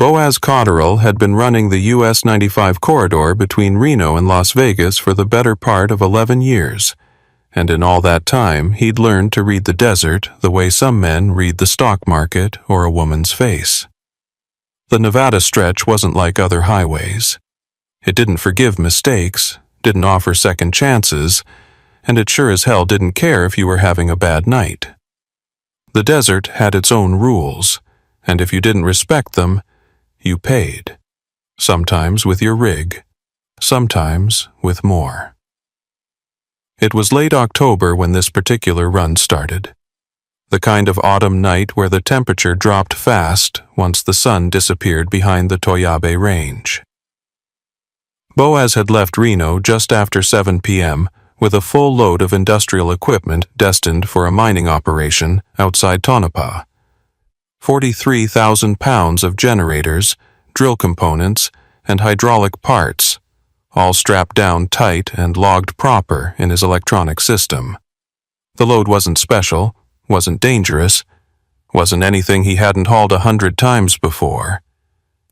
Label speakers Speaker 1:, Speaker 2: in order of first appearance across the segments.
Speaker 1: Boaz Cotterill had been running the US 95 corridor between Reno and Las Vegas for the better part of 11 years, and in all that time he'd learned to read the desert the way some men read the stock market or a woman's face. The Nevada stretch wasn't like other highways. It didn't forgive mistakes, didn't offer second chances, and it sure as hell didn't care if you were having a bad night. The desert had its own rules, and if you didn't respect them, you paid. Sometimes with your rig, sometimes with more. It was late October when this particular run started. The kind of autumn night where the temperature dropped fast once the sun disappeared behind the Toyabe Range. Boaz had left Reno just after 7 p.m. with a full load of industrial equipment destined for a mining operation outside Tonopah. 43,000 pounds of generators, drill components, and hydraulic parts, all strapped down tight and logged proper in his electronic system. The load wasn't special, wasn't dangerous, wasn't anything he hadn't hauled 100 times before.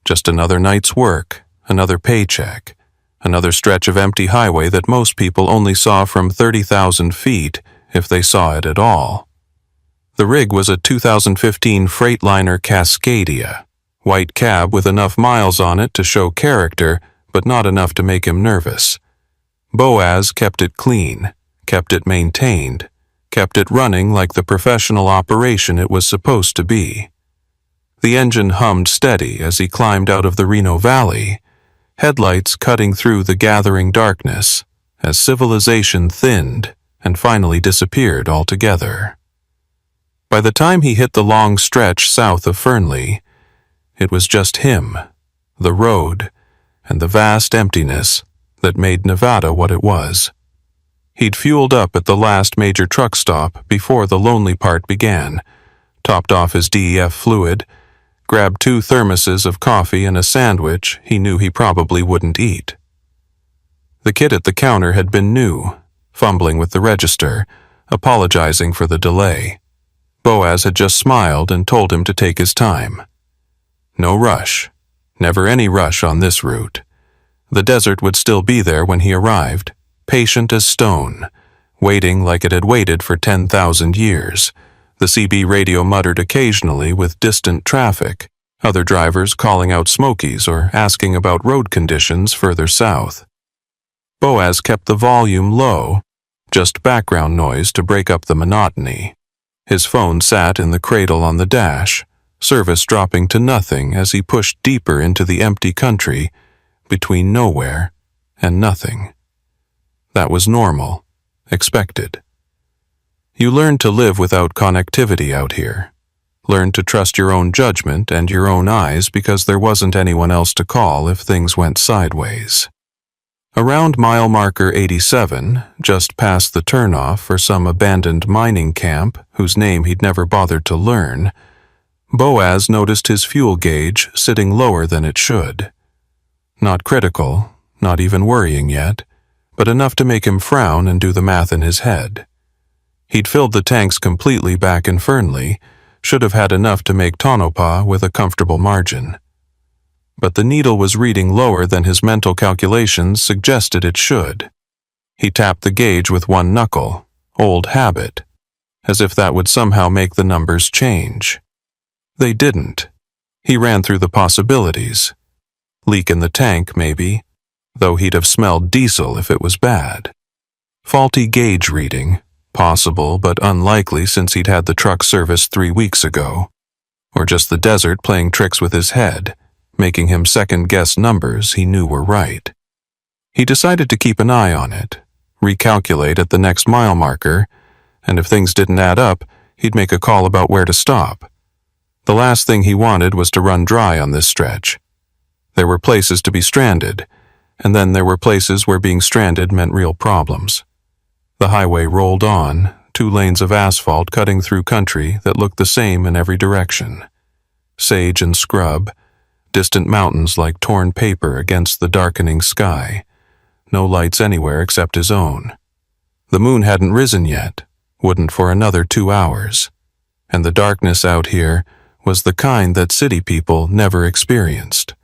Speaker 1: Just another night's work, another paycheck, another stretch of empty highway that most people only saw from 30,000 feet, if they saw it at all. The rig was a 2015 Freightliner Cascadia, white cab with enough miles on it to show character, but not enough to make him nervous. Boaz kept it clean, kept it maintained, kept it running like the professional operation it was supposed to be. The engine hummed steady as he climbed out of the Reno Valley, headlights cutting through the gathering darkness as civilization thinned and finally disappeared altogether. By the time he hit the long stretch south of Fernley, it was just him, the road, and the vast emptiness that made Nevada what it was. He'd fueled up at the last major truck stop before the lonely part began, topped off his DEF fluid, grabbed 2 thermoses of coffee and a sandwich he knew he probably wouldn't eat. The kid at the counter had been new, fumbling with the register, apologizing for the delay. Boaz had just smiled and told him to take his time. No rush. Never any rush on this route. The desert would still be there when he arrived, patient as stone, waiting like it had waited for 10,000 years. The CB radio muttered occasionally with distant traffic, other drivers calling out Smokies or asking about road conditions further south. Boaz kept the volume low, just background noise to break up the monotony. His phone sat in the cradle on the dash, service dropping to nothing as he pushed deeper into the empty country between nowhere and nothing. That was normal, expected. You learned to live without connectivity out here. Learned to trust your own judgment and your own eyes because there wasn't anyone else to call if things went sideways. Around mile marker 87, just past the turnoff for some abandoned mining camp whose name he'd never bothered to learn, Boaz noticed his fuel gauge sitting lower than it should. Not critical, not even worrying yet, but enough to make him frown and do the math in his head. He'd filled the tanks completely back in Fernley, should have had enough to make Tonopah with a comfortable margin. But the needle was reading lower than his mental calculations suggested it should. He tapped the gauge with one knuckle, old habit, as if that would somehow make the numbers change. They didn't. He ran through the possibilities. Leak in the tank, maybe, though he'd have smelled diesel if it was bad. Faulty gauge reading, possible but unlikely since he'd had the truck serviced 3 weeks ago. Or just the desert playing tricks with his head, making him second-guess numbers he knew were right. He decided to keep an eye on it, recalculate at the next mile marker, and if things didn't add up, he'd make a call about where to stop. The last thing he wanted was to run dry on this stretch. There were places to be stranded, and then there were places where being stranded meant real problems. The highway rolled on, 2 lanes of asphalt cutting through country that looked the same in every direction. Sage and scrub, distant mountains like torn paper against the darkening sky. No lights anywhere except his own. The moon hadn't risen yet, wouldn't for another 2 hours. And the darkness out here was the kind that city people never experienced.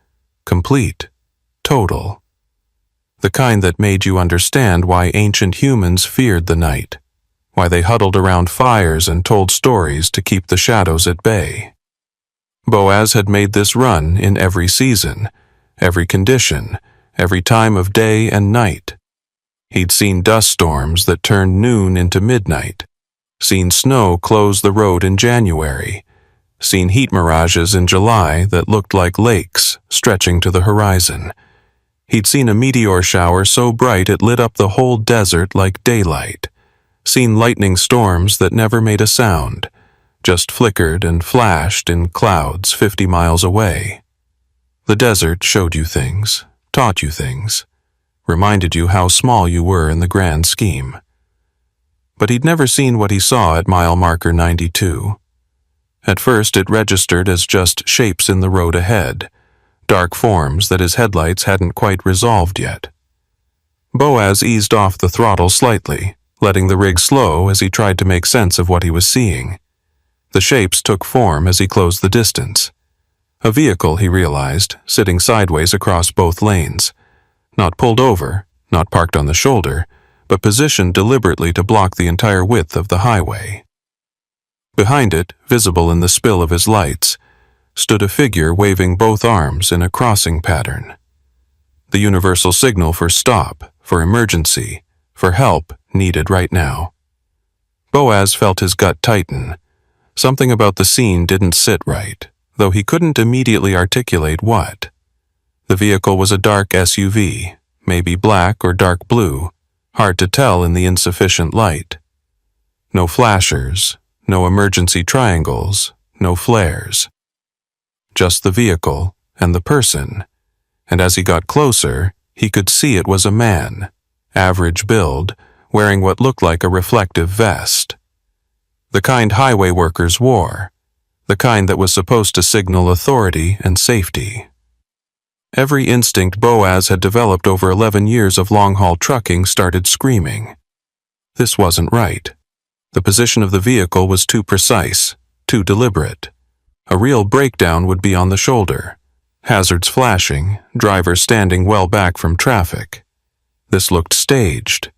Speaker 1: Complete. Total. The kind that made you understand why ancient humans feared the night, why they huddled around fires and told stories to keep the shadows at bay. Boaz had made this run in every season, every condition, every time of day and night. He'd seen dust storms that turned noon into midnight, seen snow close the road in January, seen heat mirages in July that looked like lakes stretching to the horizon. He'd seen a meteor shower so bright it lit up the whole desert like daylight, seen lightning storms that never made a sound, just flickered and flashed in clouds 50 miles away. The desert showed you things, taught you things, reminded you how small you were in the grand scheme. But he'd never seen what he saw at mile marker 92. At first it registered as just shapes in the road ahead, dark forms that his headlights hadn't quite resolved yet. Boaz eased off the throttle slightly, letting the rig slow as he tried to make sense of what he was seeing. The shapes took form as he closed the distance. A vehicle, he realized, sitting sideways across both lanes. Not pulled over, not parked on the shoulder, but positioned deliberately to block the entire width of the highway. Behind it, visible in the spill of his lights, stood a figure waving both arms in a crossing pattern. The universal signal for stop, for emergency, for help needed right now. Boaz felt his gut tighten. Something about the scene didn't sit right, though he couldn't immediately articulate what. The vehicle was a dark SUV, maybe black or dark blue, hard to tell in the insufficient light. No flashers, no emergency triangles, no flares. Just the vehicle and the person, and as he got closer, he could see it was a man, average build, wearing what looked like a reflective vest. The kind highway workers wore, the kind that was supposed to signal authority and safety. Every instinct Boaz had developed over 11 years of long-haul trucking started screaming. This wasn't right. The position of the vehicle was too precise, too deliberate. A real breakdown would be on the shoulder, hazards flashing, driver standing well back from traffic. This looked staged.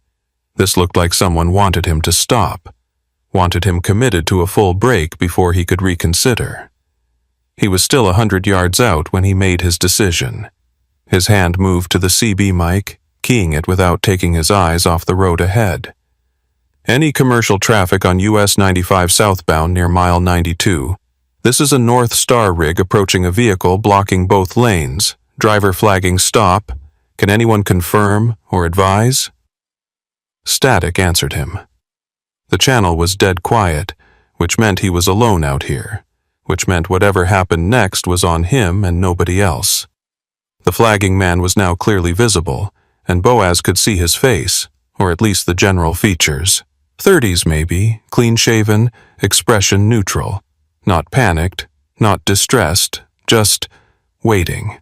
Speaker 1: This looked like someone wanted him to stop, wanted him committed to a full break before he could reconsider. He was still 100 yards out when he made his decision. His hand moved to the CB mic, keying it without taking his eyes off the road ahead. Any commercial traffic on US 95 southbound near mile 92. This is a North Star rig approaching a vehicle blocking both lanes, driver flagging stop. Can anyone confirm or advise? Static answered him. The channel was dead quiet, which meant he was alone out here, which meant whatever happened next was on him and nobody else. The flagging man was now clearly visible, and Boaz could see his face, or at least the general features. 30s maybe, clean-shaven, expression neutral. Not panicked, not distressed, just waiting.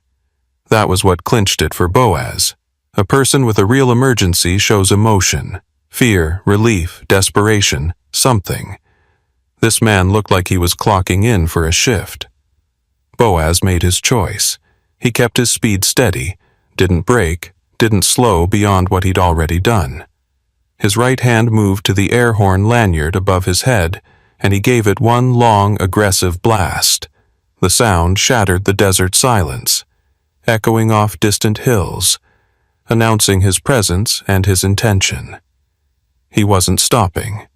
Speaker 1: That was what clinched it for Boaz. A person with a real emergency shows emotion, fear, relief, desperation, something. This man looked like he was clocking in for a shift. Boaz made his choice. He kept his speed steady, didn't brake, didn't slow beyond what he'd already done. His right hand moved to the air horn lanyard above his head, and he gave it one long, aggressive blast. The sound shattered the desert silence, echoing off distant hills, announcing his presence and his intention. He wasn't stopping.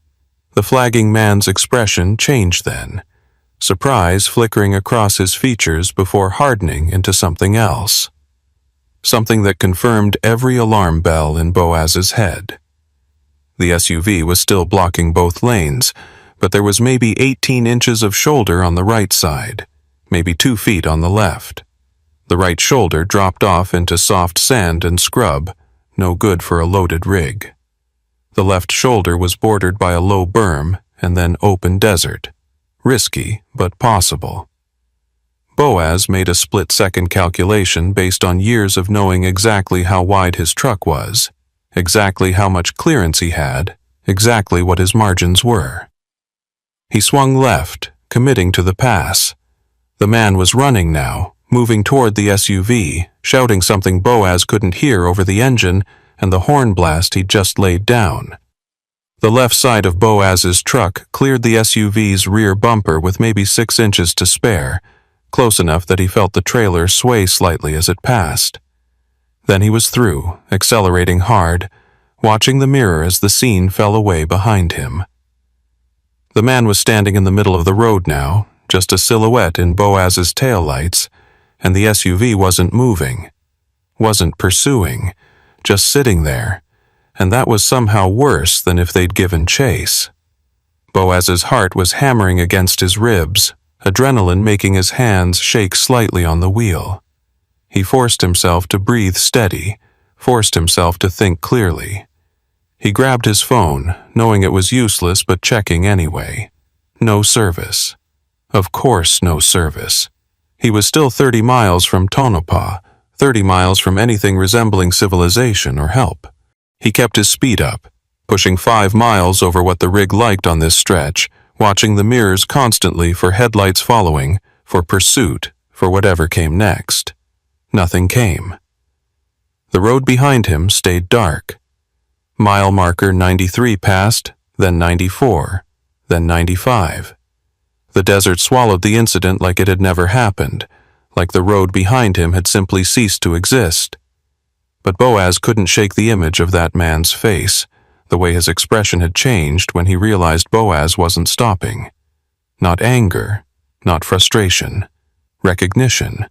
Speaker 1: The flagging man's expression changed then, surprise flickering across his features before hardening into something else. Something that confirmed every alarm bell in Boaz's head. The SUV was still blocking both lanes, but there was maybe 18 inches of shoulder on the right side, maybe 2 feet on the left. The right shoulder dropped off into soft sand and scrub, no good for a loaded rig. The left shoulder was bordered by a low berm and then open desert. Risky, but possible. Boaz made a split-second calculation based on years of knowing exactly how wide his truck was, exactly how much clearance he had, exactly what his margins were. He swung left, committing to the pass, The man was running now, moving toward the SUV, shouting something Boaz couldn't hear over the engine and the horn blast he'd just laid down. The left side of Boaz's truck cleared the SUV's rear bumper with maybe 6 inches to spare, close enough that he felt the trailer sway slightly as it passed. Then he was through, accelerating hard, watching the mirror as the scene fell away behind him. The man was standing in the middle of the road now, just a silhouette in Boaz's taillights, and the SUV wasn't moving, wasn't pursuing, just sitting there, and that was somehow worse than if they'd given chase. Boaz's heart was hammering against his ribs, adrenaline making his hands shake slightly on the wheel. He forced himself to breathe steady, forced himself to think clearly. He grabbed his phone, knowing it was useless but checking anyway. No service. Of course no service. He was still 30 miles from Tonopah, 30 miles from anything resembling civilization or help. He kept his speed up, pushing 5 miles over what the rig liked on this stretch, watching the mirrors constantly for headlights following, for pursuit, for whatever came next. Nothing came. The road behind him stayed dark. Mile marker 93 passed, then 94, then 95. The desert swallowed the incident like it had never happened, like the road behind him had simply ceased to exist. But Boaz couldn't shake the image of that man's face, the way his expression had changed when he realized Boaz wasn't stopping. Not anger, not frustration, recognition,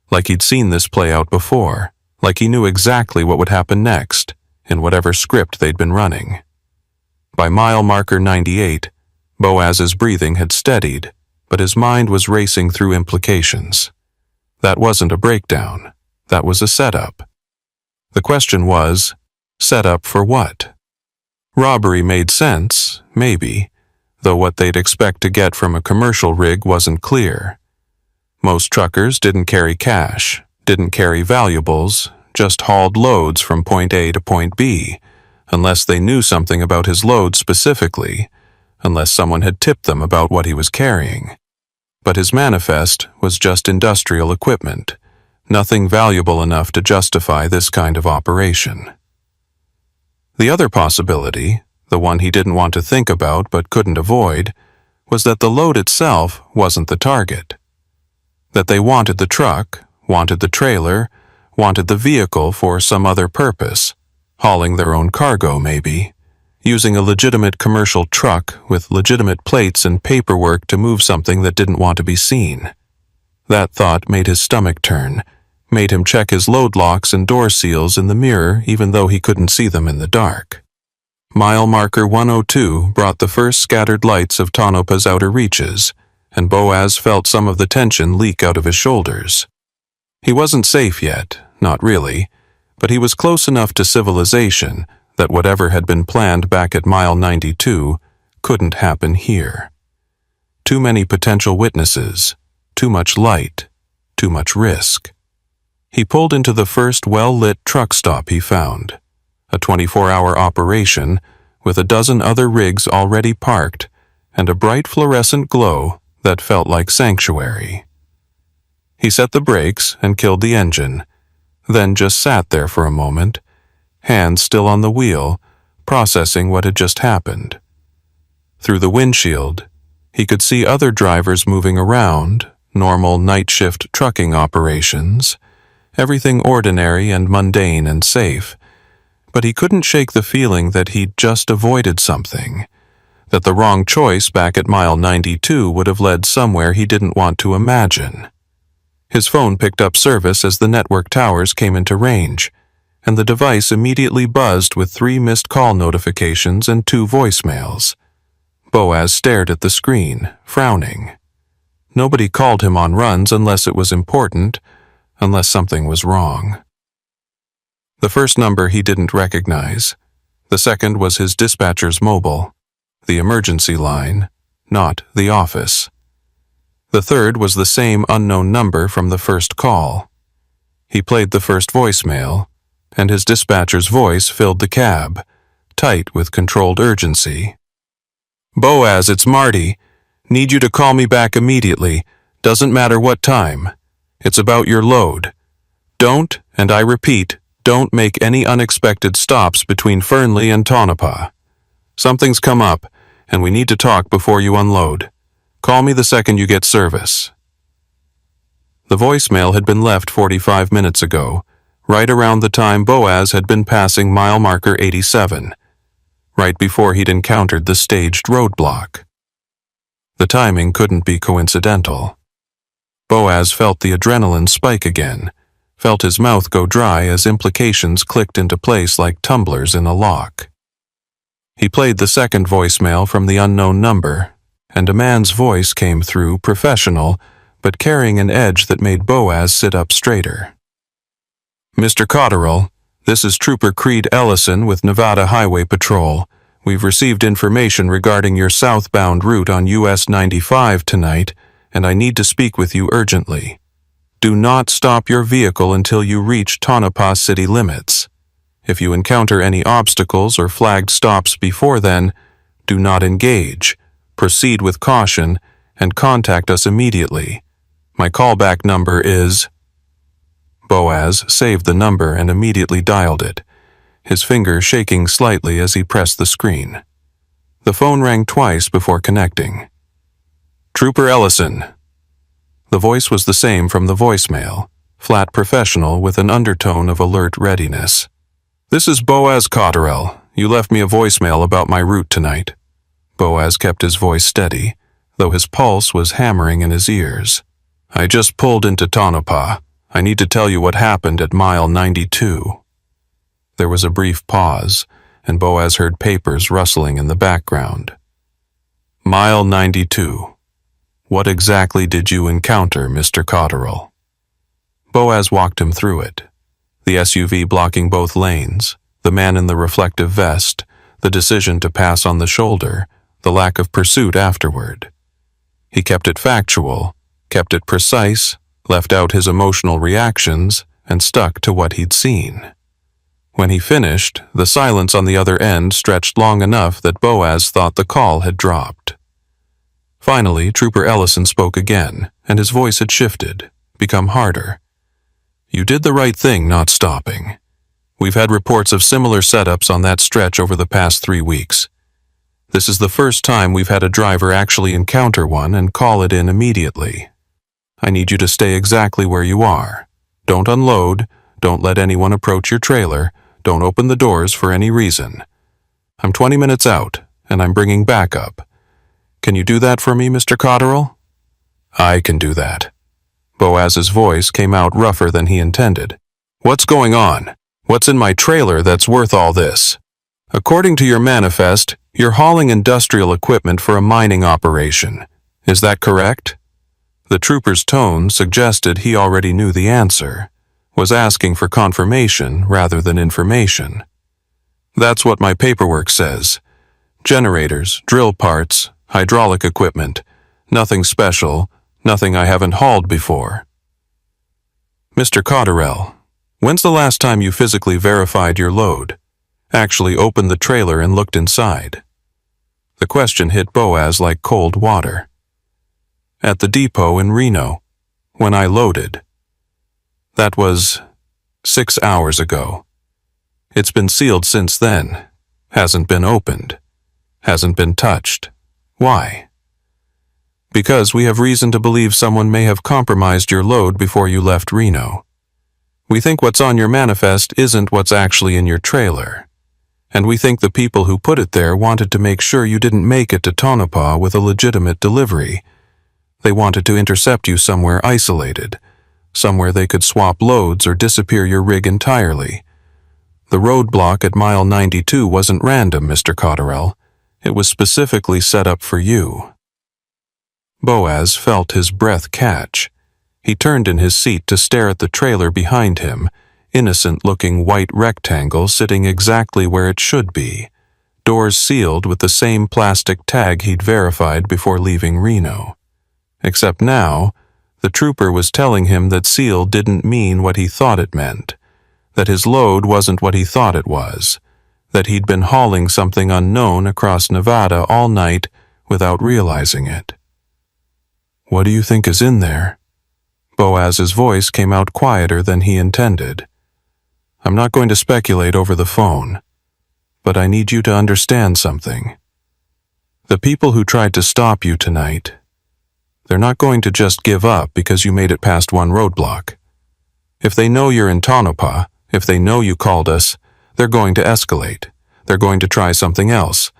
Speaker 1: like he'd seen this play out before, like he knew exactly what would happen next, in whatever script they'd been running. By mile marker 98, Boaz's breathing had steadied, but his mind was racing through implications. That wasn't a breakdown, that was a setup. The question was, set up for what? Robbery made sense, maybe, though what they'd expect to get from a commercial rig wasn't clear. Most truckers didn't carry cash, didn't carry valuables, just hauled loads from point A to point B, unless they knew something about his load specifically, unless someone had tipped them about what he was carrying. But his manifest was just industrial equipment, nothing valuable enough to justify this kind of operation. The other possibility, the one he didn't want to think about but couldn't avoid, was that the load itself wasn't the target. That they wanted the truck, wanted the trailer, wanted the vehicle for some other purpose, hauling their own cargo maybe, using a legitimate commercial truck with legitimate plates and paperwork to move something that didn't want to be seen. That thought made his stomach turn, made him check his load locks and door seals in the mirror even though he couldn't see them in the dark. Mile marker 102 brought the first scattered lights of Tonopah's outer reaches, and Boaz felt some of the tension leak out of his shoulders. He wasn't safe yet, not really, but he was close enough to civilization that whatever had been planned back at mile 92 couldn't happen here. Too many potential witnesses, too much light, too much risk. He pulled into the first well-lit truck stop he found, a 24-hour operation with a dozen other rigs already parked and a bright fluorescent glow that felt like sanctuary. He set the brakes and killed the engine, then just sat there for a moment, hands still on the wheel, processing what had just happened. Through the windshield, he could see other drivers moving around, normal night shift trucking operations, everything ordinary and mundane and safe, but he couldn't shake the feeling that he'd just avoided something, that the wrong choice back at mile 92 would have led somewhere he didn't want to imagine. His phone picked up service as the network towers came into range, and the device immediately buzzed with 3 missed call notifications and 2 voicemails. Boaz stared at the screen, frowning. Nobody called him on runs unless it was important, unless something was wrong. The first number he didn't recognize. The second was his dispatcher's mobile, the emergency line, not the office. The third was the same unknown number from the first call. He played the first voicemail, and his dispatcher's voice filled the cab, tight with controlled urgency. "Boaz, it's Marty. Need you to call me back immediately. Doesn't matter what time. It's about your load. Don't, and I repeat, don't make any unexpected stops between Fernley and Tonopah. Something's come up, and we need to talk before you unload. Call me the second you get service." The voicemail had been left 45 minutes ago, right around the time Boaz had been passing mile marker 87, right before he'd encountered the staged roadblock. The timing couldn't be coincidental. Boaz felt the adrenaline spike again, felt his mouth go dry as implications clicked into place like tumblers in a lock. He played the second voicemail from the unknown number, and a man's voice came through, professional, but carrying an edge that made Boaz sit up straighter. "Mr. Cotterill, this is Trooper Creed Ellison with Nevada Highway Patrol. We've received information regarding your southbound route on US 95 tonight, and I need to speak with you urgently. Do not stop your vehicle until you reach Tonopah city limits. If you encounter any obstacles or flagged stops before then, do not engage. Proceed with caution and contact us immediately. My callback number is—" Boaz saved the number and immediately dialed it, his finger shaking slightly as he pressed the screen. The phone rang twice before connecting. "Trooper Ellison." The voice was the same from the voicemail, flat professional with an undertone of alert readiness. "This is Boaz Cotterill. You left me a voicemail about my route tonight." Boaz kept his voice steady, though his pulse was hammering in his ears. "I just pulled into Tonopah. I need to tell you what happened at mile 92. There was a brief pause, and Boaz heard papers rustling in the background. "Mile 92. What exactly did you encounter, Mr. Cotterill?" Boaz walked him through it. The SUV blocking both lanes, the man in the reflective vest, the decision to pass on the shoulder, the lack of pursuit afterward. He kept it factual, kept it precise, left out his emotional reactions, and stuck to what he'd seen. When he finished, the silence on the other end stretched long enough that Boaz thought the call had dropped. Finally, Trooper Ellison spoke again, and his voice had shifted, become harder. "You did the right thing not stopping. We've had reports of similar setups on that stretch over the past 3 weeks. This is the first time we've had a driver actually encounter one and call it in immediately. I need you to stay exactly where you are. Don't unload, don't let anyone approach your trailer, don't open the doors for any reason. I'm 20 minutes out, and I'm bringing backup. Can you do that for me, Mr. Cotterill?" "I can do that." Boaz's voice came out rougher than he intended. "What's going on? What's in my trailer that's worth all this? According to your manifest, you're hauling industrial equipment for a mining operation. Is that correct?" The trooper's tone suggested he already knew the answer, was asking for confirmation rather than information. "That's what my paperwork says. Generators, drill parts, hydraulic equipment. Nothing special, nothing I haven't hauled before." "Mr. Cotterill, when's the last time you physically verified your load? Actually opened the trailer and looked inside?" The question hit Boaz like cold water. "At the depot in Reno, when I loaded. That was 6 hours ago. It's been sealed since then, hasn't been opened, hasn't been touched. Why?" "Because we have reason to believe someone may have compromised your load before you left Reno. We think what's on your manifest isn't what's actually in your trailer. And we think the people who put it there wanted to make sure you didn't make it to Tonopah with a legitimate delivery. They wanted to intercept you somewhere isolated, somewhere they could swap loads or disappear your rig entirely. The roadblock at mile 92 wasn't random, Mr. Cotterill. It was specifically set up for you." Boaz felt his breath catch. He turned in his seat to stare at the trailer behind him, innocent-looking white rectangle sitting exactly where it should be, doors sealed with the same plastic tag he'd verified before leaving Reno. Except now, the trooper was telling him that seal didn't mean what he thought it meant, that his load wasn't what he thought it was, that he'd been hauling something unknown across Nevada all night without realizing it. "What do you think is in there?" Boaz's voice came out quieter than he intended. "I'm not going to speculate over the phone, but I need you to understand something. The people who tried to stop you tonight, they're not going to just give up because you made it past one roadblock. If they know you're in Tonopah, if they know you called us, they're going to escalate. They're going to try something else,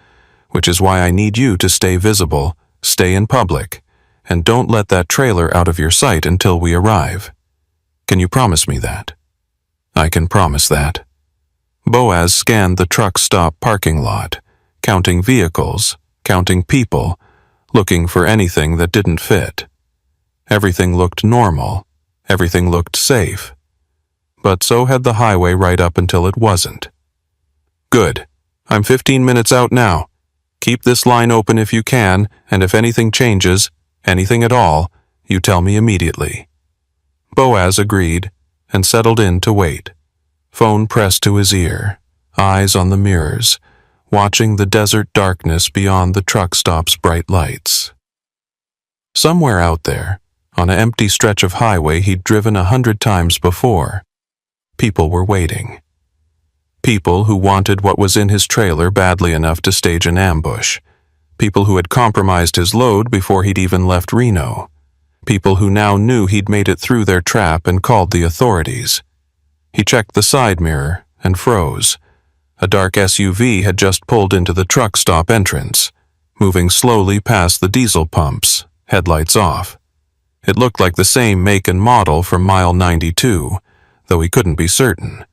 Speaker 1: which is why I need you to stay visible, stay in public, and don't let that trailer out of your sight until we arrive. Can you promise me that?" "I can promise that." Boaz scanned the truck stop parking lot, counting vehicles, counting people, looking for anything that didn't fit. Everything looked normal. Everything looked safe. But so had the highway right up until it wasn't. "Good. I'm 15 minutes out now. Keep this line open if you can, and if anything changes, anything at all, you tell me immediately." Boaz agreed and settled in to wait, phone pressed to his ear, eyes on the mirrors, watching the desert darkness beyond the truck stop's bright lights. Somewhere out there, on an empty stretch of highway he'd driven 100 times before, people were waiting. People who wanted what was in his trailer badly enough to stage an ambush. People who had compromised his load before he'd even left Reno. People who now knew he'd made it through their trap and called the authorities. He checked the side mirror and froze. A dark SUV had just pulled into the truck stop entrance, moving slowly past the diesel pumps, headlights off. It looked like the same make and model from mile 92, though he couldn't be certain.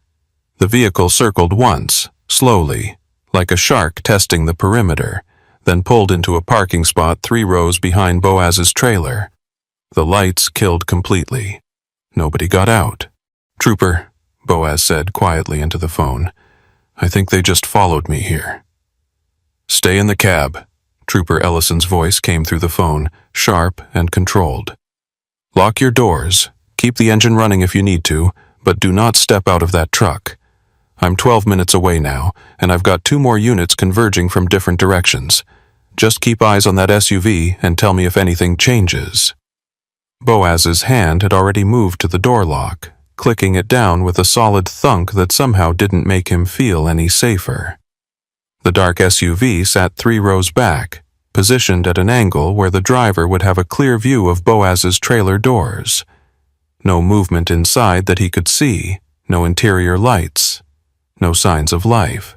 Speaker 1: The vehicle circled once, slowly, like a shark testing the perimeter, then pulled into a parking spot 3 rows behind Boaz's trailer. The lights killed completely. Nobody got out. "Trooper," Boaz said quietly into the phone, "I think they just followed me here." "Stay in the cab." Trooper Ellison's voice came through the phone, sharp and controlled. "Lock your doors. Keep the engine running if you need to, but do not step out of that truck. I'm 12 minutes away now, and I've got 2 more units converging from different directions. Just keep eyes on that SUV and tell me if anything changes." Boaz's hand had already moved to the door lock, clicking it down with a solid thunk that somehow didn't make him feel any safer. The dark SUV sat 3 rows back, positioned at an angle where the driver would have a clear view of Boaz's trailer doors. No movement inside that he could see, no interior lights, no signs of life.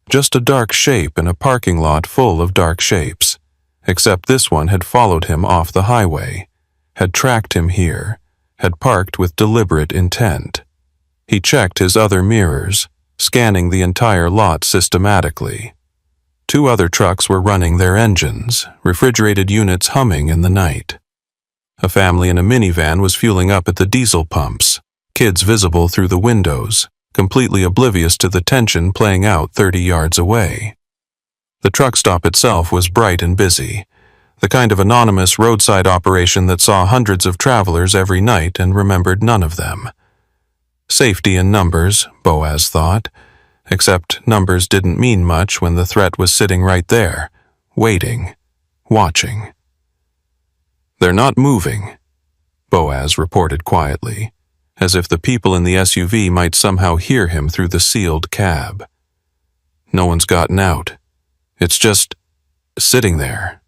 Speaker 1: Just a dark shape in a parking lot full of dark shapes, except this one had followed him off the highway, had tracked him here, had parked with deliberate intent. He checked his other mirrors, scanning the entire lot systematically. 2 other trucks were running their engines, refrigerated units humming in the night. A family in a minivan was fueling up at the diesel pumps, kids visible through the windows, completely oblivious to the tension playing out 30 yards away. The truck stop itself was bright and busy, the kind of anonymous roadside operation that saw hundreds of travelers every night and remembered none of them. Safety in numbers, Boaz thought, except numbers didn't mean much when the threat was sitting right there, waiting, watching. "They're not moving," Boaz reported quietly, as if the people in the SUV might somehow hear him through the sealed cab. "No one's gotten out. It's just sitting there."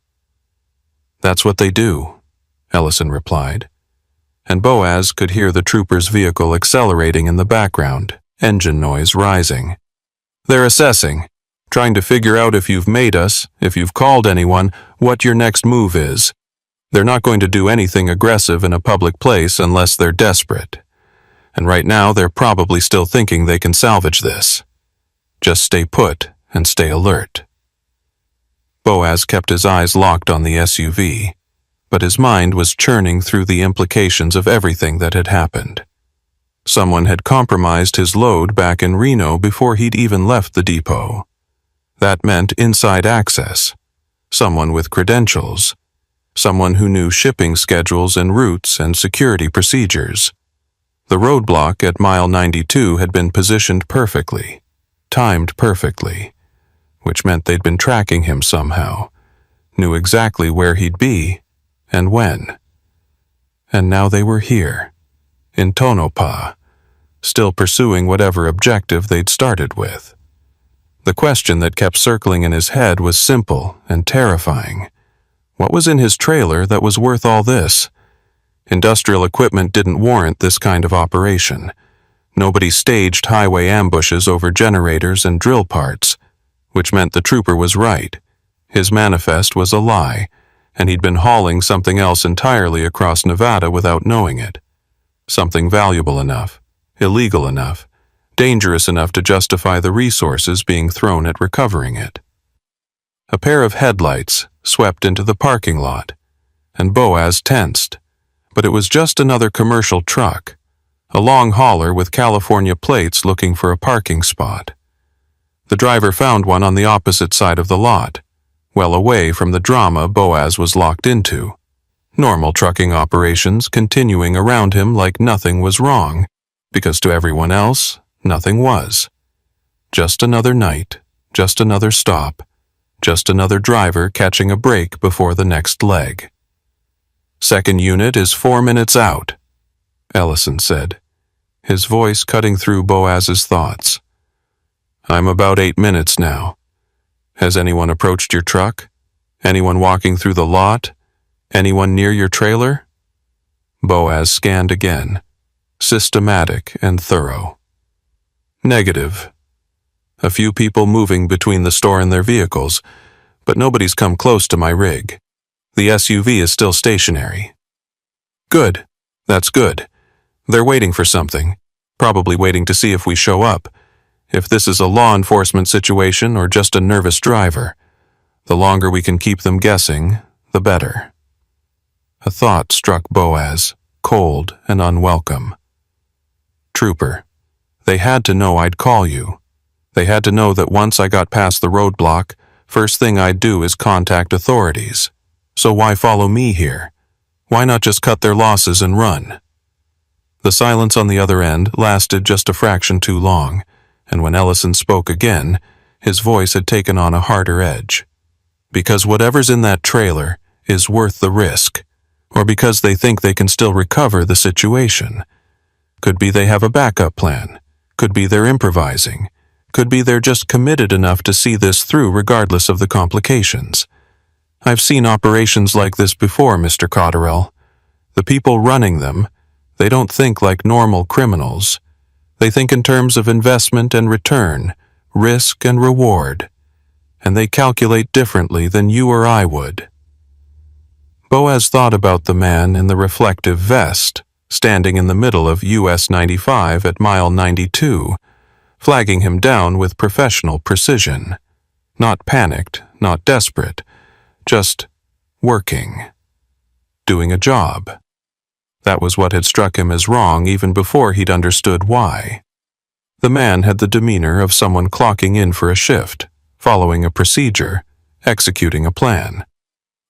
Speaker 1: "That's what they do," Ellison replied, and Boaz could hear the trooper's vehicle accelerating in the background, engine noise rising. "They're assessing, trying to figure out if you've made us, if you've called anyone, what your next move is. They're not going to do anything aggressive in a public place unless they're desperate. And right now they're probably still thinking they can salvage this. Just stay put and stay alert." Boaz kept his eyes locked on the SUV, but his mind was churning through the implications of everything that had happened. Someone had compromised his load back in Reno before he'd even left the depot. That meant inside access, someone with credentials, someone who knew shipping schedules and routes and security procedures. The roadblock at mile 92 had been positioned perfectly, timed perfectly, which meant they'd been tracking him somehow, knew exactly where he'd be, and when. And now they were here, in Tonopah, still pursuing whatever objective they'd started with. The question that kept circling in his head was simple and terrifying. What was in his trailer that was worth all this? Industrial equipment didn't warrant this kind of operation. Nobody staged highway ambushes over generators and drill parts, which meant the trooper was right. His manifest was a lie, and he'd been hauling something else entirely across Nevada without knowing it. Something valuable enough, illegal enough, dangerous enough to justify the resources being thrown at recovering it. A pair of headlights swept into the parking lot, and Boaz tensed. But it was just another commercial truck, a long hauler with California plates looking for a parking spot. The driver found one on the opposite side of the lot, well away from the drama Boaz was locked into. Normal trucking operations continuing around him like nothing was wrong, because to everyone else, nothing was. Just another night, just another stop, just another driver catching a break before the next leg. "Second unit is 4 minutes out," Ellison said, his voice cutting through Boaz's thoughts. "I'm about 8 minutes now. Has anyone approached your truck? Anyone walking through the lot? Anyone near your trailer?" Boaz scanned again, systematic and thorough. "Negative. A few people moving between the store and their vehicles, but nobody's come close to my rig. The SUV is still stationary." "Good. That's good. They're waiting for something, probably waiting to see if we show up, if this is a law enforcement situation or just a nervous driver. The longer we can keep them guessing, the better." A thought struck Boaz, cold and unwelcome. "Trooper, they had to know I'd call you. They had to know that once I got past the roadblock, first thing I'd do is contact authorities. So why follow me here? Why not just cut their losses and run?" The silence on the other end lasted just a fraction too long, and when Ellison spoke again, his voice had taken on a harder edge. "Because whatever's in that trailer is worth the risk, or because they think they can still recover the situation. Could be they have a backup plan, could be they're improvising, could be they're just committed enough to see this through regardless of the complications. I've seen operations like this before, Mr. Cotterell. The people running them, they don't think like normal criminals. They think in terms of investment and return, risk and reward, and they calculate differently than you or I would." Boaz thought about the man in the reflective vest, standing in the middle of US 95 at mile 92, flagging him down with professional precision. Not panicked, not desperate, just working. Doing a job. That was what had struck him as wrong even before he'd understood why. The man had the demeanor of someone clocking in for a shift, following a procedure, executing a plan.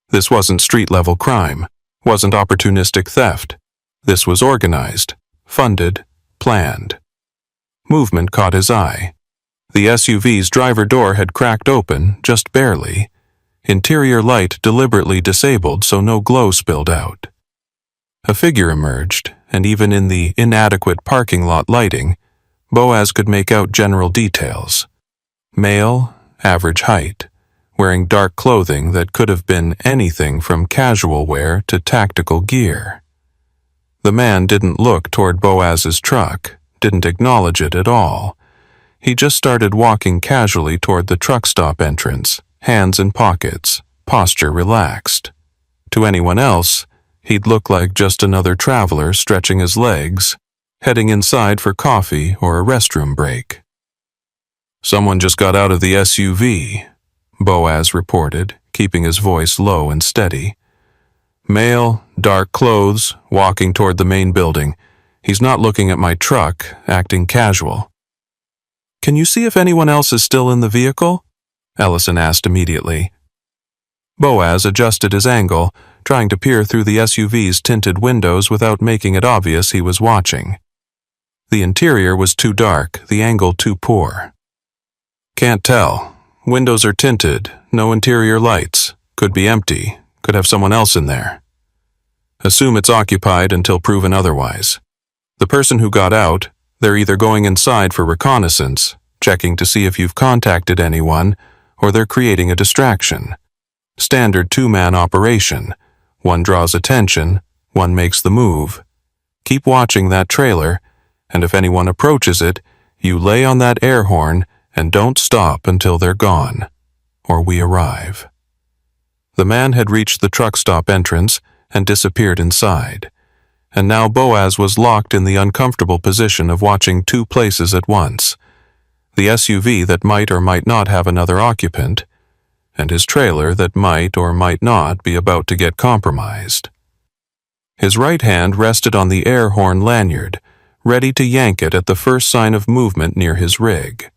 Speaker 1: This wasn't street-level crime, wasn't opportunistic theft. This was organized, funded, planned. Movement caught his eye. The SUV's driver door had cracked open, just barely. Interior light deliberately disabled so no glow spilled out. A figure emerged, and even in the inadequate parking lot lighting, Boaz could make out general details. Male, average height, wearing dark clothing that could have been anything from casual wear to tactical gear. The man didn't look toward Boaz's truck, didn't acknowledge it at all. He just started walking casually toward the truck stop entrance, hands in pockets, posture relaxed. To anyone else, he'd look like just another traveler stretching his legs, heading inside for coffee or a restroom break. "Someone just got out of the SUV," Boaz reported, keeping his voice low and steady. "Male, dark clothes, walking toward the main building. He's not looking at my truck, acting casual." "Can you see if anyone else is still in the vehicle?" Ellison asked immediately. Boaz adjusted his angle, trying to peer through the SUV's tinted windows without making it obvious he was watching. The interior was too dark, the angle too poor. "Can't tell. Windows are tinted, no interior lights. Could be empty, could have someone else in there." Assume it's occupied until proven otherwise. The person who got out, they're either going inside for reconnaissance, checking to see if you've contacted anyone, or they're creating a distraction. Standard two-man operation. One draws attention, one makes the move. Keep watching that trailer, and if anyone approaches it, you lay on that air horn and don't stop until they're gone, or we arrive. The man had reached the truck stop entrance and disappeared inside, and now Boaz was locked in the uncomfortable position of watching two places at once: the SUV that might or might not have another occupant, and his trailer that might or might not be about to get compromised. His right hand rested on the air horn lanyard, ready to yank it at the first sign of movement near his rig.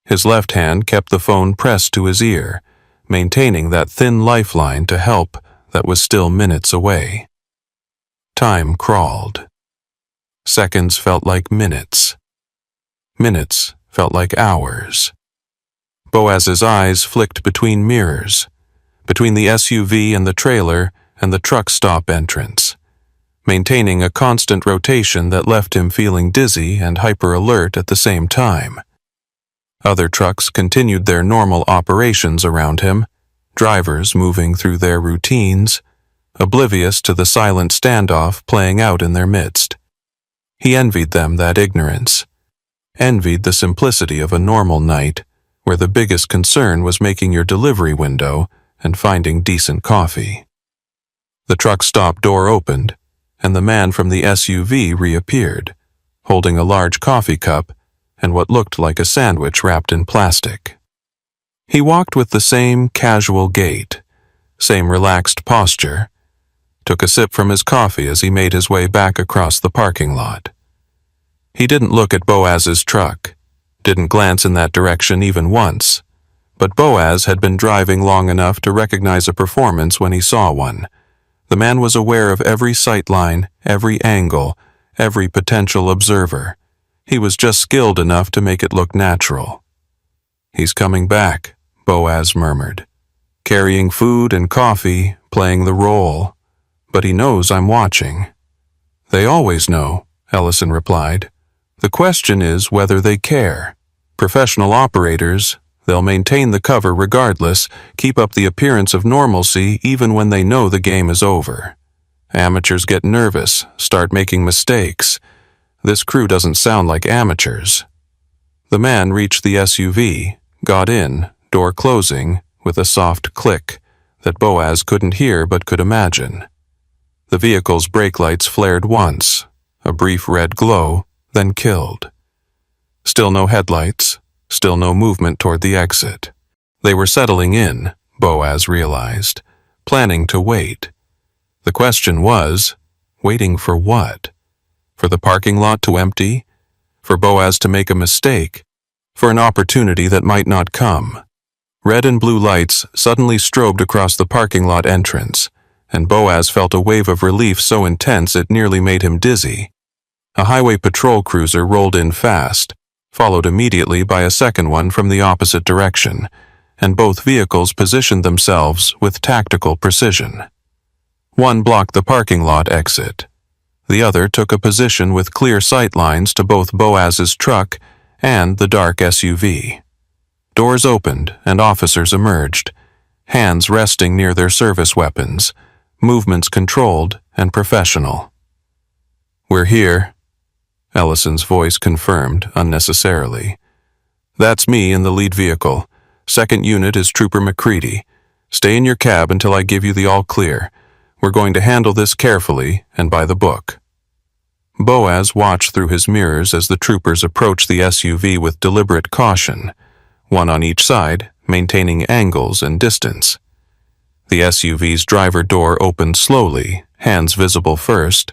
Speaker 1: His left hand kept the phone pressed to his ear, maintaining that thin lifeline to help that was still minutes away. Time crawled. Seconds felt like minutes. Minutes felt like hours. Boaz's eyes flicked between mirrors, between the SUV and the trailer and the truck stop entrance, maintaining a constant rotation that left him feeling dizzy and hyper-alert at the same time. Other trucks continued their normal operations around him, drivers moving through their routines, oblivious to the silent standoff playing out in their midst. He envied them that ignorance, envied the simplicity of a normal night, where the biggest concern was making your delivery window and finding decent coffee. The truck stop door opened, and the man from the SUV reappeared, holding a large coffee cup and what looked like a sandwich wrapped in plastic. He walked with the same casual gait, same relaxed posture, took a sip from his coffee as he made his way back across the parking lot. He didn't look at Boaz's truck, didn't glance in that direction even once, but Boaz had been driving long enough to recognize a performance when he saw one. The man was aware of every sightline, every angle, every potential observer. He was just skilled enough to make it look natural. "He's coming back," Boaz murmured, "carrying food and coffee, playing the role. But he knows I'm watching." "They always know," Ellison replied. "The question is whether they care. Professional operators, they'll maintain the cover regardless, keep up the appearance of normalcy even when they know the game is over. Amateurs get nervous, start making mistakes. This crew doesn't sound like amateurs." The man reached the SUV, got in, door closing, with a soft click that Boaz couldn't hear but could imagine. The vehicle's brake lights flared once, a brief red glow, then killed. Still no headlights, still no movement toward the exit. They were settling in, Boaz realized, planning to wait. The question was, waiting for what? For the parking lot to empty? For Boaz to make a mistake? For an opportunity that might not come? Red and blue lights suddenly strobed across the parking lot entrance, and Boaz felt a wave of relief so intense it nearly made him dizzy. A highway patrol cruiser rolled in fast, followed immediately by a second one from the opposite direction, and both vehicles positioned themselves with tactical precision. One blocked the parking lot exit. The other took a position with clear sight lines to both Boaz's truck and the dark SUV. Doors opened and officers emerged, hands resting near their service weapons, movements controlled and professional. "We're here," Ellison's voice confirmed unnecessarily. "That's me in the lead vehicle. Second unit is Trooper McCready. Stay in your cab until I give you the all clear. We're going to handle this carefully and by the book." Boaz watched through his mirrors as the troopers approached the SUV with deliberate caution, one on each side, maintaining angles and distance. The SUV's driver door opened slowly, hands visible first.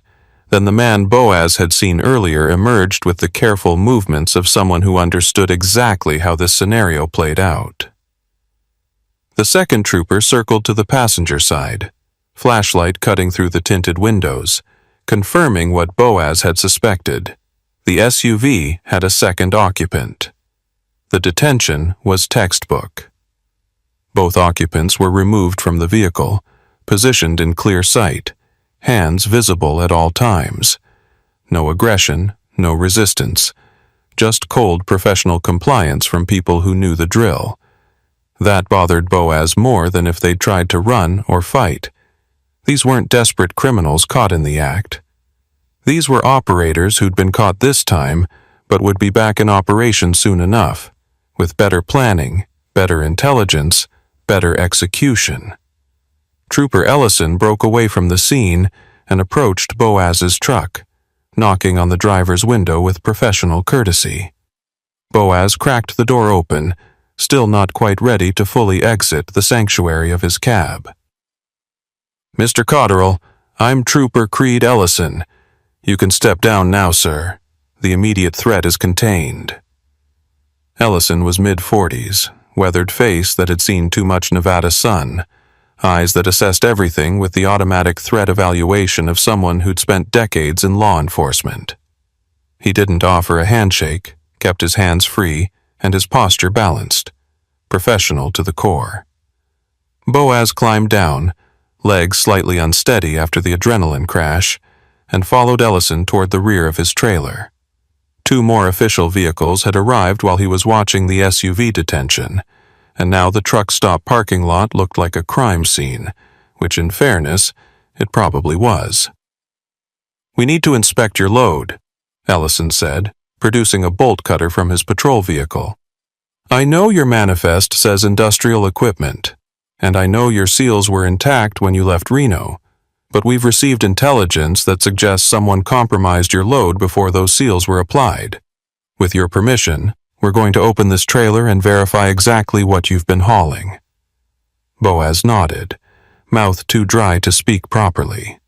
Speaker 1: Then the man Boaz had seen earlier emerged with the careful movements of someone who understood exactly how this scenario played out. The second trooper circled to the passenger side, flashlight cutting through the tinted windows, confirming what Boaz had suspected. The SUV had a second occupant. The detention was textbook. Both occupants were removed from the vehicle, positioned in clear sight, hands visible at all times. No aggression, no resistance, just cold professional compliance from people who knew the drill. That bothered Boaz more than if they'd tried to run or fight. These weren't desperate criminals caught in the act. These were operators who'd been caught this time, but would be back in operation soon enough, with better planning, better intelligence, better execution. Trooper Ellison broke away from the scene and approached Boaz's truck, knocking on the driver's window with professional courtesy. Boaz cracked the door open, still not quite ready to fully exit the sanctuary of his cab. "Mr. Cotterill, I'm Trooper Creed Ellison. You can step down now, sir. The immediate threat is contained." Ellison was mid-40s, weathered face that had seen too much Nevada sun, eyes that assessed everything with the automatic threat evaluation of someone who'd spent decades in law enforcement. He didn't offer a handshake, kept his hands free, and his posture balanced, professional to the core. Boaz climbed down, legs slightly unsteady after the adrenaline crash, and followed Ellison toward the rear of his trailer. 2 more official vehicles had arrived while he was watching the SUV detention, and now the truck stop parking lot looked like a crime scene, which in fairness, it probably was. "We need to inspect your load," Ellison said, producing a bolt cutter from his patrol vehicle. "I know your manifest says industrial equipment, and I know your seals were intact when you left Reno, but we've received intelligence that suggests someone compromised your load before those seals were applied. With your permission, we're going to open this trailer and verify exactly what you've been hauling." Boaz nodded, mouth too dry to speak properly.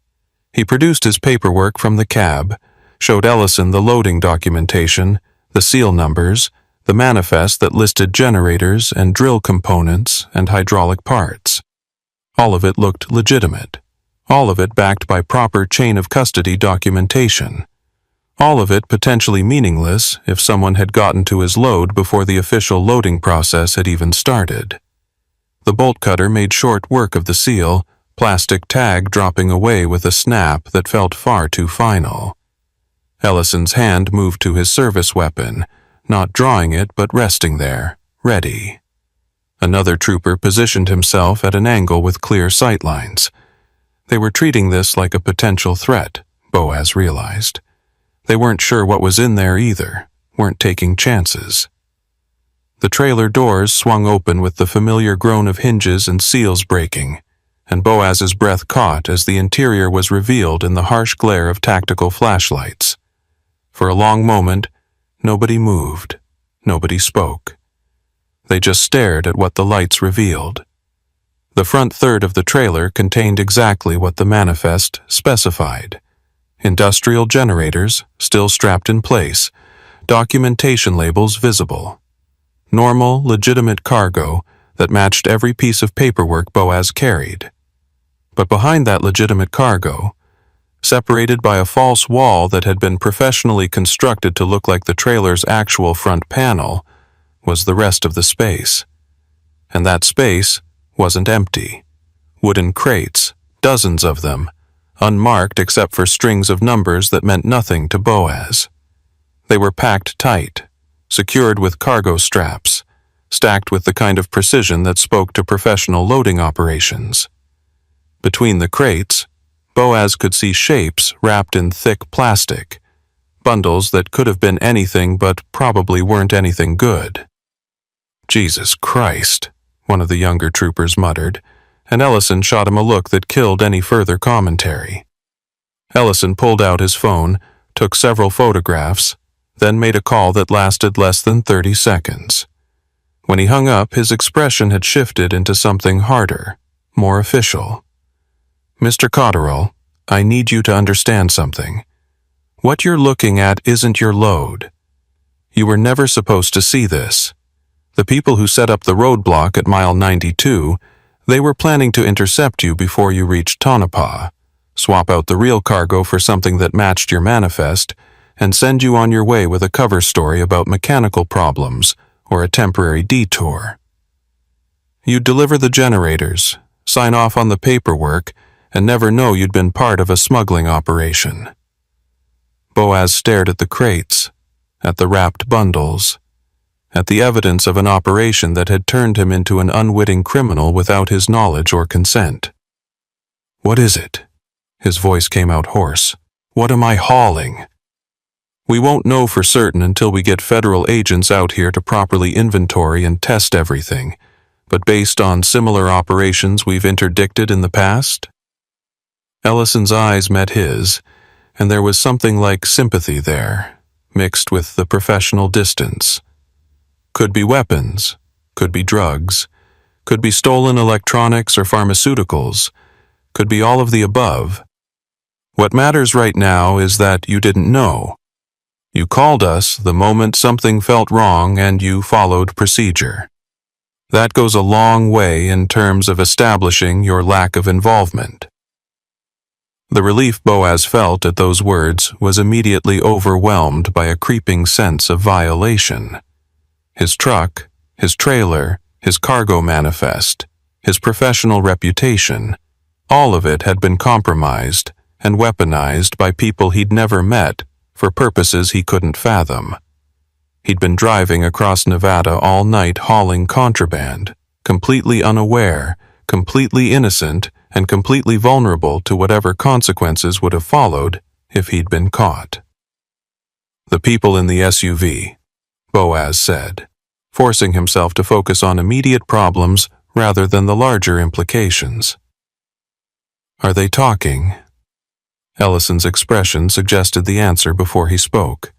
Speaker 1: He produced his paperwork from the cab, showed Ellison the loading documentation, the seal numbers, the manifest that listed generators and drill components and hydraulic parts. All of it looked legitimate. All of it backed by proper chain of custody documentation. All of it potentially meaningless if someone had gotten to his load before the official loading process had even started. The bolt cutter made short work of the seal, plastic tag dropping away with a snap that felt far too final. Ellison's hand moved to his service weapon, not drawing it but resting there, ready. Another trooper positioned himself at an angle with clear sightlines. They were treating this like a potential threat, Boaz realized. They weren't sure what was in there either, weren't taking chances. The trailer doors swung open with the familiar groan of hinges and seals breaking, and Boaz's breath caught as the interior was revealed in the harsh glare of tactical flashlights. For a long moment, nobody moved, nobody spoke. They just stared at what the lights revealed. The front third of the trailer contained exactly what the manifest specified. Industrial generators, still strapped in place, documentation labels visible. Normal, legitimate cargo that matched every piece of paperwork Boaz carried. But behind that legitimate cargo, separated by a false wall that had been professionally constructed to look like the trailer's actual front panel, was the rest of the space. And that space wasn't empty. Wooden crates, dozens of them, unmarked except for strings of numbers that meant nothing to Boaz. They were packed tight, secured with cargo straps, stacked with the kind of precision that spoke to professional loading operations. Between the crates, Boaz could see shapes wrapped in thick plastic, bundles that could have been anything but probably weren't anything good. "Jesus Christ," one of the younger troopers muttered, and Ellison shot him a look that killed any further commentary. Ellison pulled out his phone, took several photographs, then made a call that lasted less than 30 seconds. When he hung up, his expression had shifted into something harder, more official. "Mr. Cotterill, I need you to understand something. What you're looking at isn't your load. You were never supposed to see this. The people who set up the roadblock at mile 92, they were planning to intercept you before you reached Tonopah, swap out the real cargo for something that matched your manifest, and send you on your way with a cover story about mechanical problems or a temporary detour. You'd deliver the generators, sign off on the paperwork, and never know you'd been part of a smuggling operation. Boaz stared at the crates, at the wrapped bundles, at the evidence of an operation that had turned him into an unwitting criminal without his knowledge or consent. "What is it?" His voice came out hoarse. "What am I hauling?" "We won't know for certain until we get federal agents out here to properly inventory and test everything, but based on similar operations we've interdicted in the past?" Ellison's eyes met his, and there was something like sympathy there, mixed with the professional distance. Could be weapons, could be drugs, could be stolen electronics or pharmaceuticals, could be all of the above. What matters right now is that you didn't know. You called us the moment something felt wrong and you followed procedure. That goes a long way in terms of establishing your lack of involvement. The relief Boaz felt at those words was immediately overwhelmed by a creeping sense of violation. His truck, his trailer, his cargo manifest, his professional reputation, all of it had been compromised and weaponized by people he'd never met for purposes he couldn't fathom. He'd been driving across Nevada all night hauling contraband, completely unaware, completely innocent, and completely vulnerable to whatever consequences would have followed if he'd been caught. "The people in the SUV," Boaz said, forcing himself to focus on immediate problems rather than the larger implications. "Are they talking?" Ellison's expression suggested the answer before he spoke.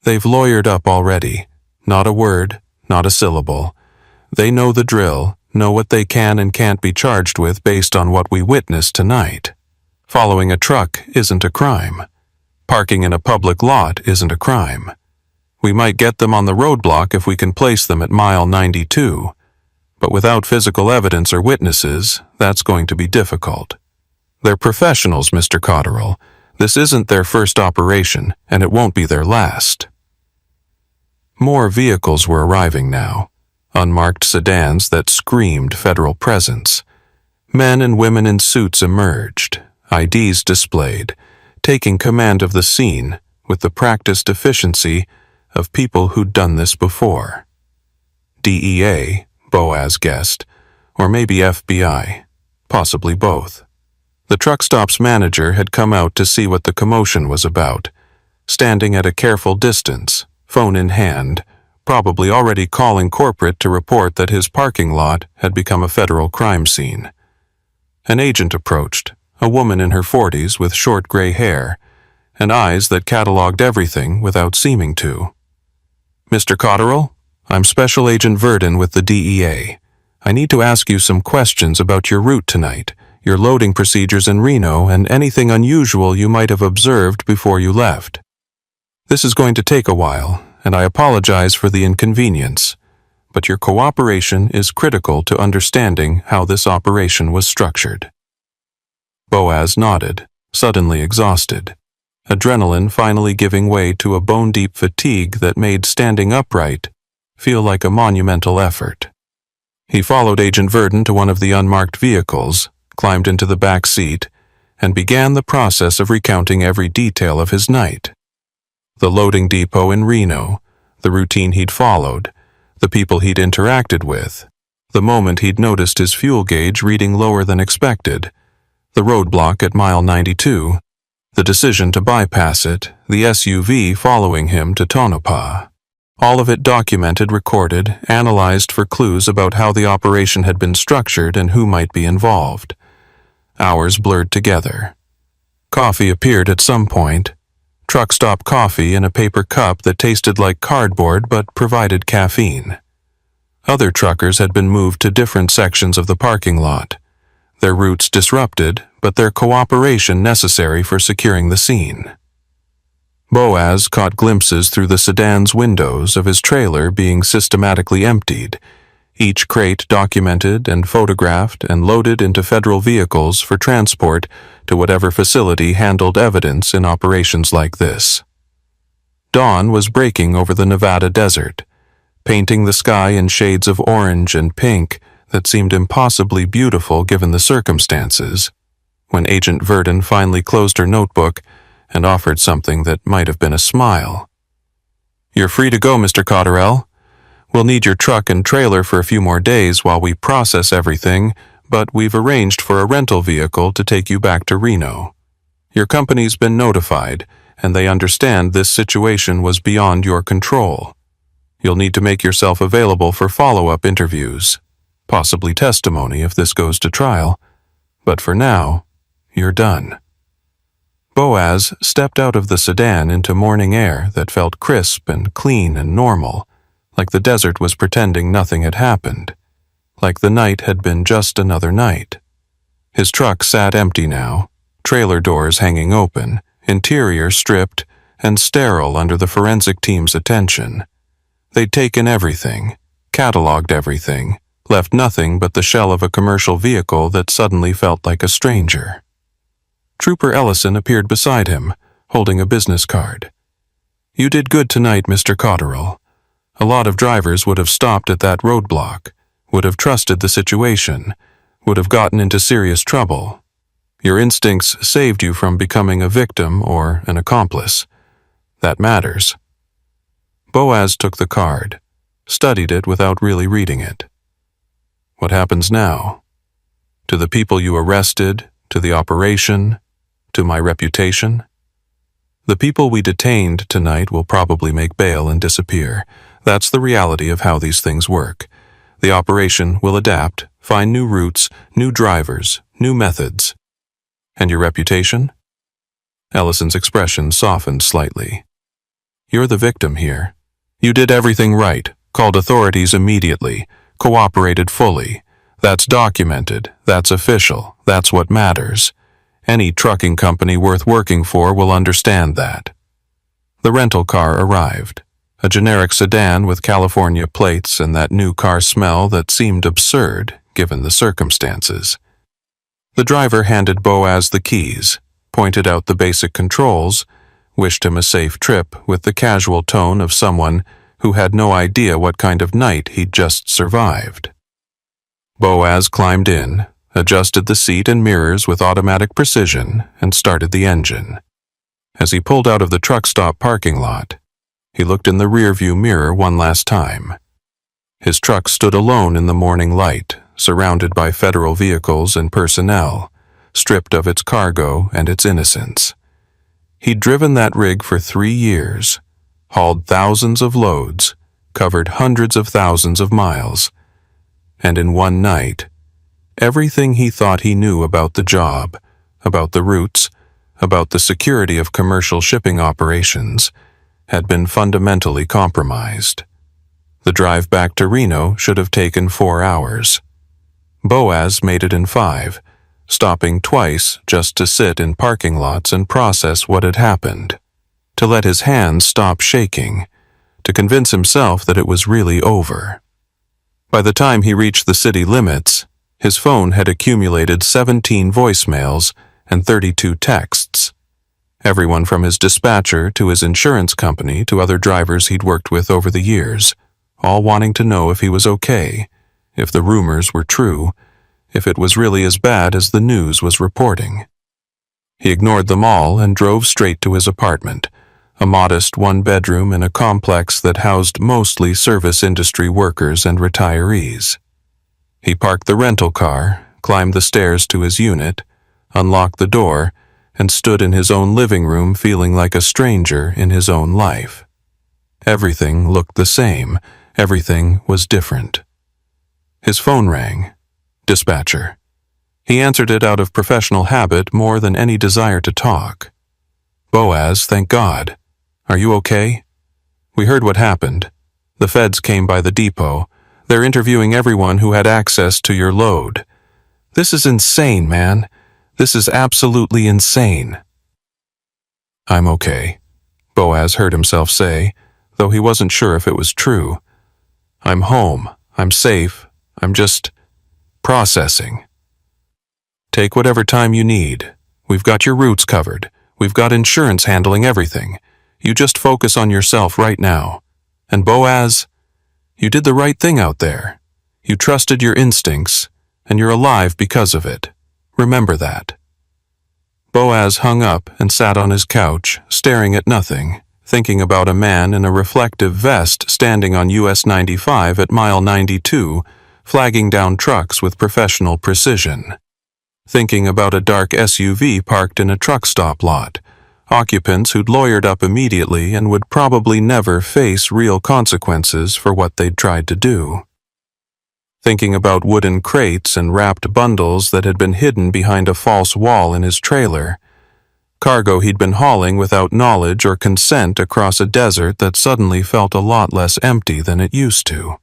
Speaker 1: "They've lawyered up already. Not a word, not a syllable. They know the drill, know what they can and can't be charged with based on what we witnessed tonight. Following a truck isn't a crime. Parking in a public lot isn't a crime. We might get them on the roadblock if we can place them at mile 92, but without physical evidence or witnesses, that's going to be difficult. They're professionals, Mr. Cotterill. This isn't their first operation, and it won't be their last." More vehicles were arriving now, unmarked sedans that screamed federal presence. Men and women in suits emerged, IDs displayed, taking command of the scene with the practiced efficiency of people who'd done this before. DEA, Boaz guessed, or maybe FBI, possibly both. The truck stop's manager had come out to see what the commotion was about, standing at a careful distance, phone in hand, probably already calling corporate to report that his parking lot had become a federal crime scene. An agent approached, a woman in her 40s with short gray hair, and eyes that cataloged everything without seeming to. "Mr. Cotterill, I'm Special Agent Verdon with the DEA. I need to ask you some questions about your route tonight, your loading procedures in Reno, and anything unusual you might have observed before you left. This is going to take a while, and I apologize for the inconvenience, but your cooperation is critical to understanding how this operation was structured." Boaz nodded, suddenly exhausted, adrenaline finally giving way to a bone-deep fatigue that made standing upright feel like a monumental effort. He followed Agent Verdon to one of the unmarked vehicles, climbed into the back seat, and began the process of recounting every detail of his night. The loading depot in Reno, the routine he'd followed, the people he'd interacted with, the moment he'd noticed his fuel gauge reading lower than expected, the roadblock at mile 92, the decision to bypass it, the SUV following him to Tonopah. All of it documented, recorded, analyzed for clues about how the operation had been structured and who might be involved. Hours blurred together. Coffee appeared at some point. Truck stop coffee in a paper cup that tasted like cardboard but provided caffeine. Other truckers had been moved to different sections of the parking lot, their routes disrupted, but their cooperation necessary for securing the scene. Boaz caught glimpses through the sedan's windows of his trailer being systematically emptied, each crate documented and photographed and loaded into federal vehicles for transport to whatever facility handled evidence in operations like this. Dawn was breaking over the Nevada desert, painting the sky in shades of orange and pink that seemed impossibly beautiful given the circumstances, when Agent Verdon finally closed her notebook and offered something that might have been a smile. "You're free to go, Mr. Cotterell. We'll need your truck and trailer for a few more days while we process everything, but we've arranged for a rental vehicle to take you back to Reno. Your company's been notified, and they understand this situation was beyond your control. You'll need to make yourself available for follow-up interviews, possibly testimony if this goes to trial, but for now, you're done." Boaz stepped out of the sedan into morning air that felt crisp and clean and normal, like the desert was pretending nothing had happened, like the night had been just another night. His truck sat empty now, trailer doors hanging open, interior stripped and sterile under the forensic team's attention. They'd taken everything, cataloged everything, left nothing but the shell of a commercial vehicle that suddenly felt like a stranger. Trooper Ellison appeared beside him, holding a business card. "You did good tonight, Mr. Cotterell. A lot of drivers would have stopped at that roadblock, would have trusted the situation, would have gotten into serious trouble. Your instincts saved you from becoming a victim or an accomplice. That matters." Boaz took the card, studied it without really reading it. "What happens now? To the people you arrested, to the operation, to my reputation? The people we detained tonight will probably make bail and disappear. That's the reality of how these things work. The operation will adapt, find new routes, new drivers, new methods. And your reputation?" Ellison's expression softened slightly. "You're the victim here. You did everything right, called authorities immediately, cooperated fully. That's documented, that's official, that's what matters. Any trucking company worth working for will understand that." The rental car arrived, a generic sedan with California plates and that new car smell that seemed absurd given the circumstances. The driver handed Boaz the keys, pointed out the basic controls, wished him a safe trip with the casual tone of someone who had no idea what kind of night he'd just survived. Boaz climbed in, adjusted the seat and mirrors with automatic precision, and started the engine. As he pulled out of the truck stop parking lot, he looked in the rearview mirror one last time. His truck stood alone in the morning light, surrounded by federal vehicles and personnel, stripped of its cargo and its innocence. He'd driven that rig for 3 years, hauled thousands of loads, covered hundreds of thousands of miles, and in one night, everything he thought he knew about the job, about the routes, about the security of commercial shipping operations, had been fundamentally compromised. The drive back to Reno should have taken 4 hours. Boaz made it in 5, stopping twice just to sit in parking lots and process what had happened, to let his hands stop shaking, to convince himself that it was really over. By the time he reached the city limits, his phone had accumulated 17 voicemails and 32 texts. Everyone from his dispatcher to his insurance company to other drivers he'd worked with over the years, all wanting to know if he was okay, if the rumors were true, if it was really as bad as the news was reporting. He ignored them all and drove straight to his apartment, a modest 1-bedroom in a complex that housed mostly service industry workers and retirees. He parked the rental car, climbed the stairs to his unit, unlocked the door, and stood in his own living room feeling like a stranger in his own life. Everything looked the same. Everything was different. His phone rang. Dispatcher. He answered it out of professional habit more than any desire to talk. "Boaz, thank God. Are you okay? We heard what happened. The feds came by the depot. They're interviewing everyone who had access to your load. This is insane, man. This is absolutely insane." "I'm okay," Boaz heard himself say, though he wasn't sure if it was true. "I'm home. I'm safe. I'm just processing." "Take whatever time you need. We've got your routes covered. We've got insurance handling everything. You just focus on yourself right now. And Boaz, you did the right thing out there. You trusted your instincts, and you're alive because of it. Remember that." Boaz hung up and sat on his couch, staring at nothing, thinking about a man in a reflective vest standing on US 95 at mile 92, flagging down trucks with professional precision. Thinking about a dark SUV parked in a truck stop lot, occupants who'd lawyered up immediately and would probably never face real consequences for what they'd tried to do. Thinking about wooden crates and wrapped bundles that had been hidden behind a false wall in his trailer, cargo he'd been hauling without knowledge or consent across a desert that suddenly felt a lot less empty than it used to.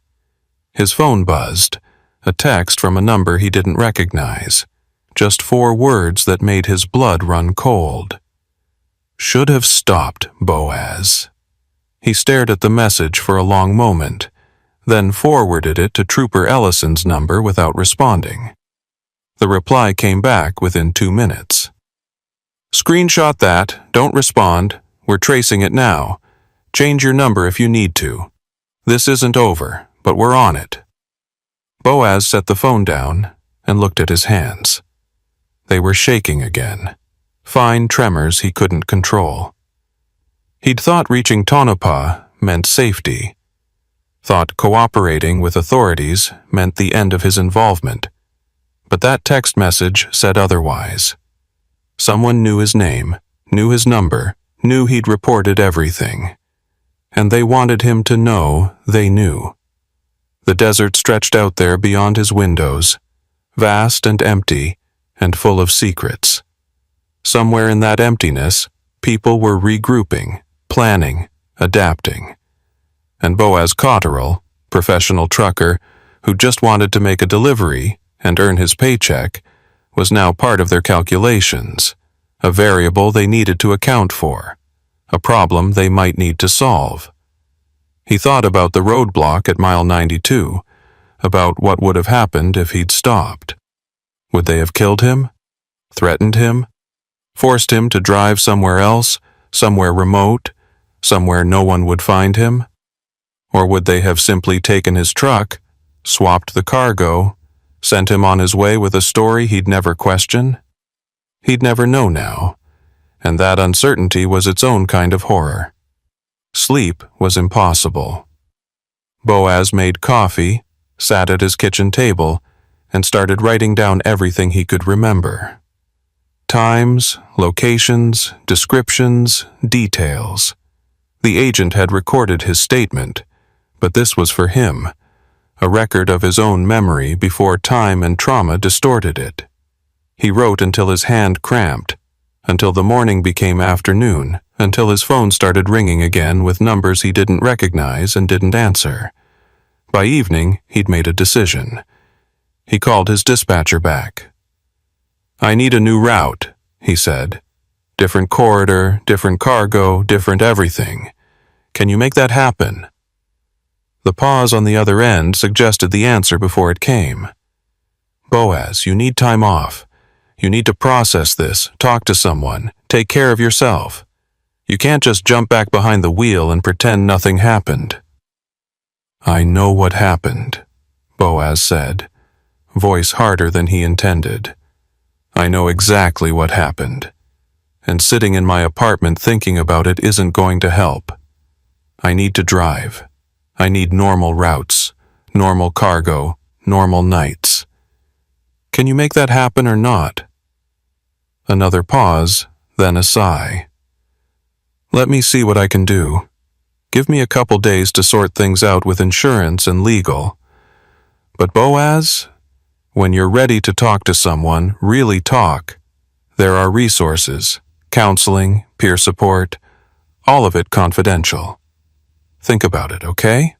Speaker 1: His phone buzzed, a text from a number he didn't recognize, just 4 words that made his blood run cold. Should have stopped, Boaz. He stared at the message for a long moment, then forwarded it to Trooper Ellison's number without responding. The reply came back within 2 minutes. Screenshot that, don't respond, we're tracing it now. Change your number if you need to. This isn't over, but we're on it. Boaz set the phone down and looked at his hands. They were shaking again, fine tremors he couldn't control. He'd thought reaching Tonopah meant safety, thought cooperating with authorities meant the end of his involvement. But that text message said otherwise. Someone knew his name, knew his number, knew he'd reported everything. And they wanted him to know they knew. The desert stretched out there beyond his windows, vast and empty and full of secrets. Somewhere in that emptiness, people were regrouping, planning, adapting. And Boaz Cotterill, professional trucker who just wanted to make a delivery and earn his paycheck, was now part of their calculations, a variable they needed to account for, a problem they might need to solve. He thought about the roadblock at mile 92, about what would have happened if he'd stopped. Would they have killed him? Threatened him? Forced him to drive somewhere else, somewhere remote, somewhere no one would find him? Or would they have simply taken his truck, swapped the cargo, sent him on his way with a story he'd never question? He'd never know now, and that uncertainty was its own kind of horror. Sleep was impossible. Boaz made coffee, sat at his kitchen table, and started writing down everything he could remember. Times, locations, descriptions, details. The agent had recorded his statement, but this was for him, a record of his own memory before time and trauma distorted it. He wrote until his hand cramped, until the morning became afternoon, until his phone started ringing again with numbers he didn't recognize and didn't answer. By evening, he'd made a decision. He called his dispatcher back. "I need a new route," he said. "Different corridor, different cargo, different everything. Can you make that happen?" The pause on the other end suggested the answer before it came. "Boaz, you need time off. You need to process this, talk to someone, take care of yourself. You can't just jump back behind the wheel and pretend nothing happened." "I know what happened," Boaz said, voice harder than he intended. "I know exactly what happened, and sitting in my apartment thinking about it isn't going to help. I need to drive. I need normal routes, normal cargo, normal nights. Can you make that happen or not?" Another pause, then a sigh. "Let me see what I can do. Give me a couple days to sort things out with insurance and legal. But Boaz, when you're ready to talk to someone, really talk. There are resources, counseling, peer support, all of it confidential. Think about it, okay?"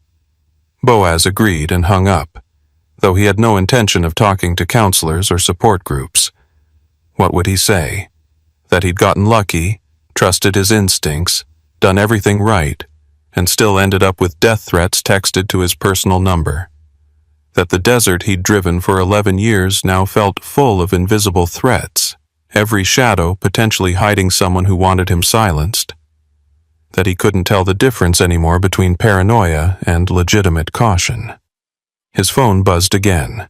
Speaker 1: Boaz agreed and hung up, though he had no intention of talking to counselors or support groups. What would he say? That he'd gotten lucky, trusted his instincts, done everything right, and still ended up with death threats texted to his personal number. That the desert he'd driven for 11 years now felt full of invisible threats, every shadow potentially hiding someone who wanted him silenced. That he couldn't tell the difference anymore between paranoia and legitimate caution. His phone buzzed again.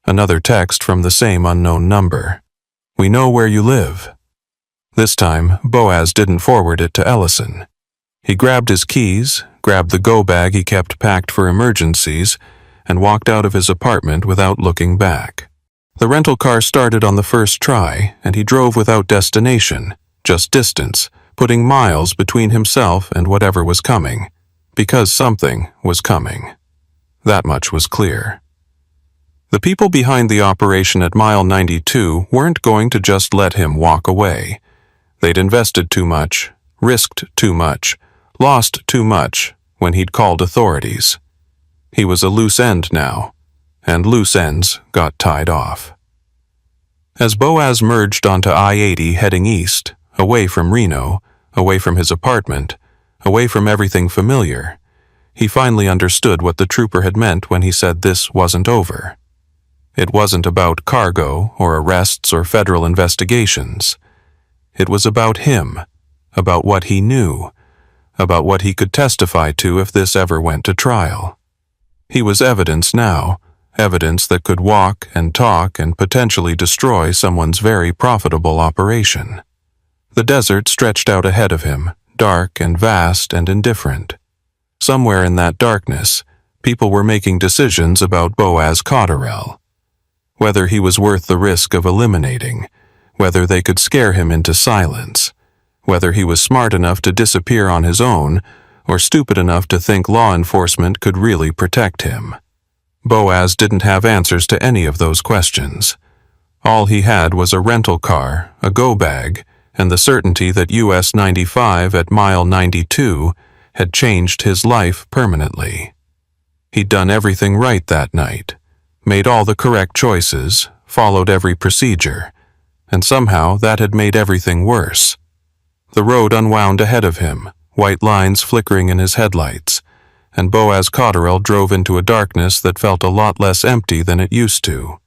Speaker 1: Another text from the same unknown number. "We know where you live." This time, Boaz didn't forward it to Ellison. He grabbed his keys, grabbed the go-bag he kept packed for emergencies, and walked out of his apartment without looking back. The rental car started on the first try, and he drove without destination, just distance, putting miles between himself and whatever was coming, because something was coming. That much was clear. The people behind the operation at mile 92 weren't going to just let him walk away. They'd invested too much, risked too much, lost too much when he'd called authorities. He was a loose end now, and loose ends got tied off. As Boaz merged onto I-80 heading east, away from Reno, away from his apartment, away from everything familiar, he finally understood what the trooper had meant when he said this wasn't over. It wasn't about cargo or arrests or federal investigations. It was about him, about what he knew, about what he could testify to if this ever went to trial. He was evidence now, evidence that could walk and talk and potentially destroy someone's very profitable operation. The desert stretched out ahead of him, dark and vast and indifferent. Somewhere in that darkness, people were making decisions about Boaz Cotterell. Whether he was worth the risk of eliminating, whether they could scare him into silence, whether he was smart enough to disappear on his own, or stupid enough to think law enforcement could really protect him. Boaz didn't have answers to any of those questions. All he had was a rental car, a go-bag, and the certainty that US 95 at mile 92 had changed his life permanently. He'd done everything right that night, made all the correct choices, followed every procedure, and somehow that had made everything worse. The road unwound ahead of him, white lines flickering in his headlights, and Boaz Cotterell drove into a darkness that felt a lot less empty than it used to.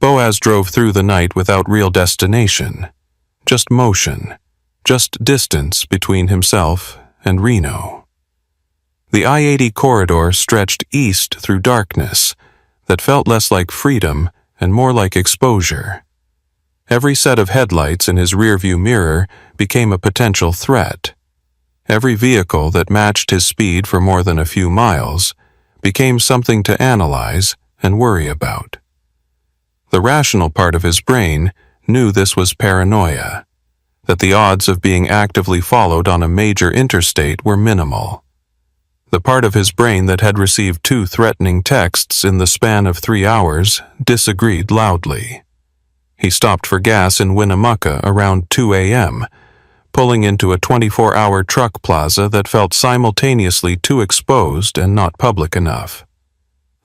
Speaker 1: Boaz drove through the night without real destination, just motion, just distance between himself and Reno. The I-80 corridor stretched east through darkness that felt less like freedom and more like exposure. Every set of headlights in his rearview mirror became a potential threat. Every vehicle that matched his speed for more than a few miles became something to analyze and worry about. The rational part of his brain knew this was paranoia, that the odds of being actively followed on a major interstate were minimal. The part of his brain that had received 2 threatening texts in the span of 3 hours disagreed loudly. He stopped for gas in Winnemucca around 2 a.m., pulling into a 24-hour truck plaza that felt simultaneously too exposed and not public enough.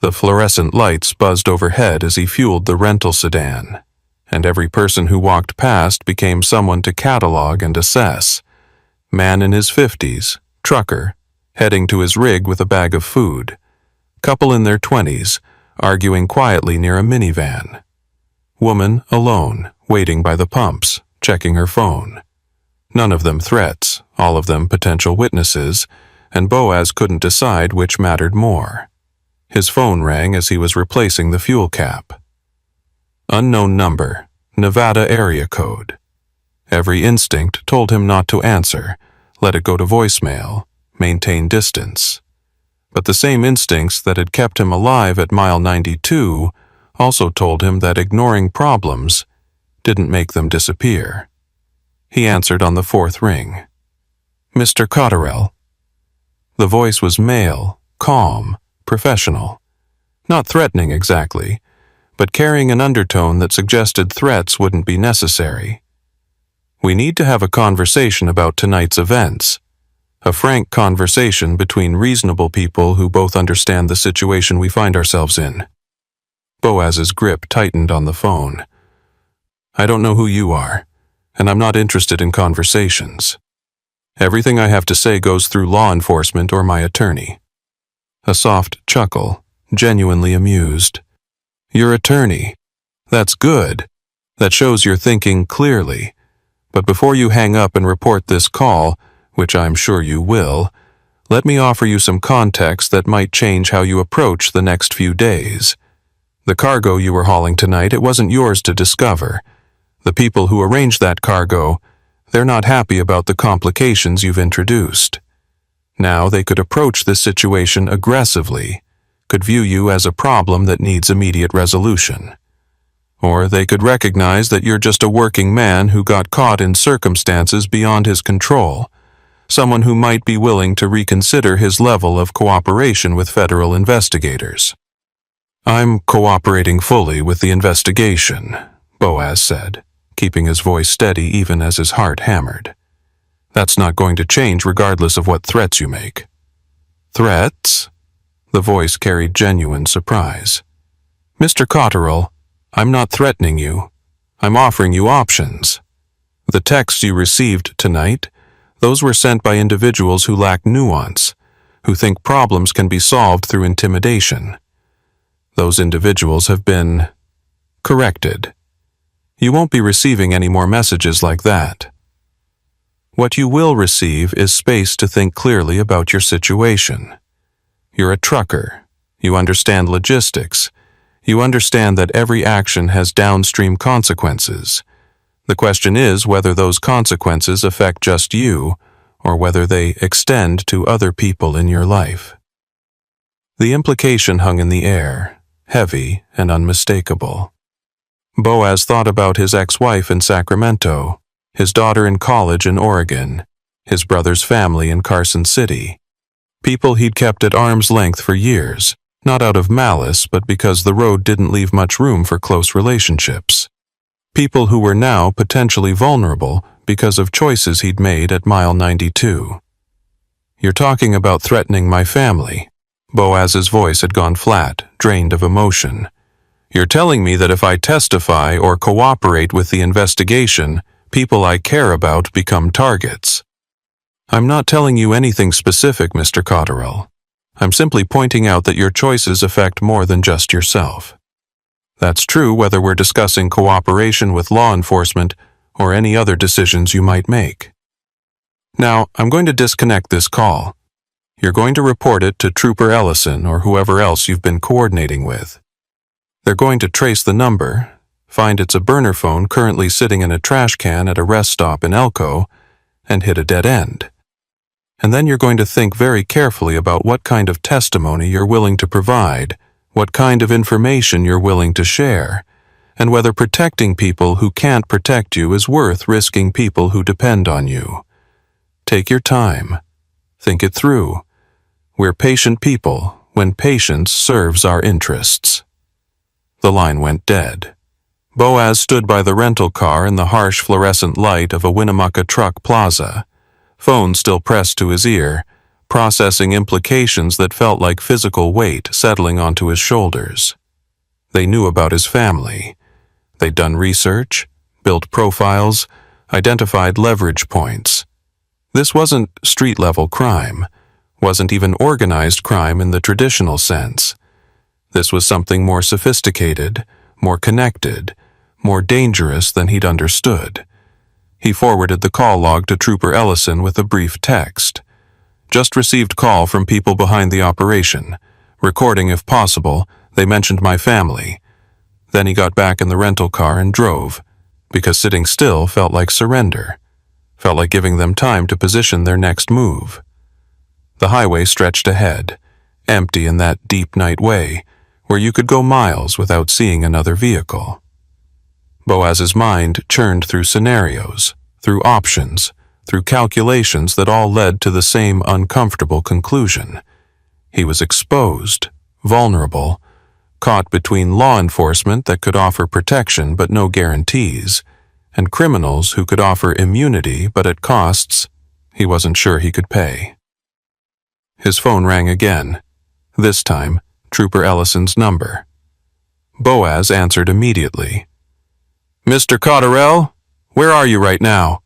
Speaker 1: The fluorescent lights buzzed overhead as he fueled the rental sedan, and every person who walked past became someone to catalog and assess. Man in his 50s, trucker, heading to his rig with a bag of food. Couple in their 20s, arguing quietly near a minivan. Woman alone, waiting by the pumps, checking her phone. None of them threats, all of them potential witnesses, and Boaz couldn't decide which mattered more. His phone rang as he was replacing the fuel cap. Unknown number, Nevada area code. Every instinct told him not to answer, let it go to voicemail, maintain distance. But the same instincts that had kept him alive at mile 92 also told him that ignoring problems didn't make them disappear. He answered on the 4th ring. Mr. Cotterell. The voice was male, calm, professional. Not threatening exactly, but carrying an undertone that suggested threats wouldn't be necessary. We need to have a conversation about tonight's events. A frank conversation between reasonable people who both understand the situation we find ourselves in. Boaz's grip tightened on the phone. I don't know who you are, and I'm not interested in conversations. Everything I have to say goes through law enforcement or my attorney. A soft chuckle, genuinely amused. Your attorney. That's good. That shows you're thinking clearly. But before you hang up and report this call, which I'm sure you will, let me offer you some context that might change how you approach the next few days. The cargo you were hauling tonight, it wasn't yours to discover. The people who arranged that cargo, They're not happy about the complications you've introduced. Now they could approach this situation aggressively, could view you as a problem that needs immediate resolution. Or they could recognize that you're just a working man who got caught in circumstances beyond his control, someone who might be willing to reconsider his level of cooperation with federal investigators. "I'm cooperating fully with the investigation," Boaz said, keeping his voice steady even as his heart hammered. "That's not going to change regardless of what threats you make." "Threats?" The voice carried genuine surprise. "Mr. Cotterill, I'm not threatening you. I'm offering you options. The texts you received tonight, those were sent by individuals who lack nuance, who think problems can be solved through intimidation. Those individuals have been corrected. You won't be receiving any more messages like that. What you will receive is space to think clearly about your situation. You're a trucker. You understand logistics. You understand that every action has downstream consequences. The question is whether those consequences affect just you, or whether they extend to other people in your life." The implication hung in the air, heavy and unmistakable. Boaz thought about his ex-wife in Sacramento, his daughter in college in Oregon, his brother's family in Carson City. People he'd kept at arm's length for years, not out of malice but because the road didn't leave much room for close relationships. People who were now potentially vulnerable because of choices he'd made at mile 92. "You're talking about threatening my family." Boaz's voice had gone flat, drained of emotion. "You're telling me that if I testify or cooperate with the investigation, people I care about become targets." "I'm not telling you anything specific, Mr. Cotterill. I'm simply pointing out that your choices affect more than just yourself. That's true whether we're discussing cooperation with law enforcement or any other decisions you might make. Now, I'm going to disconnect this call. You're going to report it to Trooper Ellison or whoever else you've been coordinating with. They're going to trace the number, find it's a burner phone currently sitting in a trash can at a rest stop in Elko, and hit a dead end. And then you're going to think very carefully about what kind of testimony you're willing to provide, what kind of information you're willing to share, and whether protecting people who can't protect you is worth risking people who depend on you. Take your time. Think it through. We're patient people when patience serves our interests." The line went dead. Boaz stood by the rental car in the harsh fluorescent light of a Winnemucca truck plaza, phone still pressed to his ear, processing implications that felt like physical weight settling onto his shoulders. They knew about his family. They'd done research, built profiles, identified leverage points. This wasn't street-level crime, wasn't even organized crime in the traditional sense. This was something more sophisticated, more connected, more dangerous than he'd understood. He forwarded the call log to Trooper Ellison with a brief text. "Just received call from people behind the operation. Recording if possible, they mentioned my family." Then he got back in the rental car and drove, because sitting still felt like surrender, felt like giving them time to position their next move. The highway stretched ahead, empty in that deep night way, where you could go miles without seeing another vehicle. Boaz's mind churned through scenarios, through options, through calculations that all led to the same uncomfortable conclusion. He was exposed, vulnerable, caught between law enforcement that could offer protection but no guarantees, and criminals who could offer immunity but at costs he wasn't sure he could pay. His phone rang again, this time Trooper Ellison's number. Boaz answered immediately. "Mr. Cotterill, where are you right now?"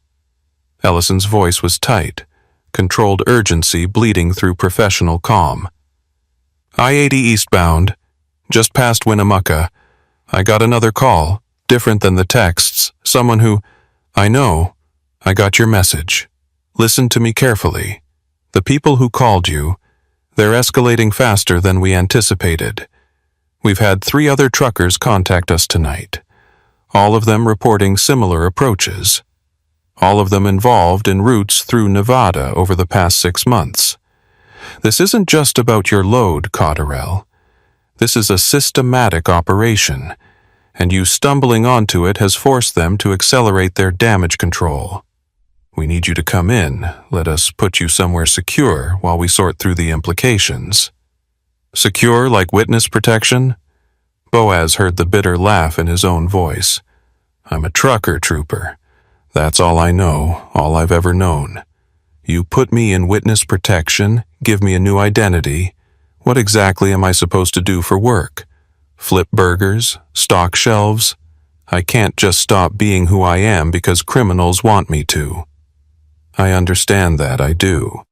Speaker 1: Ellison's voice was tight, controlled urgency bleeding through professional calm. "I-80 eastbound, just past Winnemucca. I got another call, different than the texts, someone who—" "I know. I got your message. Listen to me carefully. The people who called you, they're escalating faster than we anticipated. We've had 3 other truckers contact us tonight, all of them reporting similar approaches. all of them involved in routes through Nevada over the past 6 months. This isn't just about your load, Cotterell. This is a systematic operation, and you stumbling onto it has forced them to accelerate their damage control. We need you to come in. Let us put you somewhere secure while we sort through the implications. Secure like witness protection? Boaz heard the bitter laugh in his own voice. I'm a trucker, trooper. That's all I know, all I've ever known. You put me in witness protection, give me a new identity. What exactly am I supposed to do for work? Flip burgers? Stock shelves? I can't just stop being who I am because criminals want me to. I understand that, I do.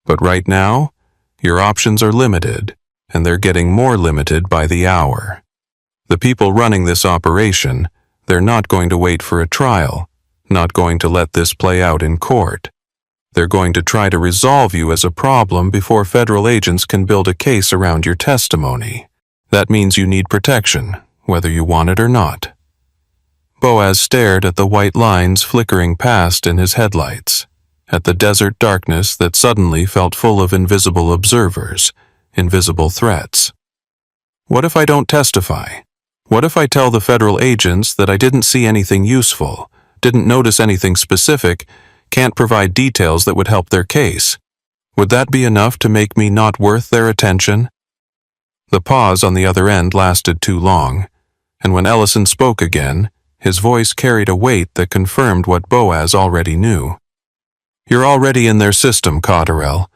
Speaker 1: But right now, your options are limited, and they're getting more limited by the hour. The people running this operation, they're not going to wait for a trial, not going to let this play out in court. They're going to try to resolve you as a problem before federal agents can build a case around your testimony. That means you need protection, whether you want it or not. Boaz stared at the white lines flickering past in his headlights, at the desert darkness that suddenly felt full of invisible observers, invisible threats. What if I don't testify? What if I tell the federal agents that I didn't see anything useful, didn't notice anything specific, can't provide details that would help their case? Would that be enough to make me not worth their attention? The pause on the other end lasted too long, and when Ellison spoke again, his voice carried a weight that confirmed what Boaz already knew. You're already in their system, Cotterell.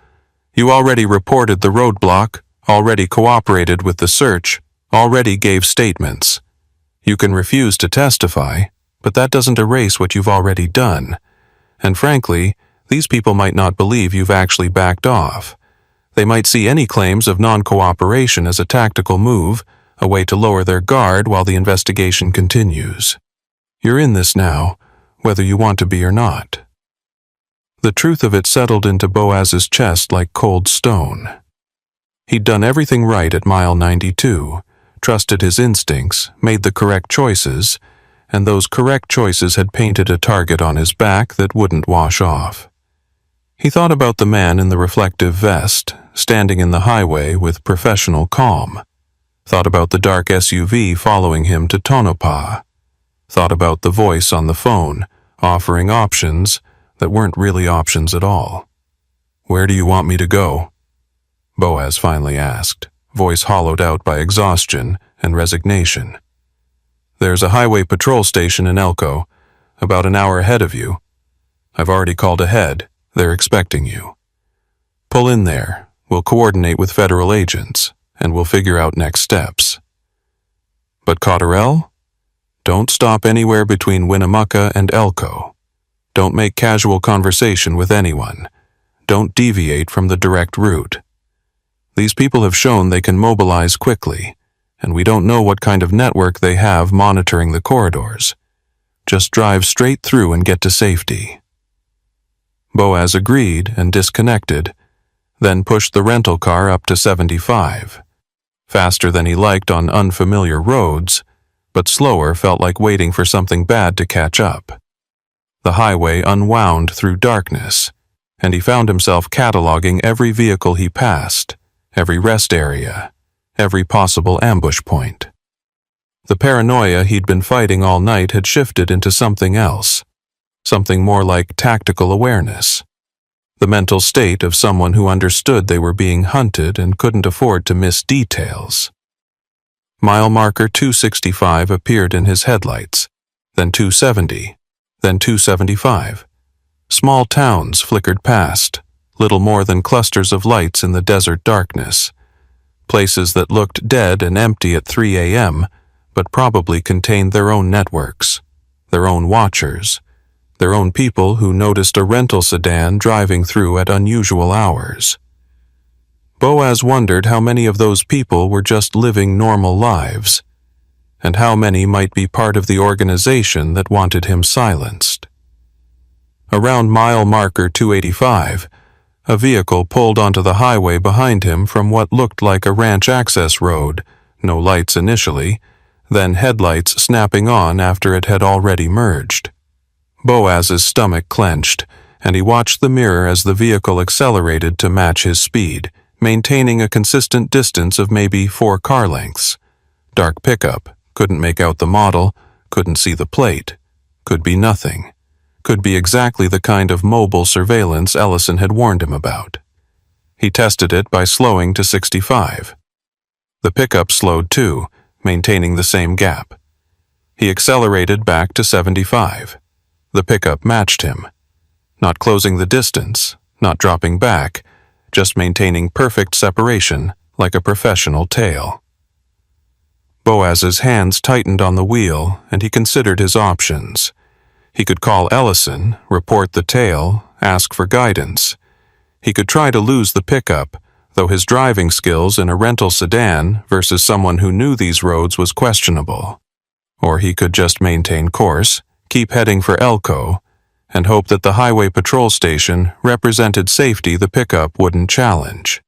Speaker 1: You already reported the roadblock, already cooperated with the search, already gave statements. You can refuse to testify, but that doesn't erase what you've already done. And frankly, these people might not believe you've actually backed off. They might see any claims of non-cooperation as a tactical move, a way to lower their guard while the investigation continues. You're in this now, whether you want to be or not. The truth of it settled into Boaz's chest like cold stone. He'd done everything right at mile 92, trusted his instincts, made the correct choices, and those correct choices had painted a target on his back that wouldn't wash off. He thought about the man in the reflective vest, standing in the highway with professional calm. Thought about the dark SUV following him to Tonopah. Thought about the voice on the phone, offering options that weren't really options at all. Where do you want me to go? Boaz finally asked, voice hollowed out by exhaustion and resignation. There's a highway patrol station in Elko, about an hour ahead of you. I've already called ahead. They're expecting you. Pull in there. We'll coordinate with federal agents, and we'll figure out next steps. But Cotterell? Don't stop anywhere between Winnemucca and Elko. Don't make casual conversation with anyone. Don't deviate from the direct route. These people have shown they can mobilize quickly, and we don't know what kind of network they have monitoring the corridors. Just drive straight through and get to safety. Boaz agreed and disconnected, then pushed the rental car up to 75. Faster than he liked on unfamiliar roads, but slower felt like waiting for something bad to catch up. The highway unwound through darkness, and he found himself cataloging every vehicle he passed, every rest area, every possible ambush point. The paranoia he'd been fighting all night had shifted into something else, something more like tactical awareness, the mental state of someone who understood they were being hunted and couldn't afford to miss details. Mile marker 265 appeared in his headlights, then 270, then 275. Small towns flickered past, little more than clusters of lights in the desert darkness. Places that looked dead and empty at 3 a.m., but probably contained their own networks, their own watchers, their own people who noticed a rental sedan driving through at unusual hours. Boaz wondered how many of those people were just living normal lives, and how many might be part of the organization that wanted him silenced. Around mile marker 285, a vehicle pulled onto the highway behind him from what looked like a ranch access road, no lights initially, then headlights snapping on after it had already merged. Boaz's stomach clenched, and he watched the mirror as the vehicle accelerated to match his speed, maintaining a consistent distance of maybe 4 car lengths. Dark pickup, couldn't make out the model, couldn't see the plate. Could be nothing. Could be exactly the kind of mobile surveillance Ellison had warned him about. He tested it by slowing to 65. The pickup slowed too, maintaining the same gap. He accelerated back to 75. The pickup matched him. Not closing the distance, not dropping back, just maintaining perfect separation like a professional tail. Boaz's hands tightened on the wheel, and he considered his options. He could call Ellison, report the tail, ask for guidance. He could try to lose the pickup, though his driving skills in a rental sedan versus someone who knew these roads was questionable. Or he could just maintain course, keep heading for Elko, and hope that the highway patrol station represented safety the pickup wouldn't challenge.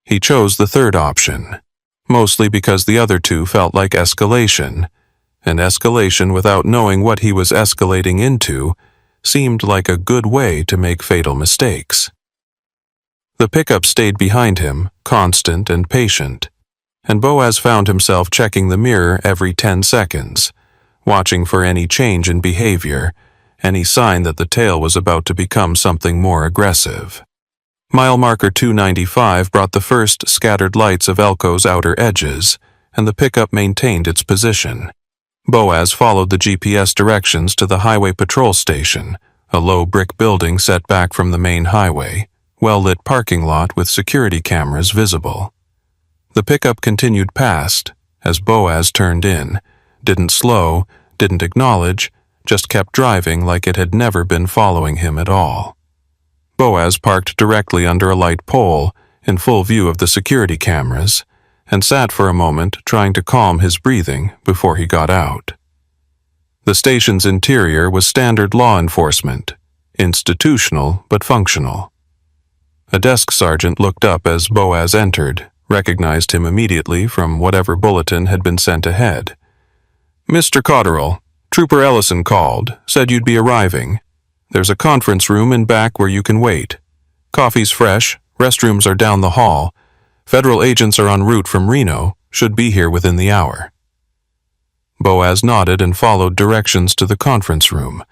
Speaker 1: He chose the third option, mostly because the other two felt like escalation, and escalation without knowing what he was escalating into seemed like a good way to make fatal mistakes. The pickup stayed behind him, constant and patient, and Boaz found himself checking the mirror every 10 seconds, watching for any change in behavior, any sign that the tail was about to become something more aggressive. Mile marker 295 brought the first scattered lights of Elko's outer edges, and the pickup maintained its position. Boaz followed the GPS directions to the highway patrol station, a low brick building set back from the main highway, well-lit parking lot with security cameras visible. The pickup continued past, as Boaz turned in, didn't slow, didn't acknowledge, just kept driving like it had never been following him at all. Boaz parked directly under a light pole, in full view of the security cameras, and sat for a moment trying to calm his breathing before he got out. The station's interior was standard law enforcement, institutional but functional. A desk sergeant looked up as Boaz entered, recognized him immediately from whatever bulletin had been sent ahead. "Mr. Cotterill, Trooper Ellison called, said you'd be arriving. There's a conference room in back where you can wait. Coffee's fresh, restrooms are down the hall. Federal agents are en route from Reno, should be here within the hour." Boaz nodded and followed directions to the conference room,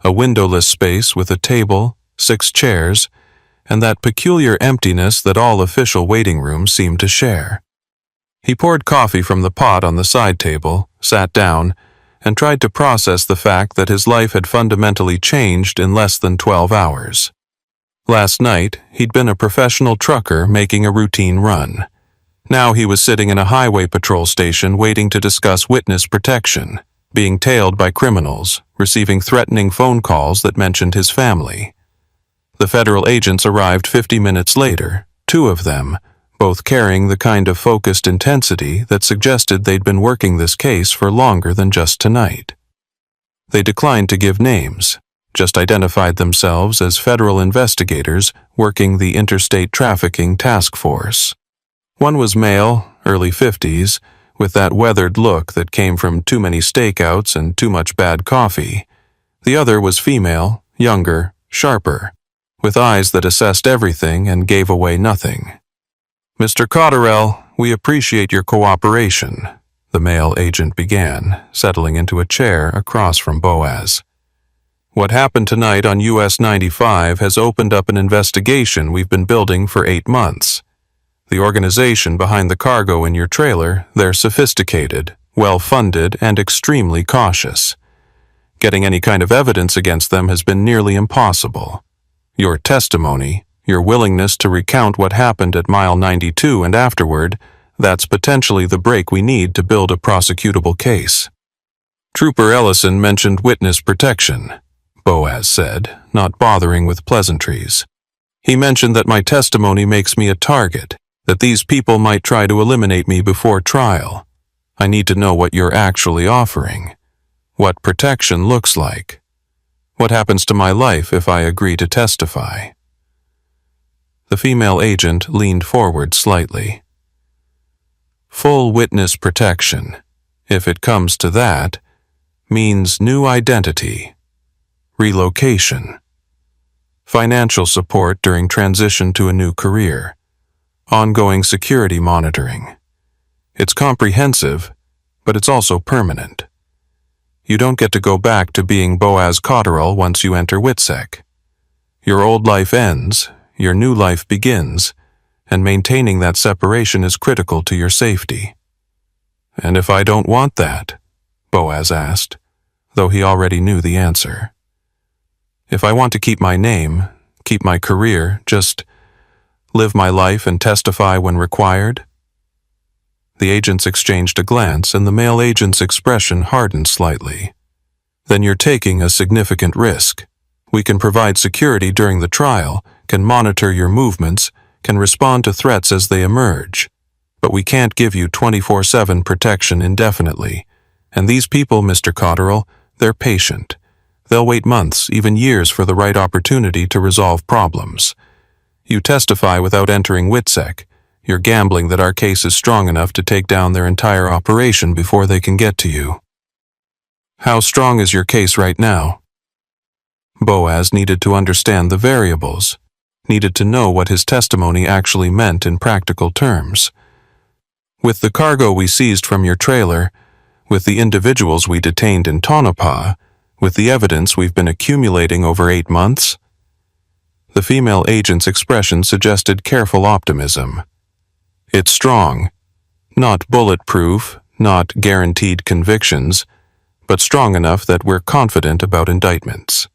Speaker 1: a windowless space with a table, 6 chairs, and that peculiar emptiness that all official waiting rooms seem to share. He poured coffee from the pot on the side table, sat down, and tried to process the fact that his life had fundamentally changed in less than 12 hours. Last night, he'd been a professional trucker making a routine run. Now he was sitting in a highway patrol station waiting to discuss witness protection, being tailed by criminals, receiving threatening phone calls that mentioned his family. The federal agents arrived 50 minutes later, 2 of them, both carrying the kind of focused intensity that suggested they'd been working this case for longer than just tonight. They declined to give names, just identified themselves as federal investigators working the Interstate Trafficking Task Force. One was male, early 50s, with that weathered look that came from too many stakeouts and too much bad coffee. The other was female, younger, sharper, with eyes that assessed everything and gave away nothing. "Mr. Cotterill, we appreciate your cooperation," the male agent began, settling into a chair across from Boaz. "What happened tonight on US 95 has opened up an investigation we've been building for 8 months. The organization behind the cargo in your trailer, they're sophisticated, well-funded, and extremely cautious. Getting any kind of evidence against them has been nearly impossible. Your testimony, your willingness to recount what happened at mile 92 and afterward, that's potentially the break we need to build a prosecutable case." "Trooper Ellison mentioned witness protection," Boaz said, not bothering with pleasantries. "He mentioned that my testimony makes me a target, that these people might try to eliminate me before trial. I need to know what you're actually offering, what protection looks like. What happens to my life if I agree to testify?" The female agent leaned forward slightly. "Full witness protection, if it comes to that, means new identity. relocation, financial support during transition to a new career, ongoing security monitoring. It's comprehensive, but it's also permanent. You don't get to go back to being Boaz Cotterill once you enter WITSEC. Your old life ends, your new life begins, and maintaining that separation is critical to your safety. And if I don't want that? Boaz asked, though he already knew the answer. If I want to keep my name, keep my career, just live my life and testify when required? The agents exchanged a glance, and the male agent's expression hardened slightly. Then you're taking a significant risk. We can provide security during the trial, can monitor your movements, can respond to threats as they emerge. But we can't give you 24/7 protection indefinitely. And these people, Mr. Cotterill, they're patient. They'll wait months, even years, for the right opportunity to resolve problems. You testify without entering WITSEC. You're gambling that our case is strong enough to take down their entire operation before they can get to you. How strong is your case right now? Boaz needed to understand the variables, needed to know what his testimony actually meant in practical terms. With the cargo we seized from your trailer, with the individuals we detained in Tonopah, with the evidence we've been accumulating over 8 months? The female agent's expression suggested careful optimism. It's strong. Not bulletproof, not guaranteed convictions, but strong enough that we're confident about indictments.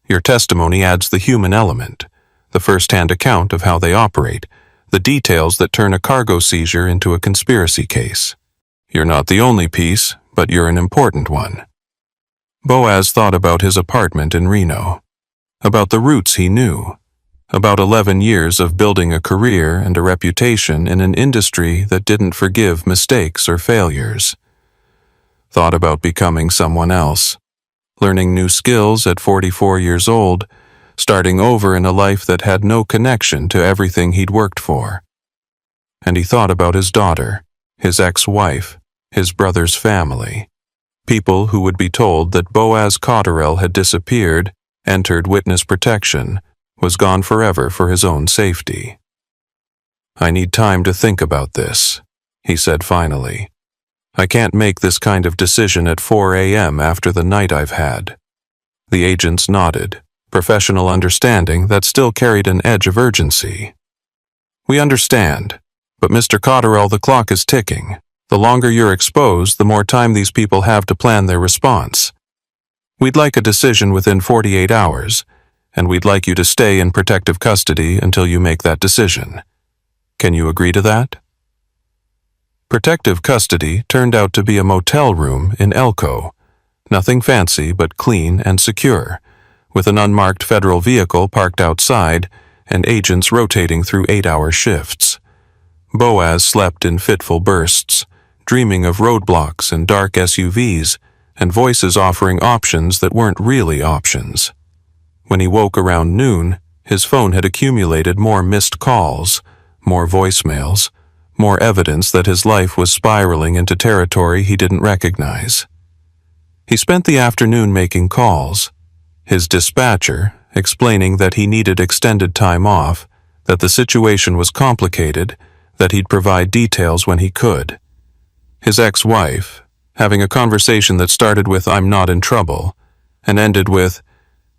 Speaker 1: Your testimony adds the human element, the first-hand account of how they operate, the details that turn a cargo seizure into a conspiracy case. You're not the only piece, but you're an important one. Boaz thought about his apartment in Reno, about the roots he knew, about 11 years of building a career and a reputation in an industry that didn't forgive mistakes or failures. Thought about becoming someone else, learning new skills at 44 years old, starting over in a life that had no connection to everything he'd worked for. And he thought about his daughter, his ex-wife, his brother's family, people who would be told that Boaz Cotterill had disappeared, entered witness protection, was gone forever for his own safety. I need time to think about this, he said finally. I can't make this kind of decision at 4 a.m. after the night I've had. The agents nodded, professional understanding that still carried an edge of urgency. We understand, but Mr. Cotterill, the clock is ticking. The longer you're exposed, the more time these people have to plan their response. We'd like a decision within 48 hours, and we'd like you to stay in protective custody until you make that decision. Can you agree to that? Protective custody turned out to be a motel room in Elko. Nothing fancy but clean and secure, with an unmarked federal vehicle parked outside and agents rotating through 8-hour shifts. Boaz slept in fitful bursts, dreaming of roadblocks and dark SUVs and voices offering options that weren't really options. When he woke around noon, his phone had accumulated more missed calls, more voicemails, more evidence that his life was spiraling into territory he didn't recognize. He spent the afternoon making calls, his dispatcher explaining that he needed extended time off, that the situation was complicated, that he'd provide details when he could. His ex-wife, having a conversation that started with "I'm not in trouble," and ended with,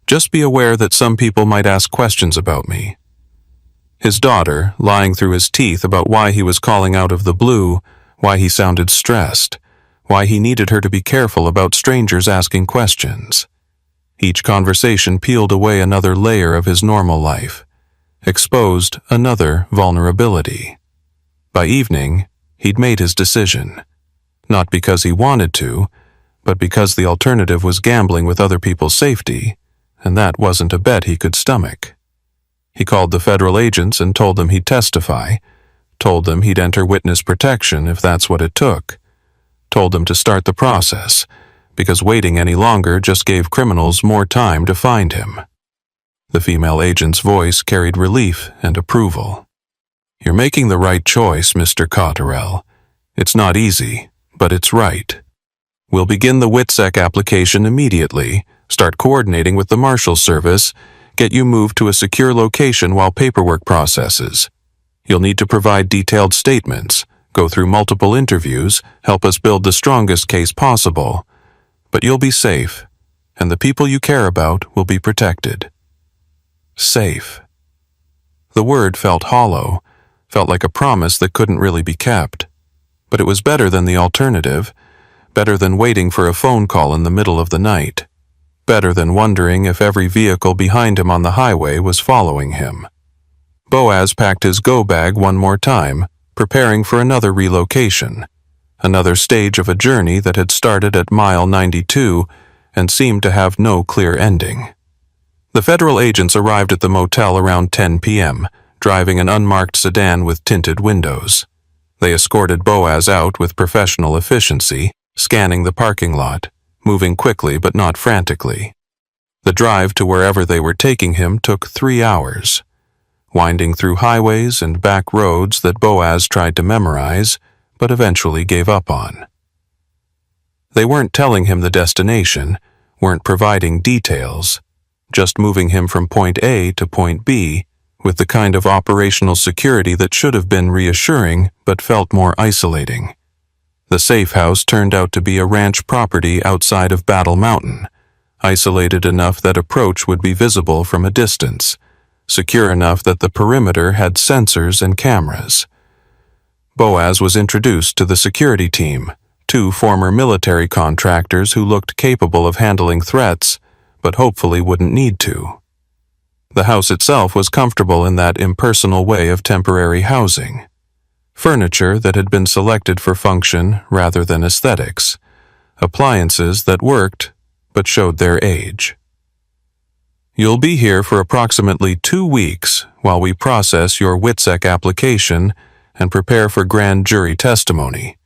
Speaker 1: "Just be aware that some people might ask questions about me." His daughter, lying through his teeth about why he was calling out of the blue, why he sounded stressed, why he needed her to be careful about strangers asking questions. Each conversation peeled away another layer of his normal life, exposed another vulnerability. By evening, he'd made his decision, not because he wanted to, but because the alternative was gambling with other people's safety, and that wasn't a bet he could stomach. He called the federal agents and told them he'd testify, told them he'd enter witness protection if that's what it took, told them to start the process, because waiting any longer just gave criminals more time to find him. The female agent's voice carried relief and approval. You're making the right choice, Mr. Cotterill. It's not easy, but it's right. We'll begin the WITSEC application immediately, start coordinating with the Marshal Service, get you moved to a secure location while paperwork processes. You'll need to provide detailed statements, go through multiple interviews, help us build the strongest case possible. But you'll be safe, and the people you care about will be protected. Safe. The word felt hollow, felt like a promise that couldn't really be kept. But it was better than the alternative, better than waiting for a phone call in the middle of the night, better than wondering if every vehicle behind him on the highway was following him. Boaz packed his go bag one more time, preparing for another relocation, another stage of a journey that had started at mile 92 and seemed to have no clear ending. The federal agents arrived at the motel around 10 p.m., driving an unmarked sedan with tinted windows. They escorted Boaz out with professional efficiency, scanning the parking lot, moving quickly but not frantically. The drive to wherever they were taking him took 3 hours, winding through highways and back roads that Boaz tried to memorize, but eventually gave up on. They weren't telling him the destination, weren't providing details, just moving him from point A to point B with the kind of operational security that should have been reassuring but felt more isolating. The safe house turned out to be a ranch property outside of Battle Mountain, isolated enough that approach would be visible from a distance, secure enough that the perimeter had sensors and cameras. Boaz was introduced to the security team, 2 former military contractors who looked capable of handling threats, but hopefully wouldn't need to. The house itself was comfortable in that impersonal way of temporary housing. Furniture that had been selected for function rather than aesthetics. Appliances that worked but showed their age. You'll be here for approximately 2 weeks while we process your WITSEC application and prepare for grand jury testimony,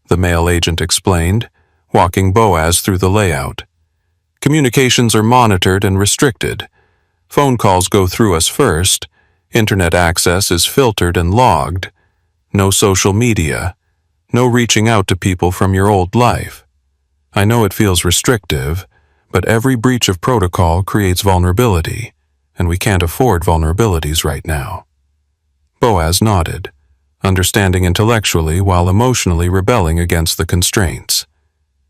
Speaker 1: the male agent explained, walking Boaz through the layout. Communications are monitored and restricted. Phone calls go through us first. Internet access is filtered and logged. No social media. No reaching out to people from your old life. I know it feels restrictive, but every breach of protocol creates vulnerability, and we can't afford vulnerabilities right now. Boaz nodded, understanding intellectually while emotionally rebelling against the constraints.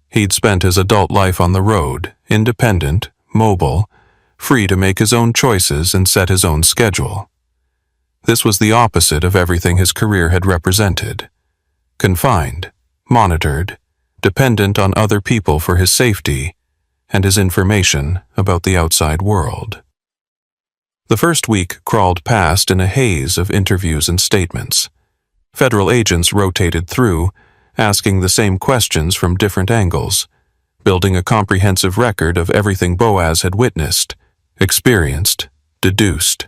Speaker 1: He'd spent his adult life on the road, independent, mobile, free to make his own choices and set his own schedule. This was the opposite of everything his career had represented. Confined, monitored, dependent on other people for his safety and his information about the outside world. The first week crawled past in a haze of interviews and statements. Federal agents rotated through, asking the same questions from different angles, building a comprehensive record of everything Boaz had witnessed, experienced, deduced.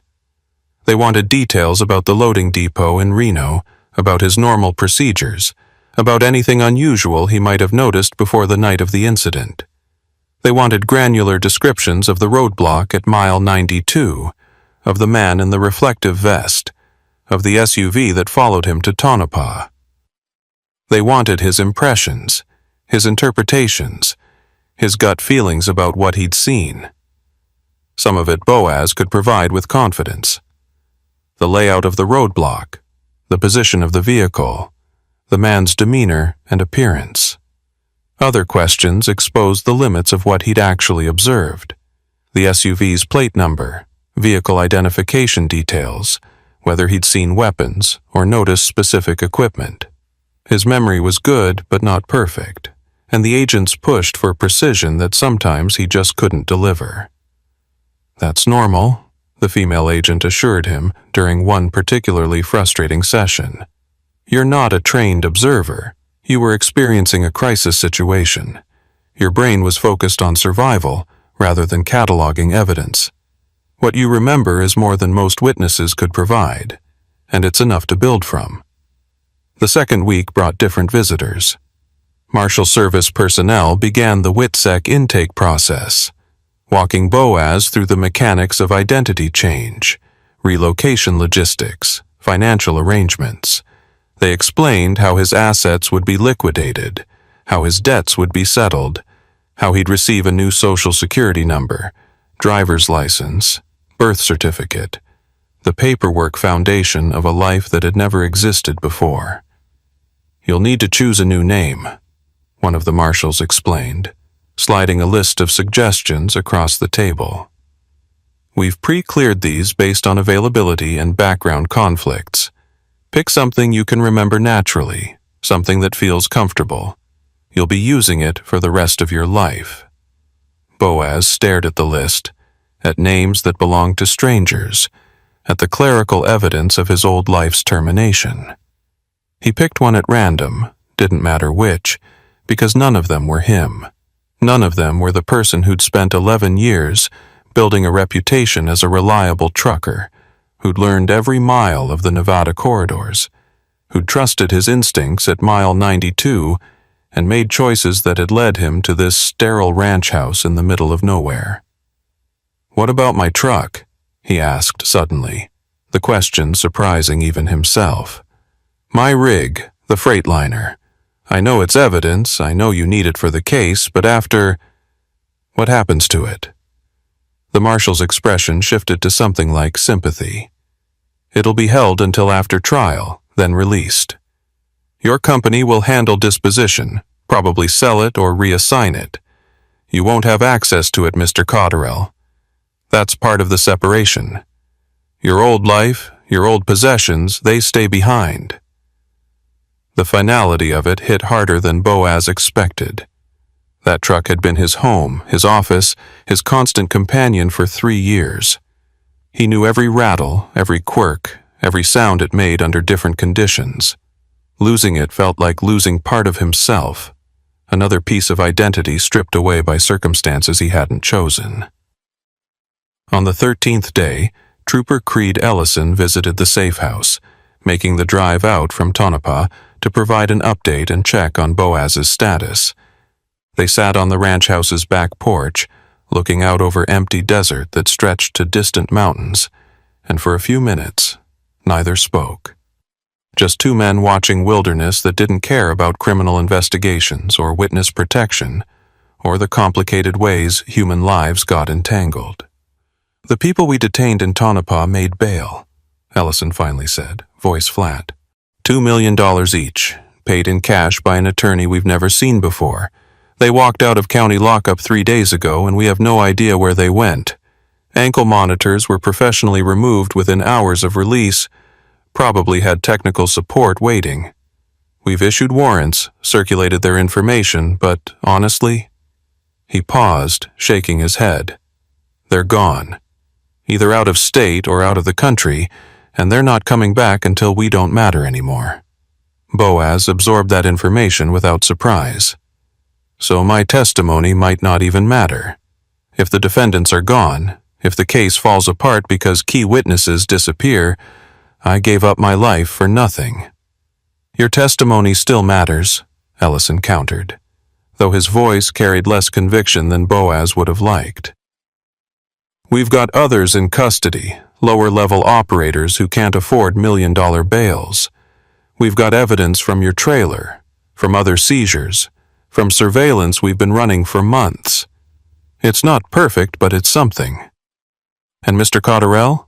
Speaker 1: They wanted details about the loading depot in Reno, about his normal procedures, about anything unusual he might have noticed before the night of the incident. They wanted granular descriptions of the roadblock at mile 92, of the man in the reflective vest, of the SUV that followed him to Tonopah. They wanted his impressions, his interpretations, his gut feelings about what he'd seen. Some of it Boaz could provide with confidence. The layout of the roadblock, the position of the vehicle, the man's demeanor and appearance. Other questions exposed the limits of what he'd actually observed. The SUV's plate number, vehicle identification details, whether he'd seen weapons or noticed specific equipment. His memory was good but not perfect, and the agents pushed for precision that sometimes he just couldn't deliver. "That's normal," the female agent assured him during one particularly frustrating session. "You're not a trained observer. You were experiencing a crisis situation. Your brain was focused on survival rather than cataloging evidence. What you remember is more than most witnesses could provide, and it's enough to build from." The second week brought different visitors. Marshal Service personnel began the WITSEC intake process, walking Boaz through the mechanics of identity change, relocation logistics, financial arrangements. They explained how his assets would be liquidated, how his debts would be settled, how he'd receive a new social security number, driver's license, birth certificate, the paperwork foundation of a life that had never existed before. "You'll need to choose a new name," one of the marshals explained, sliding a list of suggestions across the table. "We've pre-cleared these based on availability and background conflicts. Pick something you can remember naturally, something that feels comfortable. You'll be using it for the rest of your life." Boaz stared at the list, at names that belonged to strangers, at the clerical evidence of his old life's termination. He picked one at random, didn't matter which, because none of them were him. None of them were the person who'd spent 11 years building a reputation as a reliable trucker, who'd learned every mile of the Nevada corridors, who'd trusted his instincts at mile 92 and made choices that had led him to this sterile ranch house in the middle of nowhere. "What about my truck?" he asked suddenly, the question surprising even himself. "My rig, the Freightliner. I know it's evidence, I know you need it for the case, but after... what happens to it?" The marshal's expression shifted to something like sympathy. "It'll be held until after trial, then released. Your company will handle disposition, probably sell it or reassign it. You won't have access to it, Mr. Cotterell. That's part of the separation. Your old life, your old possessions, they stay behind." The finality of it hit harder than Boaz expected. That truck had been his home, his office, his constant companion for 3 years. He knew every rattle, every quirk, every sound it made under different conditions. Losing it felt like losing part of himself, another piece of identity stripped away by circumstances he hadn't chosen. On the 13th day, Trooper Creed Ellison visited the safe house, making the drive out from Tonopah to provide an update and check on Boaz's status. They sat on the ranch house's back porch, looking out over empty desert that stretched to distant mountains, and for a few minutes, neither spoke. Just two men watching wilderness that didn't care about criminal investigations or witness protection, or the complicated ways human lives got entangled. "The people we detained in Tonopah made bail," Ellison finally said, voice flat. $2 million each, paid in cash by an attorney we've never seen before. They walked out of county lockup 3 days ago, and we have no idea where they went. Ankle monitors were professionally removed within hours of release, probably had technical support waiting. We've issued warrants, circulated their information, but honestly..." He paused, shaking his head. "They're gone. Either out of state or out of the country, and they're not coming back until we don't matter anymore." Boaz absorbed that information without surprise. "So my testimony might not even matter. If the defendants are gone, if the case falls apart because key witnesses disappear, I gave up my life for nothing." "Your testimony still matters," Ellison countered, though his voice carried less conviction than Boaz would have liked. "We've got others in custody, lower-level operators who can't afford million-dollar bails. We've got evidence from your trailer, from other seizures, from surveillance we've been running for months. It's not perfect, but it's something. And Mr. Cotterell?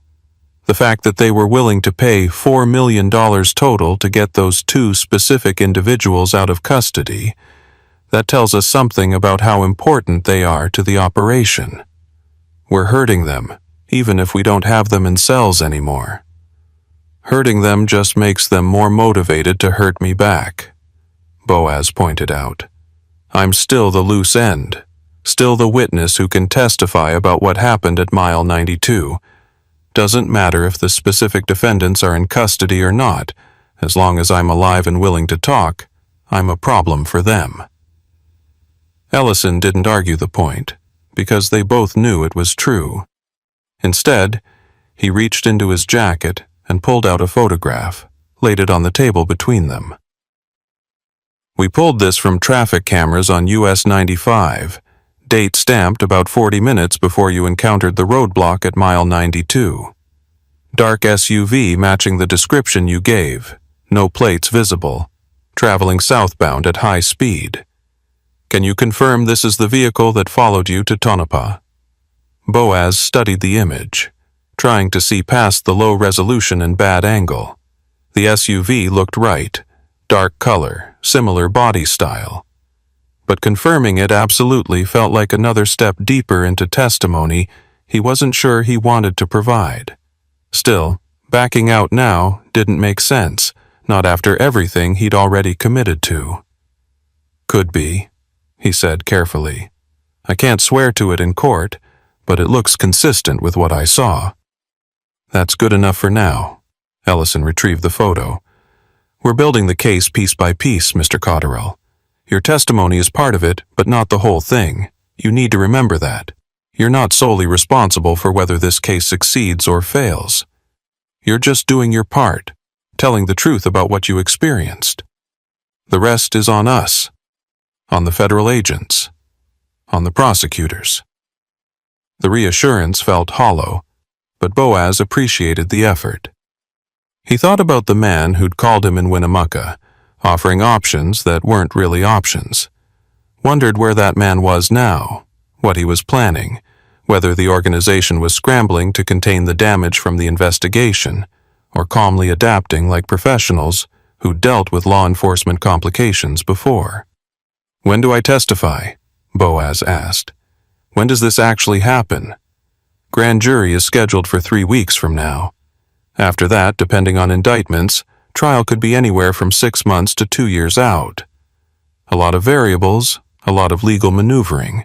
Speaker 1: The fact that they were willing to pay $4 million total to get those 2 specific individuals out of custody, that tells us something about how important they are to the operation. We're hurting them, even if we don't have them in cells anymore. Hurting them just makes them more motivated to hurt me back," Boaz pointed out. "I'm still the loose end, still the witness who can testify about what happened at mile 92. Doesn't matter if the specific defendants are in custody or not, as long as I'm alive and willing to talk, I'm a problem for them." Ellison didn't argue the point, because they both knew it was true. Instead, he reached into his jacket and pulled out a photograph, laid it on the table between them. "We pulled this from traffic cameras on US 95, date stamped about 40 minutes before you encountered the roadblock at mile 92. Dark SUV matching the description you gave, no plates visible, traveling southbound at high speed. Can you confirm this is the vehicle that followed you to Tonopah? Boaz studied the image, trying to see past the low resolution and bad angle. The SUV looked right, dark color, similar body style. But confirming it absolutely felt like another step deeper into testimony he wasn't sure he wanted to provide. Still, backing out now didn't make sense, not after everything he'd already committed to. Could be, he said carefully. I can't swear to it in court, but it looks consistent with what I saw. That's good enough for now. Ellison retrieved the photo. We're building the case piece by piece, Mr. Cotterill. Your testimony is part of it, but not the whole thing. You need to remember that. You're not solely responsible for whether this case succeeds or fails. You're just doing your part, telling the truth about what you experienced. The rest is on us, on the federal agents, on the prosecutors. The reassurance felt hollow, but Boaz appreciated the effort. He thought about the man who'd called him in Winnemucca, offering options that weren't really options. Wondered where that man was now, what he was planning, whether the organization was scrambling to contain the damage from the investigation, or calmly adapting like professionals who dealt with law enforcement complications before. When do I testify? Boaz asked. When does this actually happen? Grand jury is scheduled for 3 weeks from now. After that, depending on indictments, trial could be anywhere from 6 months to 2 years out. A lot of variables, a lot of legal maneuvering.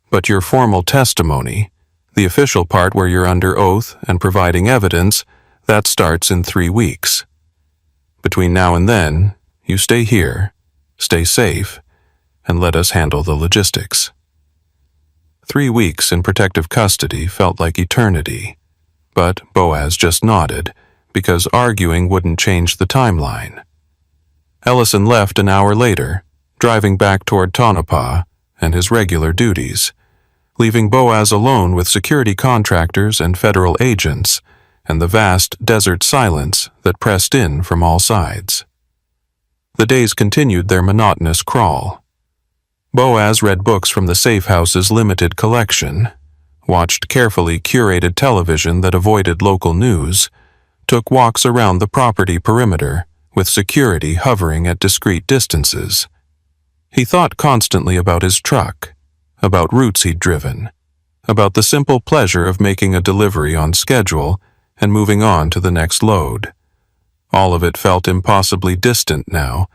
Speaker 1: But your formal testimony, the official part where you're under oath and providing evidence, that starts in 3 weeks. Between now and then, you stay here, stay safe, and let us handle the logistics. 3 weeks in protective custody felt like eternity, but Boaz just nodded, because arguing wouldn't change the timeline. Ellison left an hour later, driving back toward Tonopah and his regular duties, leaving Boaz alone with security contractors and federal agents and the vast desert silence that pressed in from all sides. The days continued their monotonous crawl. Boaz read books from the safe house's limited collection, watched carefully curated television that avoided local news, took walks around the property perimeter with security hovering at discreet distances. He thought constantly about his truck, about routes he'd driven, about the simple pleasure of making a delivery on schedule and moving on to the next load. All of it felt impossibly distant now,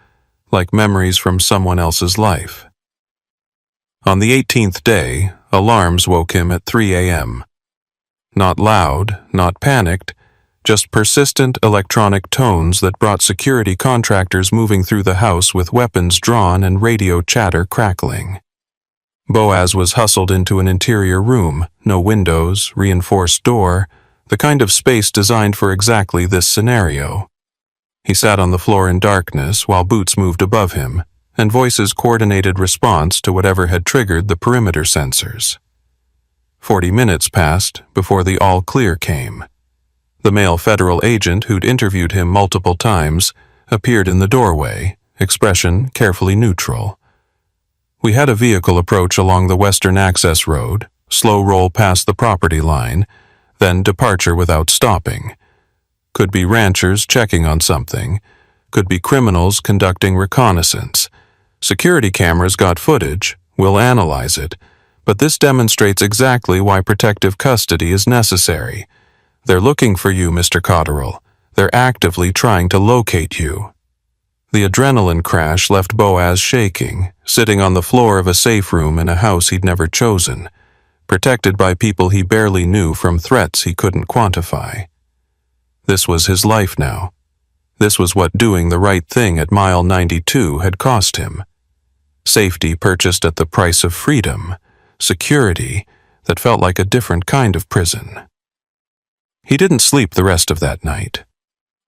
Speaker 1: like memories from someone else's life. On the 18th day, alarms woke him at 3 a.m. Not loud, not panicked, just persistent electronic tones that brought security contractors moving through the house with weapons drawn and radio chatter crackling. Boaz was hustled into an interior room, no windows, reinforced door, the kind of space designed for exactly this scenario. He sat on the floor in darkness while boots moved above him, and voices coordinated response to whatever had triggered the perimeter sensors. 40 minutes passed before the all-clear came. The male federal agent who'd interviewed him multiple times appeared in the doorway, expression carefully neutral. We had a vehicle approach along the western access road, slow roll past the property line, then departure without stopping. Could be ranchers checking on something, could be criminals conducting reconnaissance. Security cameras got footage, we'll analyze it, but this demonstrates exactly why protective custody is necessary. They're looking for you, Mr. Cotterill. They're actively trying to locate you. The adrenaline crash left Boaz shaking, sitting on the floor of a safe room in a house he'd never chosen, protected by people he barely knew from threats he couldn't quantify. This was his life now. This was what doing the right thing at mile 92 had cost him. Safety purchased at the price of freedom, security that felt like a different kind of prison. He didn't sleep the rest of that night.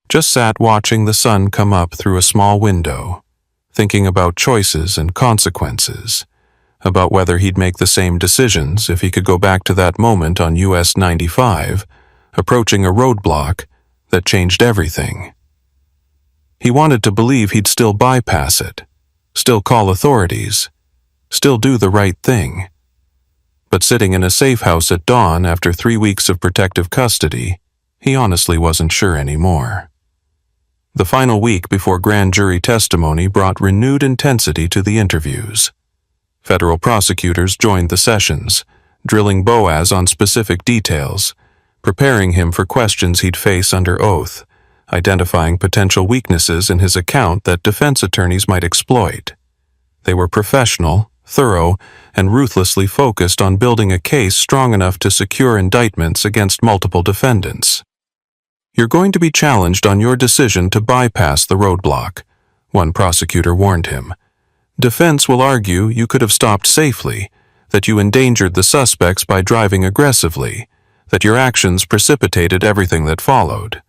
Speaker 1: Just sat watching the sun come up through a small window, thinking about choices and consequences, about whether he'd make the same decisions if he could go back to that moment on US 95, approaching a roadblock that changed everything. He wanted to believe he'd still bypass it, still call authorities, still do the right thing. But sitting in a safe house at dawn after 3 weeks of protective custody, he honestly wasn't sure anymore. The final week before grand jury testimony brought renewed intensity to the interviews. Federal prosecutors joined the sessions, drilling Boaz on specific details, preparing him for questions he'd face under oath, identifying potential weaknesses in his account that defense attorneys might exploit. They were professional, thorough, and ruthlessly focused on building a case strong enough to secure indictments against multiple defendants. "You're going to be challenged on your decision to bypass the roadblock," one prosecutor warned him. "Defense will argue you could have stopped safely, that you endangered the suspects by driving aggressively, that your actions precipitated everything that followed.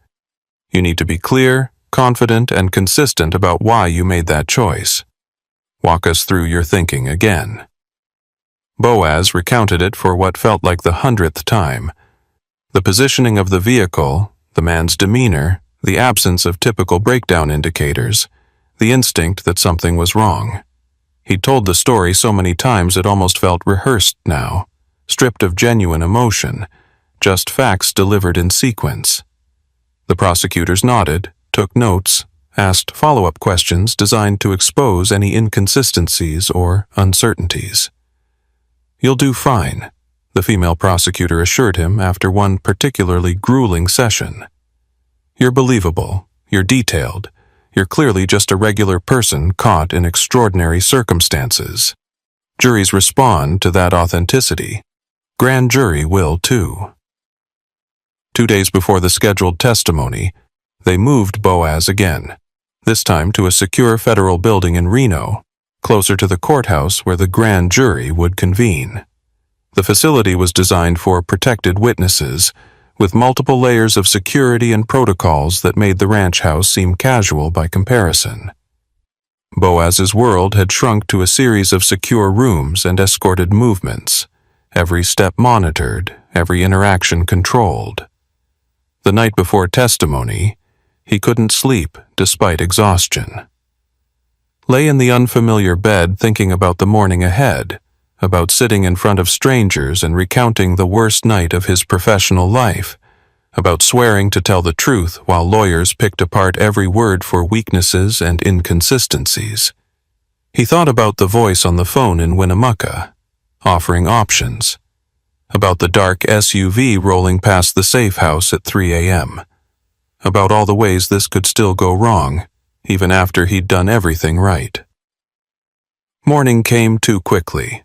Speaker 1: You need to be clear, confident, and consistent about why you made that choice. Walk us through your thinking again." Boaz recounted it for what felt like the 100th time. The positioning of the vehicle, the man's demeanor, the absence of typical breakdown indicators, the instinct that something was wrong. He'd told the story so many times it almost felt rehearsed now, stripped of genuine emotion, just facts delivered in sequence. The prosecutors nodded, took notes, asked follow-up questions designed to expose any inconsistencies or uncertainties. "You'll do fine," the female prosecutor assured him after one particularly grueling session. "You're believable, you're detailed, you're clearly just a regular person caught in extraordinary circumstances. Juries respond to that authenticity. Grand jury will too." 2 days before the scheduled testimony, they moved Boaz again, this time to a secure federal building in Reno, closer to the courthouse where the grand jury would convene. The facility was designed for protected witnesses, with multiple layers of security and protocols that made the ranch house seem casual by comparison. Boaz's world had shrunk to a series of secure rooms and escorted movements, every step monitored, every interaction controlled. The night before testimony, he couldn't sleep despite exhaustion. Lay in the unfamiliar bed thinking about the morning ahead, about sitting in front of strangers and recounting the worst night of his professional life, about swearing to tell the truth while lawyers picked apart every word for weaknesses and inconsistencies. He thought about the voice on the phone in Winnemucca, offering options, about the dark SUV rolling past the safe house at 3 a.m., about all the ways this could still go wrong, even after he'd done everything right. Morning came too quickly.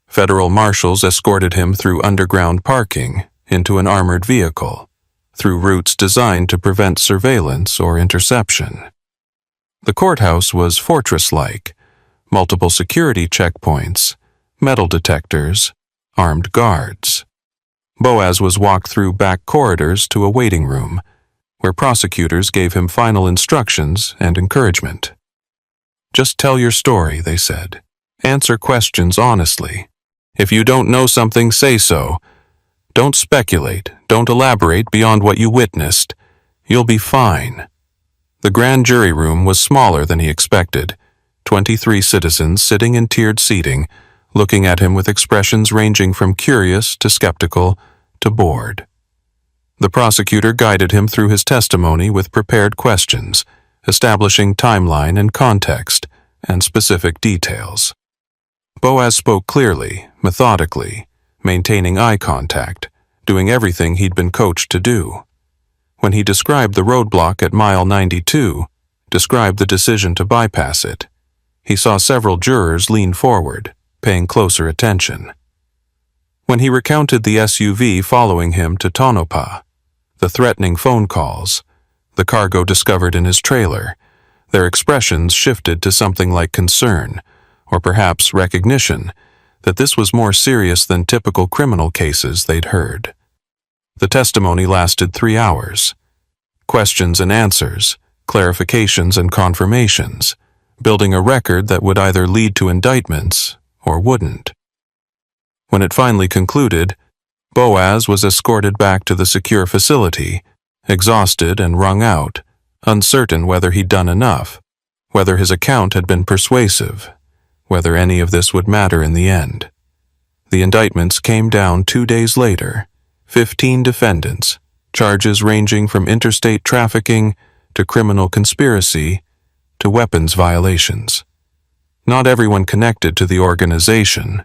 Speaker 1: Federal marshals escorted him through underground parking, into an armored vehicle, through routes designed to prevent surveillance or interception. The courthouse was fortress-like, multiple security checkpoints, metal detectors, armed guards. Boaz was walked through back corridors to a waiting room, where prosecutors gave him final instructions and encouragement. "Just tell your story," they said. "Answer questions honestly. If you don't know something, say so. Don't speculate, don't elaborate beyond what you witnessed. You'll be fine." The grand jury room was smaller than he expected, 23 citizens sitting in tiered seating, looking at him with expressions ranging from curious to skeptical to bored. The prosecutor guided him through his testimony with prepared questions, establishing timeline and context, and specific details. Boaz spoke clearly, methodically, maintaining eye contact, doing everything he'd been coached to do. When he described the roadblock at mile 92, described the decision to bypass it, he saw several jurors lean forward, paying closer attention. When he recounted the SUV following him to Tonopah, the threatening phone calls, the cargo discovered in his trailer, their expressions shifted to something like concern, or perhaps recognition, that this was more serious than typical criminal cases they'd heard. The testimony lasted 3 hours. Questions and answers, clarifications and confirmations, building a record that would either lead to indictments or wouldn't. When it finally concluded, Boaz was escorted back to the secure facility, exhausted and wrung out, uncertain whether he'd done enough, whether his account had been persuasive, whether any of this would matter in the end. The indictments came down 2 days later. 15 defendants, charges ranging from interstate trafficking to criminal conspiracy to weapons violations. Not everyone connected to the organization,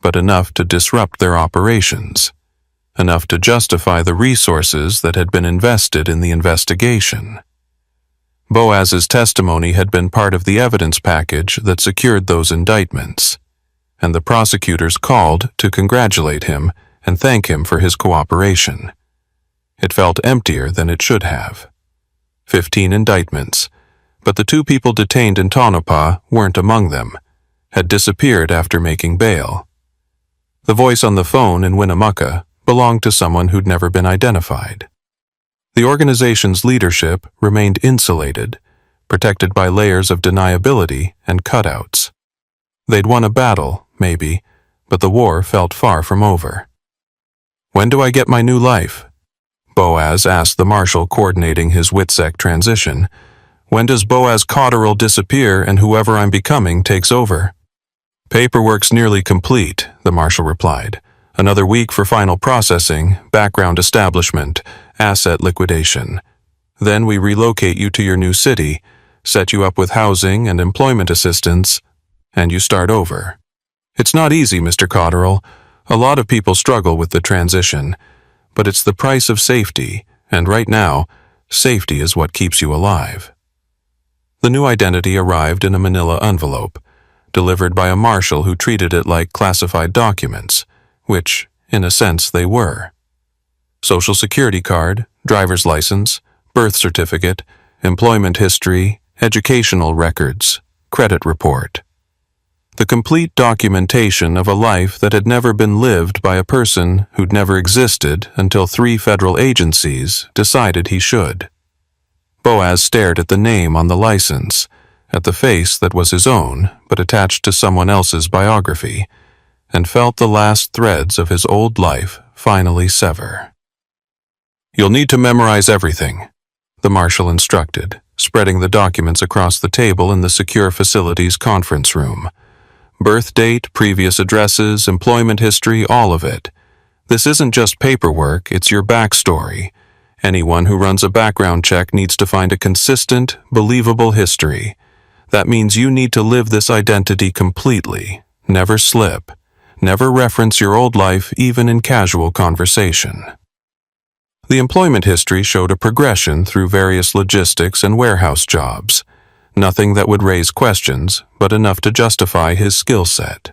Speaker 1: but enough to disrupt their operations, enough to justify the resources that had been invested in the investigation. Boaz's testimony had been part of the evidence package that secured those indictments, and the prosecutors called to congratulate him and thank him for his cooperation. It felt emptier than it should have. 15 indictments, but the 2 people detained in Tonopah weren't among them, had disappeared after making bail. The voice on the phone in Winnemucca belonged to someone who'd never been identified. The organization's leadership remained insulated, protected by layers of deniability and cutouts. They'd won a battle, maybe, but the war felt far from over. "When do I get my new life?" Boaz asked the marshal coordinating his WITSEC transition. "When does Boaz Cotterill disappear and whoever I'm becoming takes over?" "Paperwork's nearly complete," the marshal replied. "Another week for final processing, background establishment, asset liquidation. Then we relocate you to your new city, set you up with housing and employment assistance, and you start over. It's not easy, Mr. Cotterill. A lot of people struggle with the transition, but it's the price of safety, and right now, safety is what keeps you alive." The new identity arrived in a manila envelope, delivered by a marshal who treated it like classified documents, which, in a sense, they were. Social security card, driver's license, birth certificate, employment history, educational records, credit report. The complete documentation of a life that had never been lived by a person who'd never existed until 3 federal agencies decided he should. Boaz stared at the name on the license, at the face that was his own but attached to someone else's biography, and felt the last threads of his old life finally sever. "You'll need to memorize everything," the marshal instructed, spreading the documents across the table in the secure facility's conference room. "Birth date, previous addresses, employment history, all of it. This isn't just paperwork, it's your backstory. Anyone who runs a background check needs to find a consistent, believable history. That means you need to live this identity completely, never slip, never reference your old life even in casual conversation." The employment history showed a progression through various logistics and warehouse jobs. Nothing that would raise questions, but enough to justify his skill set.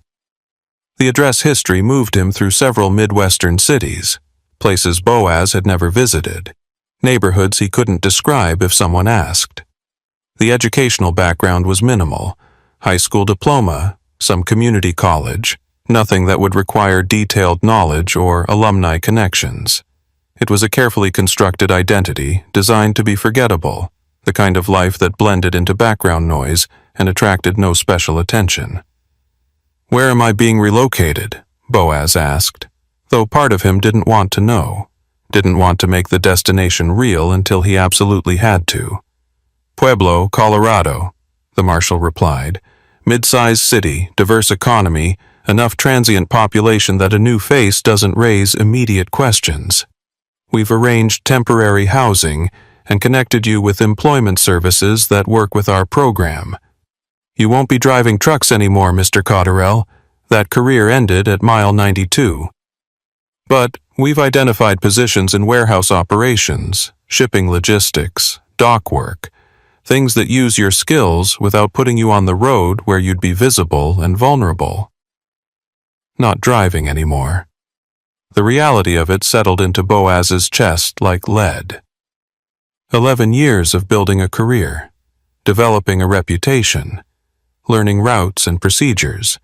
Speaker 1: The address history moved him through several Midwestern cities, places Boaz had never visited, neighborhoods he couldn't describe if someone asked. The educational background was minimal: high school diploma, some community college, nothing that would require detailed knowledge or alumni connections. It was a carefully constructed identity designed to be forgettable, the kind of life that blended into background noise and attracted no special attention. "Where am I being relocated?" Boaz asked, though part of him didn't want to know, didn't want to make the destination real until he absolutely had to. "Pueblo, Colorado," the marshal replied. "Mid-sized city, diverse economy, enough transient population that a new face doesn't raise immediate questions. We've arranged temporary housing and connected you with employment services that work with our program. You won't be driving trucks anymore, Mr. Cotterill. That career ended at mile 92. But we've identified positions in warehouse operations, shipping logistics, dock work, things that use your skills without putting you on the road where you'd be visible and vulnerable." Not driving anymore. The reality of it settled into Boaz's chest like lead. 11 years of building a career, developing a reputation, learning routes and procedures,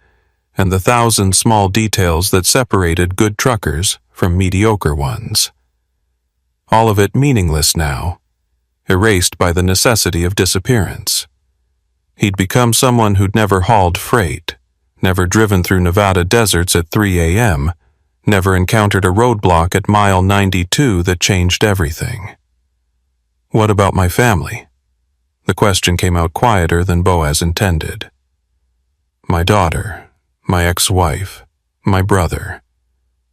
Speaker 1: and the 1,000 small details that separated good truckers from mediocre ones. All of it meaningless now, erased by the necessity of disappearance. He'd become someone who'd never hauled freight, never driven through Nevada deserts at 3 a.m., never encountered a roadblock at mile 92 that changed everything. "What about my family?" The question came out quieter than Boaz intended. My daughter, my ex-wife, my brother.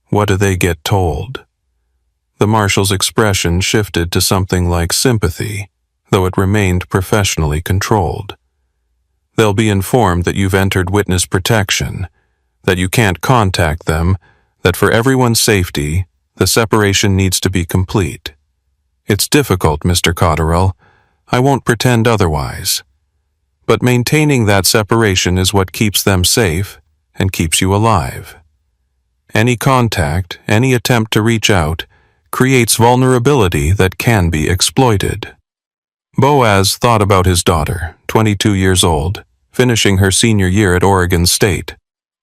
Speaker 1: What do they get told? The marshal's expression shifted to something like sympathy, though it remained professionally controlled. They'll be informed that you've entered witness protection, that you can't contact them, that for everyone's safety, the separation needs to be complete. It's difficult, Mr. Cotterill. I won't pretend otherwise. But maintaining that separation is what keeps them safe and keeps you alive. Any contact, any attempt to reach out, creates vulnerability that can be exploited. Boaz thought about his daughter, 22 years old, finishing her senior year at Oregon State.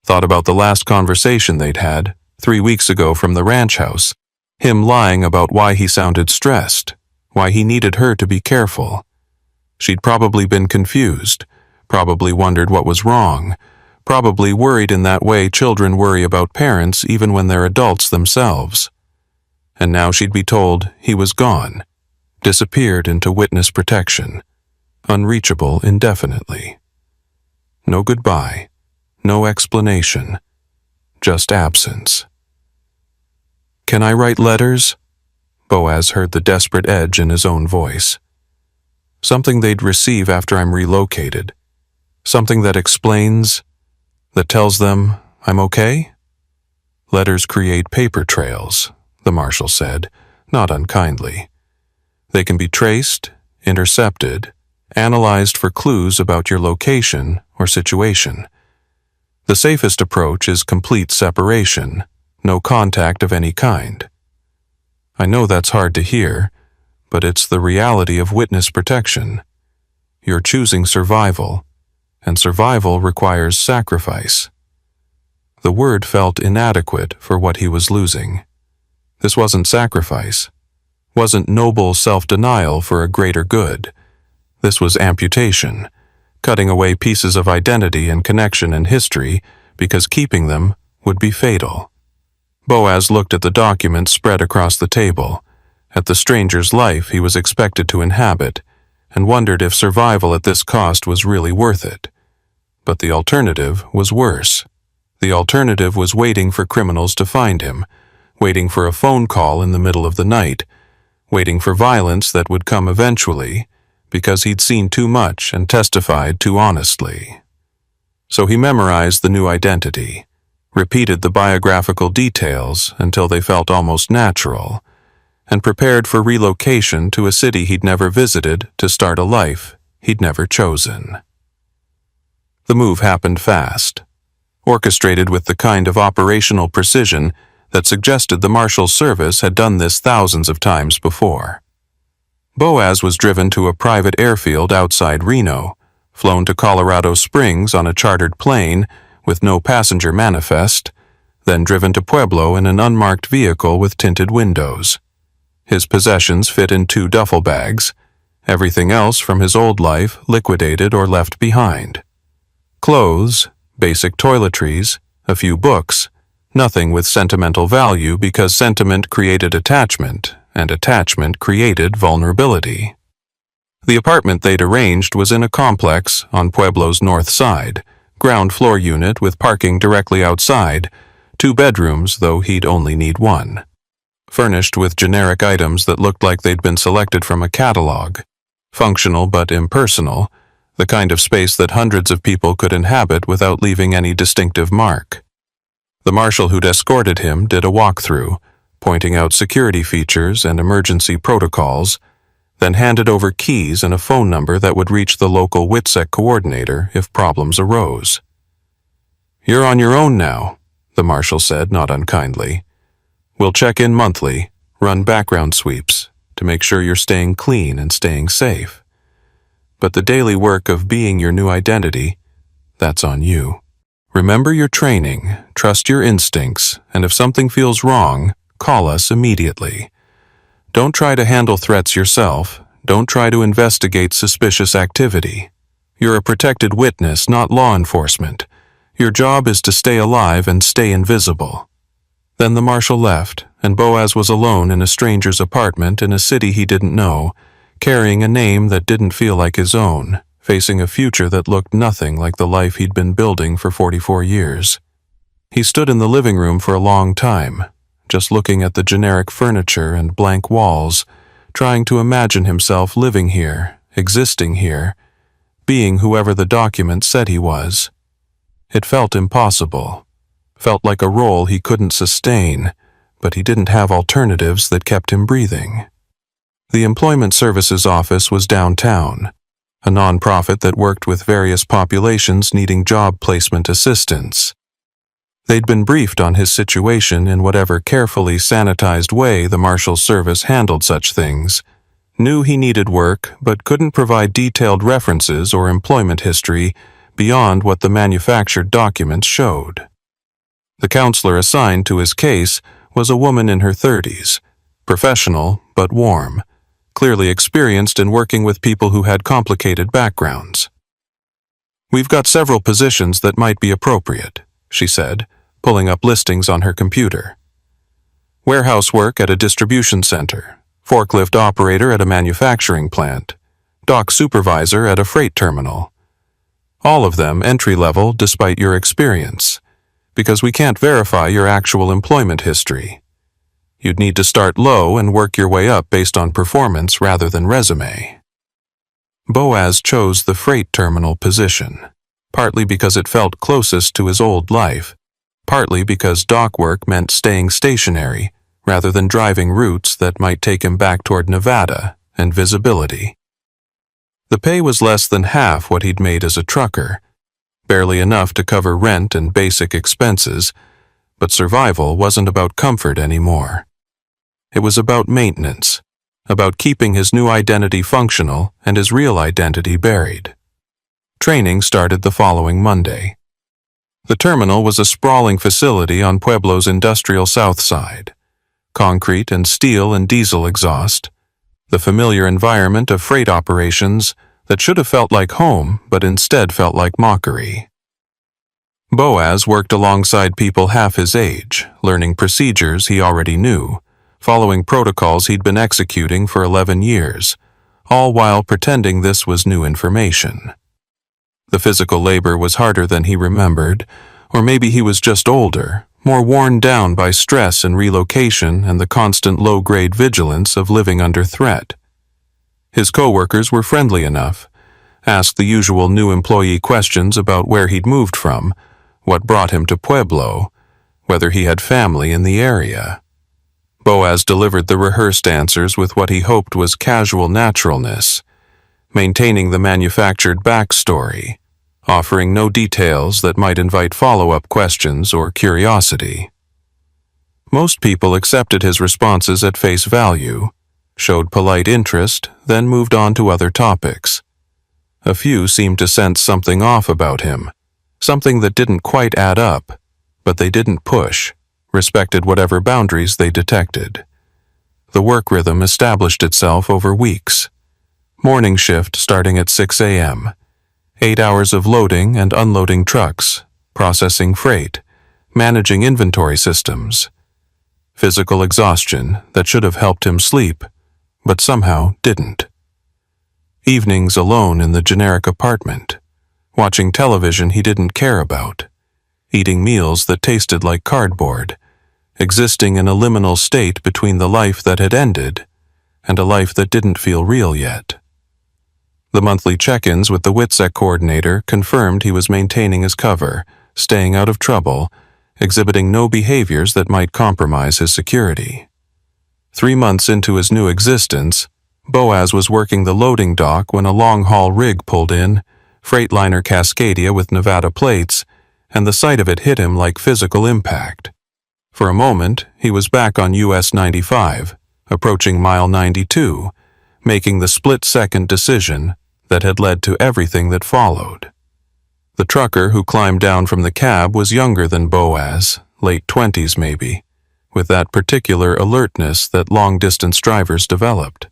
Speaker 1: Thought about the last conversation they'd had, 3 weeks ago from the ranch house, him lying about why he sounded stressed, why he needed her to be careful. She'd probably been confused, probably wondered what was wrong, probably worried in that way children worry about parents even when they're adults themselves. And now she'd be told he was gone, disappeared into witness protection, unreachable indefinitely. No goodbye, no explanation, just absence. Can I write letters? Boaz heard the desperate edge in his own voice. Something they'd receive after I'm relocated. Something that explains, that tells them I'm okay? Letters create paper trails, the marshal said, not unkindly. They can be traced, intercepted, analyzed for clues about your location or situation. The safest approach is complete separation, no contact of any kind. I know that's hard to hear, but it's the reality of witness protection. You're choosing survival, and survival requires sacrifice. The word felt inadequate for what he was losing. This wasn't sacrifice, wasn't noble self-denial for a greater good. This was amputation, cutting away pieces of identity and connection and history because keeping them would be fatal. Boaz looked at the documents spread across the table, at the stranger's life he was expected to inhabit, and wondered if survival at this cost was really worth it. But the alternative was worse. The alternative was waiting for criminals to find him, waiting for a phone call in the middle of the night, waiting for violence that would come eventually, because he'd seen too much and testified too honestly. So he memorized the new identity, repeated the biographical details until they felt almost natural, and prepared for relocation to a city he'd never visited to start a life he'd never chosen. The move happened fast, orchestrated with the kind of operational precision that suggested the Marshal's service had done this thousands of times before. Boaz was driven to a private airfield outside Reno, flown to Colorado Springs on a chartered plane with no passenger manifest, then driven to Pueblo in an unmarked vehicle with tinted windows. His possessions fit in 2 duffel bags, everything else from his old life liquidated or left behind. Clothes, basic toiletries, a few books, nothing with sentimental value because sentiment created attachment, and attachment created vulnerability. The apartment they'd arranged was in a complex on Pueblo's north side, ground floor unit with parking directly outside, 2 bedrooms though he'd only need 1. Furnished with generic items that looked like they'd been selected from a catalog. Functional but impersonal, the kind of space that hundreds of people could inhabit without leaving any distinctive mark. The marshal who'd escorted him did a walkthrough, pointing out security features and emergency protocols, then handed over keys and a phone number that would reach the local WITSEC coordinator if problems arose. "You're on your own now," the marshal said, not unkindly. "We'll check in monthly, run background sweeps, to make sure you're staying clean and staying safe. But the daily work of being your new identity, that's on you. Remember your training, trust your instincts, and if something feels wrong, call us immediately. Don't try to handle threats yourself. Don't try to investigate suspicious activity. You're a protected witness, not law enforcement. Your job is to stay alive and stay invisible." Then the marshal left, and Boaz was alone in a stranger's apartment in a city he didn't know, carrying a name that didn't feel like his own, facing a future that looked nothing like the life he'd been building for 44 years. He stood in the living room for a long time, just looking at the generic furniture and blank walls, trying to imagine himself living here, existing here, being whoever the document said he was. It felt impossible, felt like a role he couldn't sustain, but he didn't have alternatives that kept him breathing. The Employment Services Office was downtown, a nonprofit that worked with various populations needing job placement assistance. They'd been briefed on his situation in whatever carefully sanitized way the Marshals Service handled such things, knew he needed work but couldn't provide detailed references or employment history beyond what the manufactured documents showed. The counselor assigned to his case was a woman in her 30s, professional but warm, clearly experienced in working with people who had complicated backgrounds. "We've got several positions that might be appropriate," she said, pulling up listings on her computer. Warehouse work at a distribution center, forklift operator at a manufacturing plant, dock supervisor at a freight terminal. All of them entry-level despite your experience, because we can't verify your actual employment history. You'd need to start low and work your way up based on performance rather than resume. Boaz chose the freight terminal position, partly because it felt closest to his old life, partly because dock work meant staying stationary rather than driving routes that might take him back toward Nevada and visibility. The pay was less than half what he'd made as a trucker, barely enough to cover rent and basic expenses, but survival wasn't about comfort anymore. It was about maintenance, about keeping his new identity functional and his real identity buried. Training started the following Monday. The terminal was a sprawling facility on Pueblo's industrial south side. Concrete and steel and diesel exhaust, the familiar environment of freight operations that should have felt like home but instead felt like mockery. Boaz worked alongside people half his age, learning procedures he already knew, following protocols he'd been executing for 11 years, all while pretending this was new information. The physical labor was harder than he remembered, or maybe he was just older, more worn down by stress and relocation and the constant low-grade vigilance of living under threat. His co-workers were friendly enough, asked the usual new employee questions about where he'd moved from, what brought him to Pueblo, whether he had family in the area. Boaz delivered the rehearsed answers with what he hoped was casual naturalness, maintaining the manufactured backstory, offering no details that might invite follow-up questions or curiosity. Most people accepted his responses at face value, showed polite interest, then moved on to other topics. A few seemed to sense something off about him, something that didn't quite add up, but they didn't push, respected whatever boundaries they detected. The work rhythm established itself over weeks. Morning shift starting at 6 a.m., 8 hours of loading and unloading trucks, processing freight, managing inventory systems. Physical exhaustion that should have helped him sleep, but somehow didn't. Evenings alone in the generic apartment, watching television he didn't care about, eating meals that tasted like cardboard, existing in a liminal state between the life that had ended and a life that didn't feel real yet. The monthly check-ins with the WITSEC coordinator confirmed he was maintaining his cover, staying out of trouble, exhibiting no behaviors that might compromise his security. 3 months into his new existence, Boaz was working the loading dock when a long-haul rig pulled in, Freightliner Cascadia with Nevada plates, and the sight of it hit him like physical impact. For a moment, he was back on US 95, approaching mile 92, making the split-second decision that had led to everything that followed. The trucker who climbed down from the cab was younger than Boaz, late 20s maybe, with that particular alertness that long-distance drivers developed.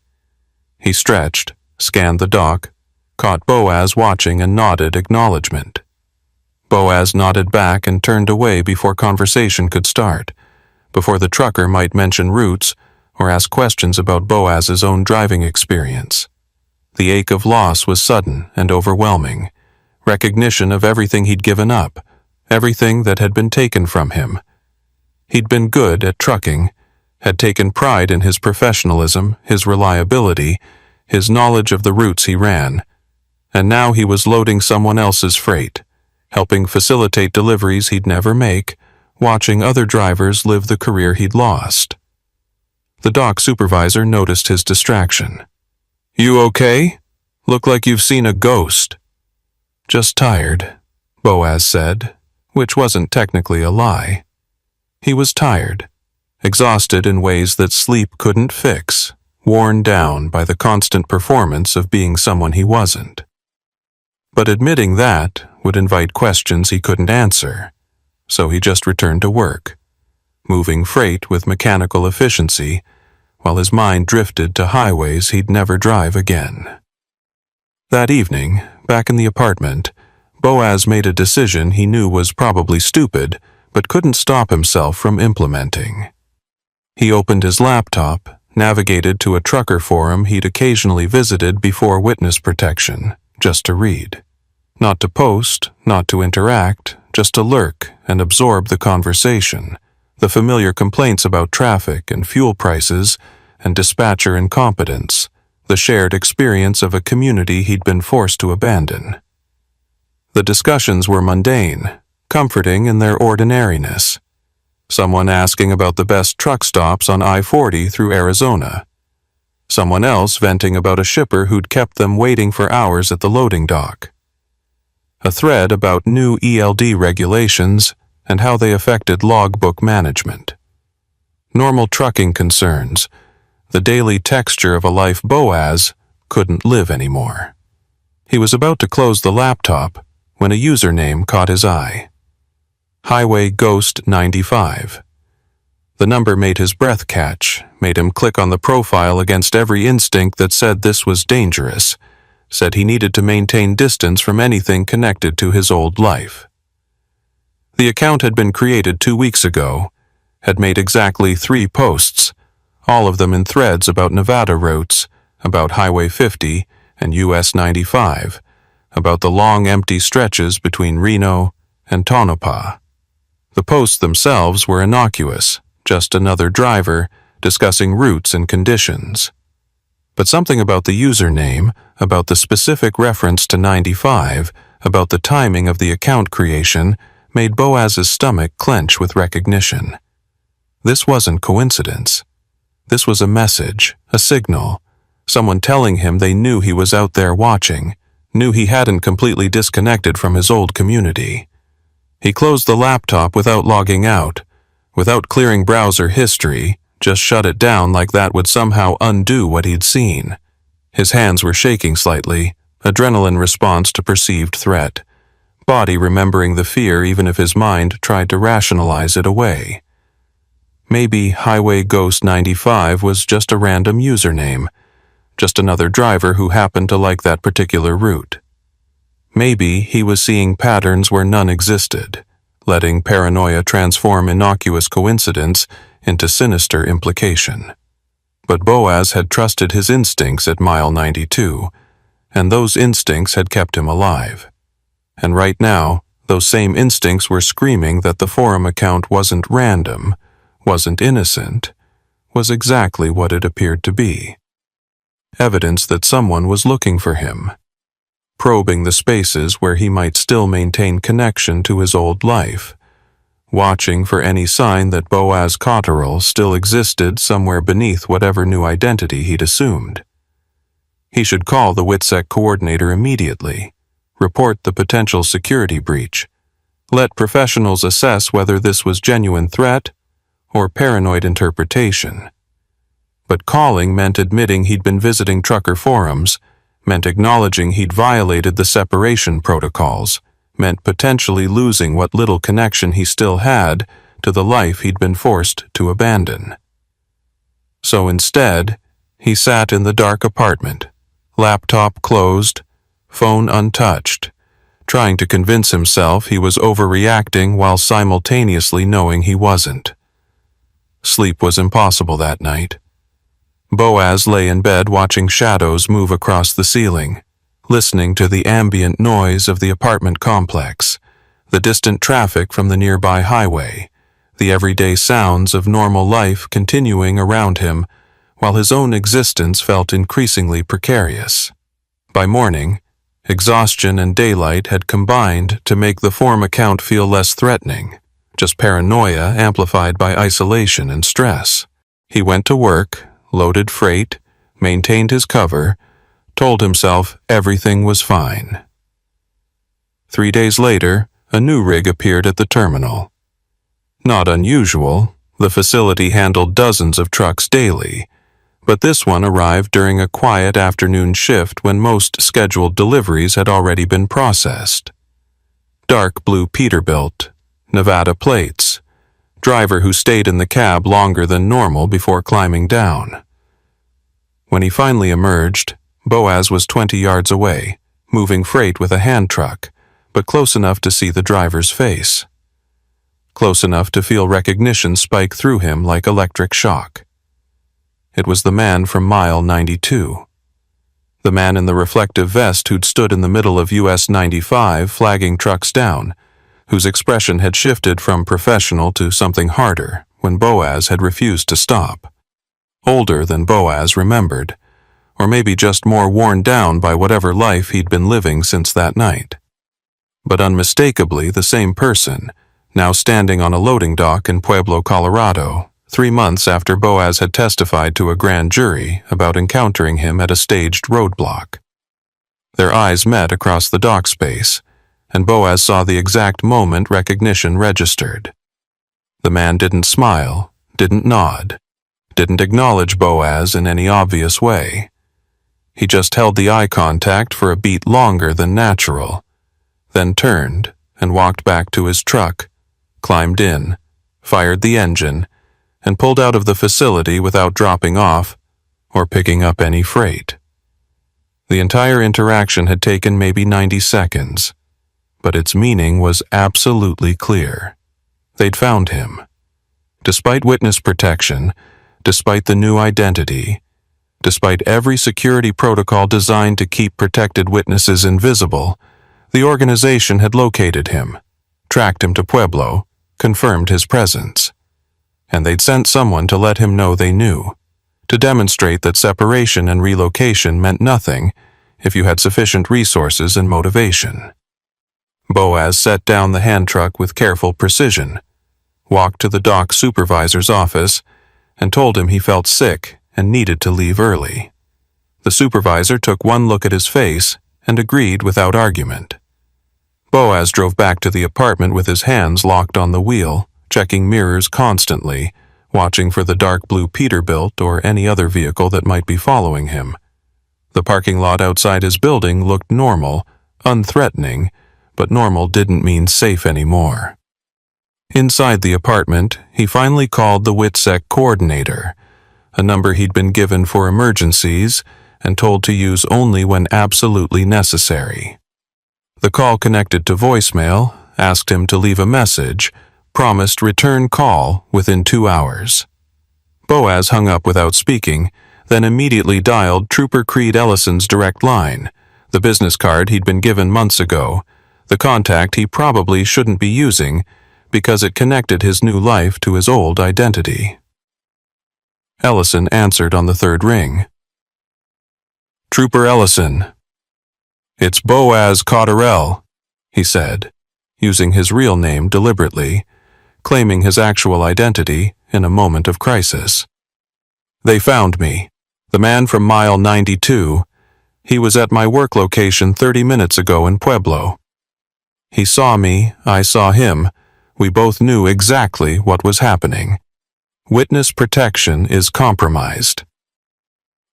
Speaker 1: He stretched, scanned the dock, caught Boaz watching and nodded acknowledgement. Boaz nodded back and turned away before conversation could start, before the trucker might mention routes or ask questions about Boaz's own driving experience. The ache of loss was sudden and overwhelming. Recognition of everything he'd given up, everything that had been taken from him. He'd been good at trucking, had taken pride in his professionalism, his reliability, his knowledge of the routes he ran, and now he was loading someone else's freight, helping facilitate deliveries he'd never make, watching other drivers live the career he'd lost. The dock supervisor noticed his distraction. "You okay? Look like you've seen a ghost." "Just tired," Boaz said, which wasn't technically a lie. He was tired, exhausted in ways that sleep couldn't fix, worn down by the constant performance of being someone he wasn't. But admitting that would invite questions he couldn't answer, so he just returned to work, moving freight with mechanical efficiency while his mind drifted to highways he'd never drive again. That evening, back in the apartment, Boaz made a decision he knew was probably stupid, but couldn't stop himself from implementing. He opened his laptop, navigated to a trucker forum he'd occasionally visited before witness protection, just to read. Not to post, not to interact, just to lurk and absorb the conversation, the familiar complaints about traffic and fuel prices and dispatcher incompetence, the shared experience of a community he'd been forced to abandon. The discussions were mundane, comforting in their ordinariness. Someone asking about the best truck stops on I-40 through Arizona. Someone else venting about a shipper who'd kept them waiting for hours at the loading dock. A thread about new ELD regulations and how they affected logbook management. Normal trucking concerns, the daily texture of a life Boaz couldn't live anymore. He was about to close the laptop when a username caught his eye. Highway Ghost 95. The number made his breath catch, made him click on the profile against every instinct that said this was dangerous, said he needed to maintain distance from anything connected to his old life. The account had been created 2 weeks ago, had made exactly 3 posts, all of them in threads about Nevada routes, about Highway 50 and US 95, about the long empty stretches between Reno and Tonopah. The posts themselves were innocuous, just another driver discussing routes and conditions. But something about the username, about the specific reference to 95, about the timing of the account creation, made Boaz's stomach clench with recognition. This wasn't coincidence. This was a message, a signal, someone telling him they knew he was out there watching, knew he hadn't completely disconnected from his old community. He closed the laptop without logging out, without clearing browser history, just shut it down like that would somehow undo what he'd seen. His hands were shaking slightly, adrenaline response to perceived threat, body remembering the fear even if his mind tried to rationalize it away. Maybe Highway Ghost 95 was just a random username, just another driver who happened to like that particular route. Maybe he was seeing patterns where none existed, letting paranoia transform innocuous coincidence into sinister implication. But Boaz had trusted his instincts at mile 92, and those instincts had kept him alive. And right now, those same instincts were screaming that the forum account wasn't random, wasn't innocent, was exactly what it appeared to be. Evidence that someone was looking for him, probing the spaces where he might still maintain connection to his old life, watching for any sign that Boaz Cotterill still existed somewhere beneath whatever new identity he'd assumed. He should call the WITSEC coordinator immediately, report the potential security breach, let professionals assess whether this was genuine threat or paranoid interpretation. But calling meant admitting he'd been visiting trucker forums, meant acknowledging he'd violated the separation protocols, meant potentially losing what little connection he still had to the life he'd been forced to abandon. So instead, he sat in the dark apartment, laptop closed, phone untouched, trying to convince himself he was overreacting while simultaneously knowing he wasn't. Sleep was impossible that night. Boaz lay in bed watching shadows move across the ceiling, listening to the ambient noise of the apartment complex, the distant traffic from the nearby highway, the everyday sounds of normal life continuing around him, while his own existence felt increasingly precarious. By morning, exhaustion and daylight had combined to make the form account feel less threatening, just paranoia amplified by isolation and stress. He went to work, loaded freight, maintained his cover, told himself everything was fine. 3 days later, a new rig appeared at the terminal. Not unusual, the facility handled dozens of trucks daily, but this one arrived during a quiet afternoon shift when most scheduled deliveries had already been processed. Dark blue Peterbilt, Nevada plates, driver who stayed in the cab longer than normal before climbing down. When he finally emerged, Boaz was 20 yards away, moving freight with a hand truck, but close enough to see the driver's face. Close enough to feel recognition spike through him like electric shock. It was the man from mile 92. The man in the reflective vest who'd stood in the middle of US 95 flagging trucks down, whose expression had shifted from professional to something harder when Boaz had refused to stop. Older than Boaz remembered, or maybe just more worn down by whatever life he'd been living since that night. But unmistakably the same person, now standing on a loading dock in Pueblo, Colorado, 3 months after Boaz had testified to a grand jury about encountering him at a staged roadblock. Their eyes met across the dock space, and Boaz saw the exact moment recognition registered. The man didn't smile, didn't nod, didn't acknowledge Boaz in any obvious way. He just held the eye contact for a beat longer than natural, then turned and walked back to his truck, climbed in, fired the engine, and pulled out of the facility without dropping off or picking up any freight. The entire interaction had taken maybe 90 seconds, but its meaning was absolutely clear. They'd found him. Despite witness protection, despite the new identity, despite every security protocol designed to keep protected witnesses invisible, the organization had located him, tracked him to Pueblo, confirmed his presence. And they'd sent someone to let him know they knew, to demonstrate that separation and relocation meant nothing if you had sufficient resources and motivation. Boaz set down the hand truck with careful precision, walked to the dock supervisor's office, and told him he felt sick and needed to leave early. The supervisor took one look at his face and agreed without argument. Boaz drove back to the apartment with his hands locked on the wheel, checking mirrors constantly, watching for the dark blue Peterbilt or any other vehicle that might be following him. The parking lot outside his building looked normal, unthreatening, but normal didn't mean safe anymore. Inside the apartment, he finally called the WITSEC coordinator, a number he'd been given for emergencies and told to use only when absolutely necessary. The call connected to voicemail, asked him to leave a message, promised return call within 2 hours. Boaz hung up without speaking, then immediately dialed Trooper Creed Ellison's direct line, the business card he'd been given months ago, the contact he probably shouldn't be using because it connected his new life to his old identity. Ellison answered on the third ring. "Trooper Ellison." "It's Boaz Cotterell," he said, using his real name deliberately, claiming his actual identity in a moment of crisis. "They found me. The man from mile 92. He was at my work location 30 minutes ago in Pueblo. He saw me, I saw him. We both knew exactly what was happening. Witness protection is compromised."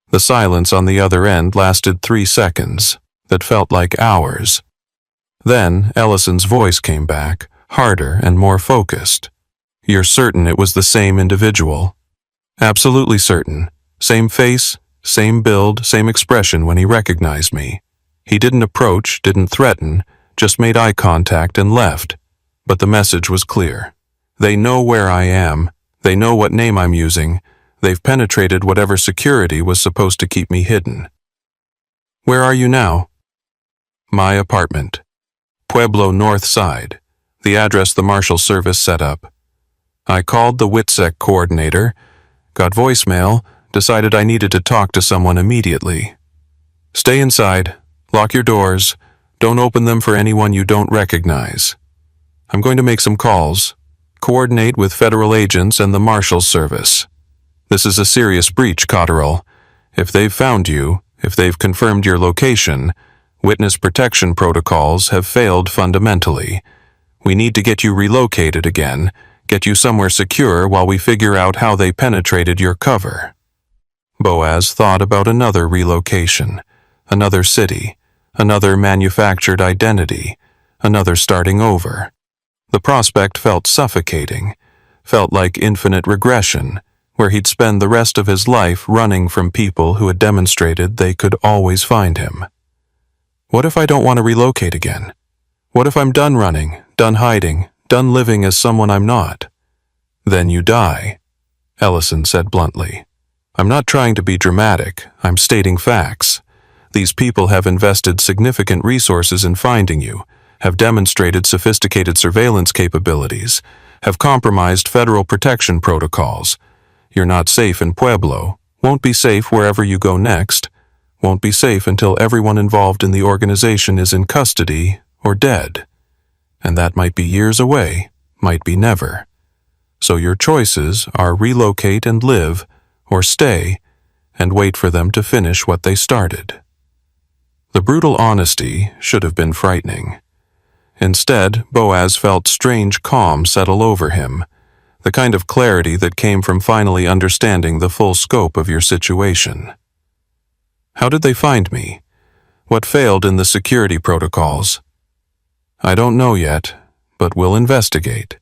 Speaker 1: The silence on the other end lasted 3 seconds, that felt like hours. Then Ellison's voice came back, harder and more focused. "You're certain it was the same individual?" "Absolutely certain. Same face, same build, same expression when he recognized me. He didn't approach, didn't threaten, just made eye contact and left. But the message was clear. They know where I am. They know what name I'm using. They've penetrated whatever security was supposed to keep me hidden. Where are you now? My apartment. Pueblo North Side, the address the Marshal Service set up. I called the WITSEC coordinator, got voicemail, decided I needed to talk to someone immediately. Stay inside, lock your doors, don't open them for anyone you don't recognize. I'm going to make some calls, coordinate with federal agents and the Marshal's Service. This is a serious breach, Cotterill. If they've found you, if they've confirmed your location, witness protection protocols have failed fundamentally. We need to get you relocated again, get you somewhere secure while we figure out how they penetrated your cover. Boaz thought about another relocation, another city, another manufactured identity, another starting over. The prospect felt suffocating, felt like infinite regression, where he'd spend the rest of his life running from people who had demonstrated they could always find him. What if I don't want to relocate again? What if I'm done running, done hiding, done living as someone I'm not? Then you die, Ellison said bluntly. I'm not trying to be dramatic, I'm stating facts. These people have invested significant resources in finding you, have demonstrated sophisticated surveillance capabilities, have compromised federal protection protocols. You're not safe in Pueblo, won't be safe wherever you go next, won't be safe until everyone involved in the organization is in custody or dead. And that might be years away, might be never. So your choices are relocate and live, or stay, and wait for them to finish what they started. The brutal honesty should have been frightening. Instead, Boaz felt strange calm settle over him, the kind of clarity that came from finally understanding the full scope of your situation. How did they find me? What failed in the security protocols? I don't know yet, but we'll investigate.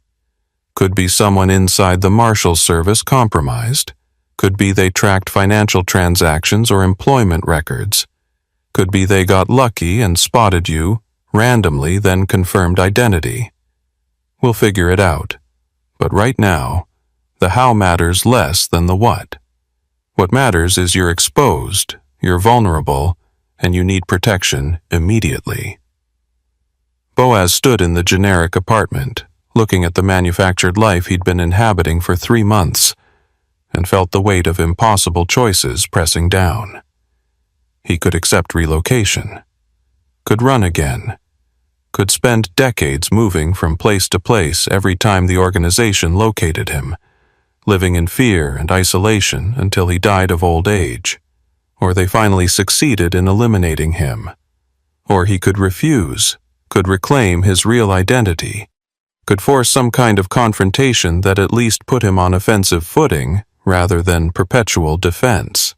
Speaker 1: Could be someone inside the Marshal's Service compromised. Could be they tracked financial transactions or employment records. Could be they got lucky and spotted you, randomly then confirmed identity. We'll figure it out. But right now, the how matters less than the what. What matters is you're exposed, you're vulnerable, and you need protection immediately. Boaz stood in the generic apartment, looking at the manufactured life he'd been inhabiting for 3 months, and felt the weight of impossible choices pressing down. He could accept relocation, could run again, could spend decades moving from place to place every time the organization located him, living in fear and isolation until he died of old age, or they finally succeeded in eliminating him. Or he could refuse, could reclaim his real identity, could force some kind of confrontation that at least put him on offensive footing rather than perpetual defense.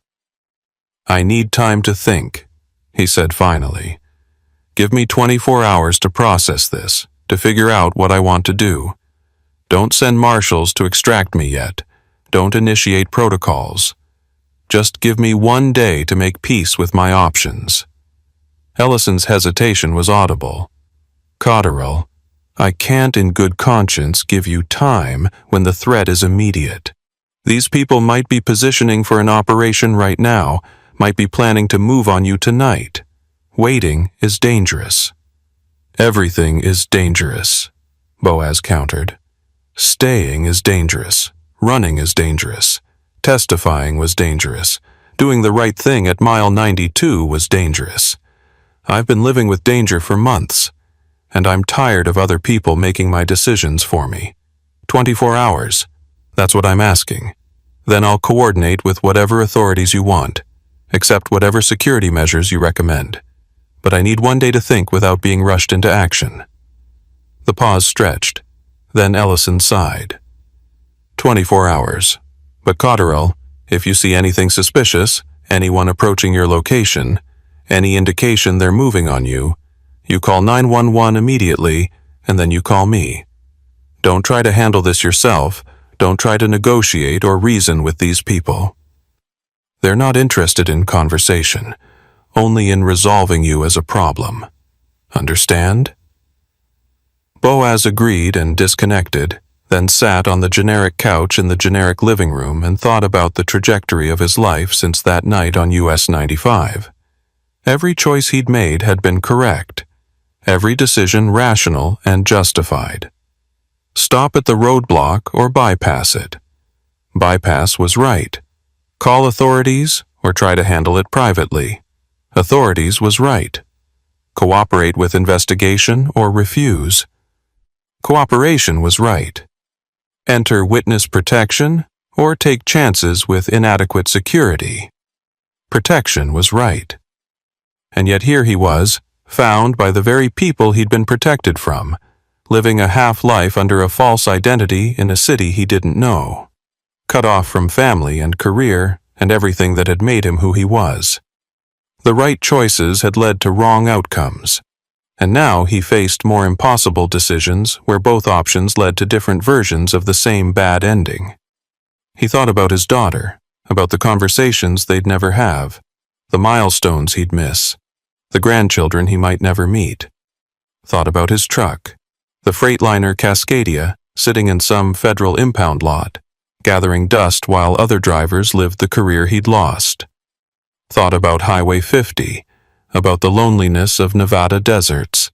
Speaker 1: I need time to think, he said finally. Give me 24 hours to process this, to figure out what I want to do. Don't send marshals to extract me yet. Don't initiate protocols. Just give me 1 day to make peace with my options. Ellison's hesitation was audible. Cotterill, I can't in good conscience give you time when the threat is immediate. These people might be positioning for an operation right now, might be planning to move on you tonight. Waiting is dangerous. Everything is dangerous, Boaz countered. Staying is dangerous. Running is dangerous. Testifying was dangerous. Doing the right thing at mile 92 was dangerous. I've been living with danger for months, and I'm tired of other people making my decisions for me. 24 hours. That's what I'm asking. Then I'll coordinate with whatever authorities you want, accept whatever security measures you recommend. But I need 1 day to think without being rushed into action. The pause stretched. Then Ellison sighed. 24 hours. But Cotterill, if you see anything suspicious, anyone approaching your location, any indication they're moving on you, you call 911 immediately, and then you call me. Don't try to handle this yourself. Don't try to negotiate or reason with these people. They're not interested in conversation, only in resolving you as a problem. Understand? Boaz agreed and disconnected, then sat on the generic couch in the generic living room and thought about the trajectory of his life since that night on US 95. Every choice he'd made had been correct, every decision rational and justified. Stop at the roadblock or bypass it. Bypass was right. Call authorities or try to handle it privately. Authorities was right. Cooperate with investigation or refuse. Cooperation was right. Enter witness protection or take chances with inadequate security. Protection was right. And yet here he was, found by the very people he'd been protected from, living a half-life under a false identity in a city he didn't know, cut off from family and career and everything that had made him who he was. The right choices had led to wrong outcomes, and now he faced more impossible decisions where both options led to different versions of the same bad ending. He thought about his daughter, about the conversations they'd never have, the milestones he'd miss, the grandchildren he might never meet. Thought about his truck, the Freightliner Cascadia, sitting in some federal impound lot, gathering dust while other drivers lived the career he'd lost. Thought about Highway 50, about the loneliness of Nevada deserts,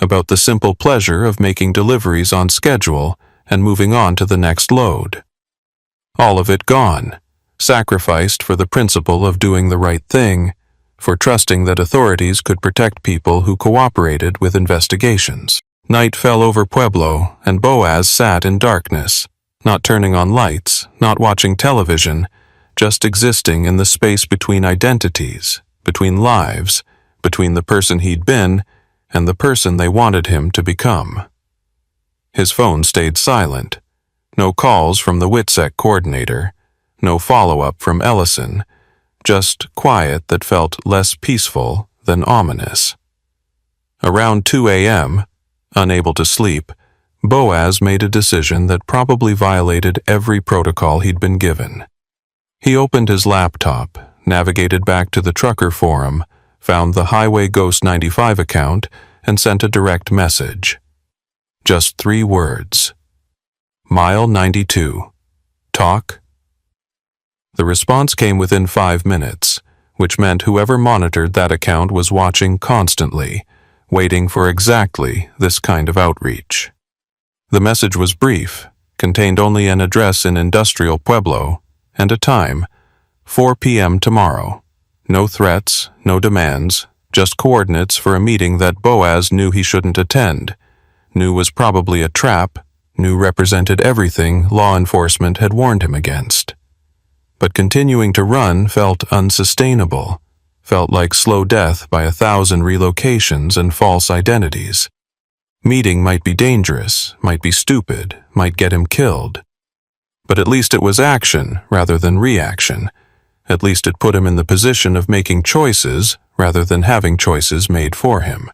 Speaker 1: about the simple pleasure of making deliveries on schedule and moving on to the next load. All of it gone, sacrificed for the principle of doing the right thing, for trusting that authorities could protect people who cooperated with investigations. Night fell over Pueblo, and Boaz sat in darkness, not turning on lights, not watching television, just existing in the space between identities, between lives, between the person he'd been and the person they wanted him to become. His phone stayed silent. No calls from the WITSEC coordinator, no follow-up from Ellison, just quiet that felt less peaceful than ominous. Around 2 a.m., unable to sleep, Boaz made a decision that probably violated every protocol he'd been given. He opened his laptop, navigated back to the trucker forum, found the Highway Ghost 95 account, and sent a direct message. Just 3 words. Mile 92. Talk? The response came within 5 minutes, which meant whoever monitored that account was watching constantly, waiting for exactly this kind of outreach. The message was brief, contained only an address in Industrial Pueblo, and a time, 4 p.m. tomorrow. No threats, no demands, just coordinates for a meeting that Boaz knew he shouldn't attend, knew was probably a trap, knew represented everything law enforcement had warned him against. But continuing to run felt unsustainable, felt like slow death by 1,000 relocations and false identities. Meeting might be dangerous, might be stupid, might get him killed. But at least it was action rather than reaction. At least it put him in the position of making choices rather than having choices made for him.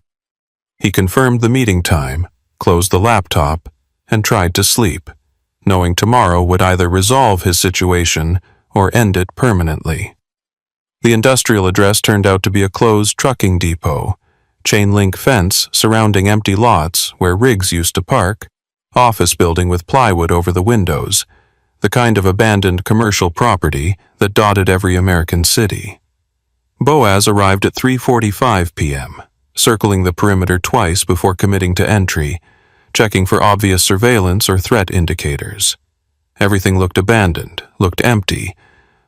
Speaker 1: He confirmed the meeting time, closed the laptop, and tried to sleep, knowing tomorrow would either resolve his situation or end it permanently. The industrial address turned out to be a closed trucking depot, chain-link fence surrounding empty lots where rigs used to park, office building with plywood over the windows, the kind of abandoned commercial property that dotted every American city. Boaz arrived at 3:45 p.m., circling the perimeter twice before committing to entry, checking for obvious surveillance or threat indicators. Everything looked abandoned, looked empty,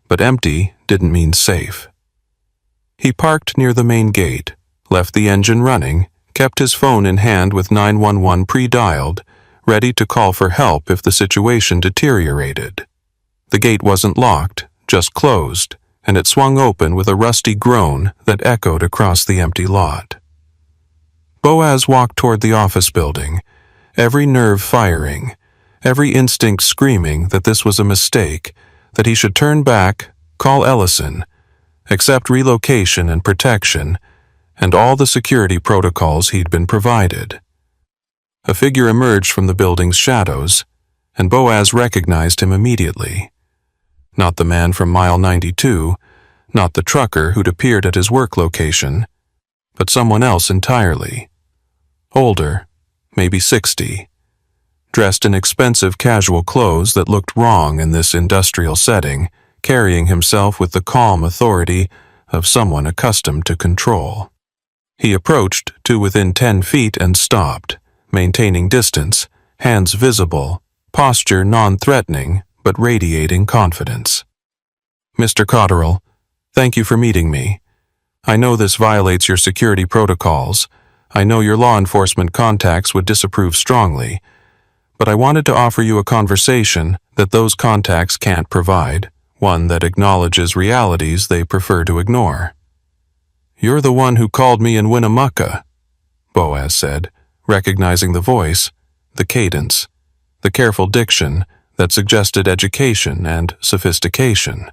Speaker 1: but empty didn't mean safe. He parked near the main gate, left the engine running, kept his phone in hand with 911 pre-dialed, ready to call for help if the situation deteriorated. The gate wasn't locked, just closed, and it swung open with a rusty groan that echoed across the empty lot. Boaz walked toward the office building, every nerve firing, every instinct screaming that this was a mistake, that he should turn back, call Ellison, accept relocation and protection, and all the security protocols he'd been provided. A figure emerged from the building's shadows, and Boaz recognized him immediately. Not the man from mile 92, not the trucker who'd appeared at his work location, but someone else entirely. Older, maybe 60. dressed in expensive casual clothes that looked wrong in this industrial setting, carrying himself with the calm authority of someone accustomed to control. He approached to within 10 feet and stopped, maintaining distance, hands visible, posture non-threatening but radiating confidence. "Mr. Cotterill, thank you for meeting me. I know this violates your security protocols. I know your law enforcement contacts would disapprove strongly, but I wanted to offer you a conversation that those contacts can't provide, one that acknowledges realities they prefer to ignore." "You're the one who called me in Winnemucca," Boaz said, recognizing the voice, the cadence, the careful diction that suggested education and sophistication.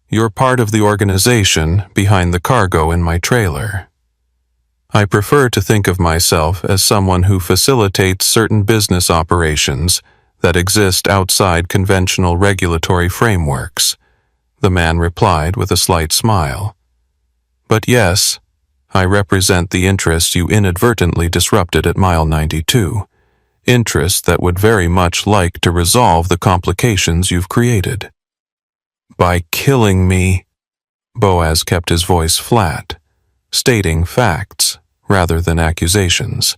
Speaker 1: "You're part of the organization behind the cargo in my trailer." I prefer to think of myself as someone who facilitates certain business operations that exist outside conventional regulatory frameworks, the man replied with a slight smile. "But yes, I represent the interests you inadvertently disrupted at mile 92, interests that would very much like to resolve the complications you've created." "By killing me," Boaz kept his voice flat, stating facts rather than accusations.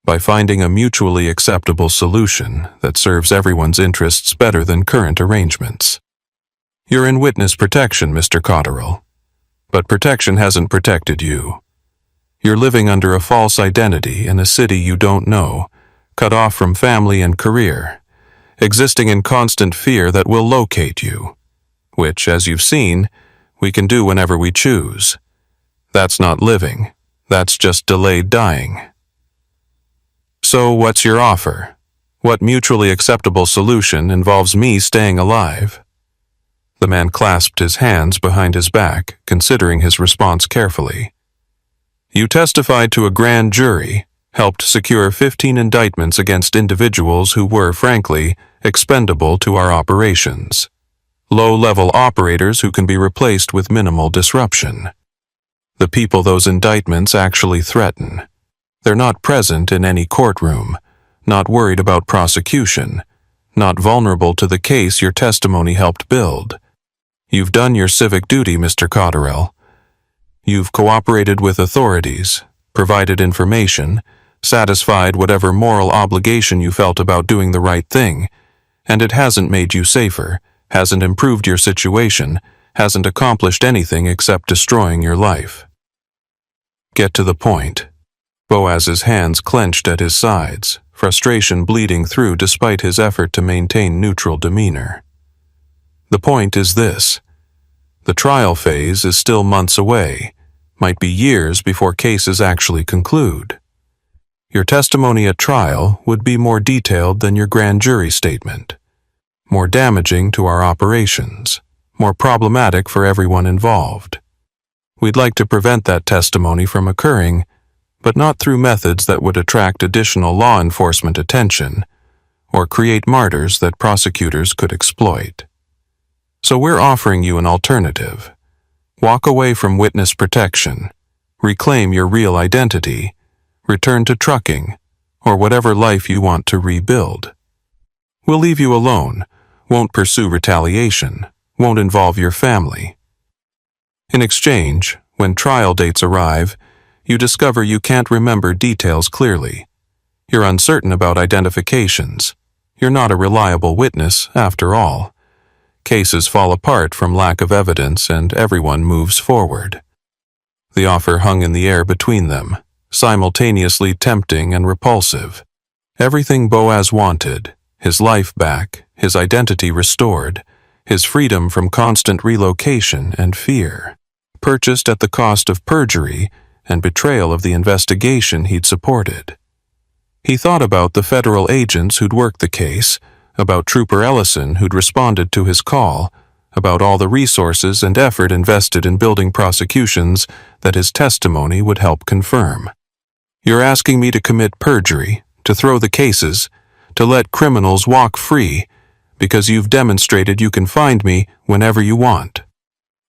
Speaker 1: "By finding a mutually acceptable solution that serves everyone's interests better than current arrangements. You're in witness protection, Mr. Cotterill, but protection hasn't protected you. You're living under a false identity in a city you don't know, cut off from family and career, existing in constant fear that we'll locate you, which, as you've seen, we can do whenever we choose. That's not living. That's just delayed dying. So what's your offer? What mutually acceptable solution involves me staying alive?" The man clasped his hands behind his back, considering his response carefully. "You testified to a grand jury, helped secure 15 indictments against individuals who were, frankly, expendable to our operations. Low-level operators who can be replaced with minimal disruption. The people those indictments actually threaten. They're not present in any courtroom, not worried about prosecution, not vulnerable to the case your testimony helped build. You've done your civic duty, Mr. Cotterill. You've cooperated with authorities, provided information, satisfied whatever moral obligation you felt about doing the right thing, and it hasn't made you safer, hasn't improved your situation, hasn't accomplished anything except destroying your life. Get to the point." Boaz's hands clenched at his sides, frustration bleeding through despite his effort to maintain neutral demeanor. "The point is this. The trial phase is still months away, might be years before cases actually conclude. Your testimony at trial would be more detailed than your grand jury statement, more damaging to our operations, more problematic for everyone involved. We'd like to prevent that testimony from occurring, but not through methods that would attract additional law enforcement attention or create martyrs that prosecutors could exploit. So we're offering you an alternative. Walk away from witness protection, reclaim your real identity, return to trucking, or whatever life you want to rebuild. We'll leave you alone, won't pursue retaliation, won't involve your family. In exchange, when trial dates arrive, you discover you can't remember details clearly. You're uncertain about identifications. You're not a reliable witness, after all. Cases fall apart from lack of evidence and everyone moves forward." The offer hung in the air between them, simultaneously tempting and repulsive. Everything Boaz wanted, his life back, his identity restored, his freedom from constant relocation and fear, purchased at the cost of perjury and betrayal of the investigation he'd supported. He thought about the federal agents who'd worked the case, about Trooper Ellison who'd responded to his call, about all the resources and effort invested in building prosecutions that his testimony would help confirm. "You're asking me to commit perjury, to throw the cases, to let criminals walk free, because you've demonstrated you can find me whenever you want.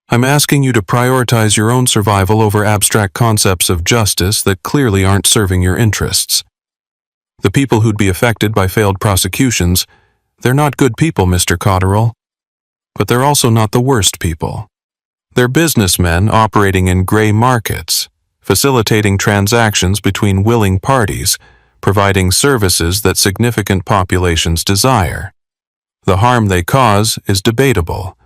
Speaker 1: I'm asking you to prioritize your own survival over abstract concepts of justice that clearly aren't serving your interests. The people who'd be affected by failed prosecutions, they're not good people, Mr. Cotterill. But they're also not the worst people. They're businessmen operating in gray markets, facilitating transactions between willing parties, providing services that significant populations desire. The harm they cause is debatable,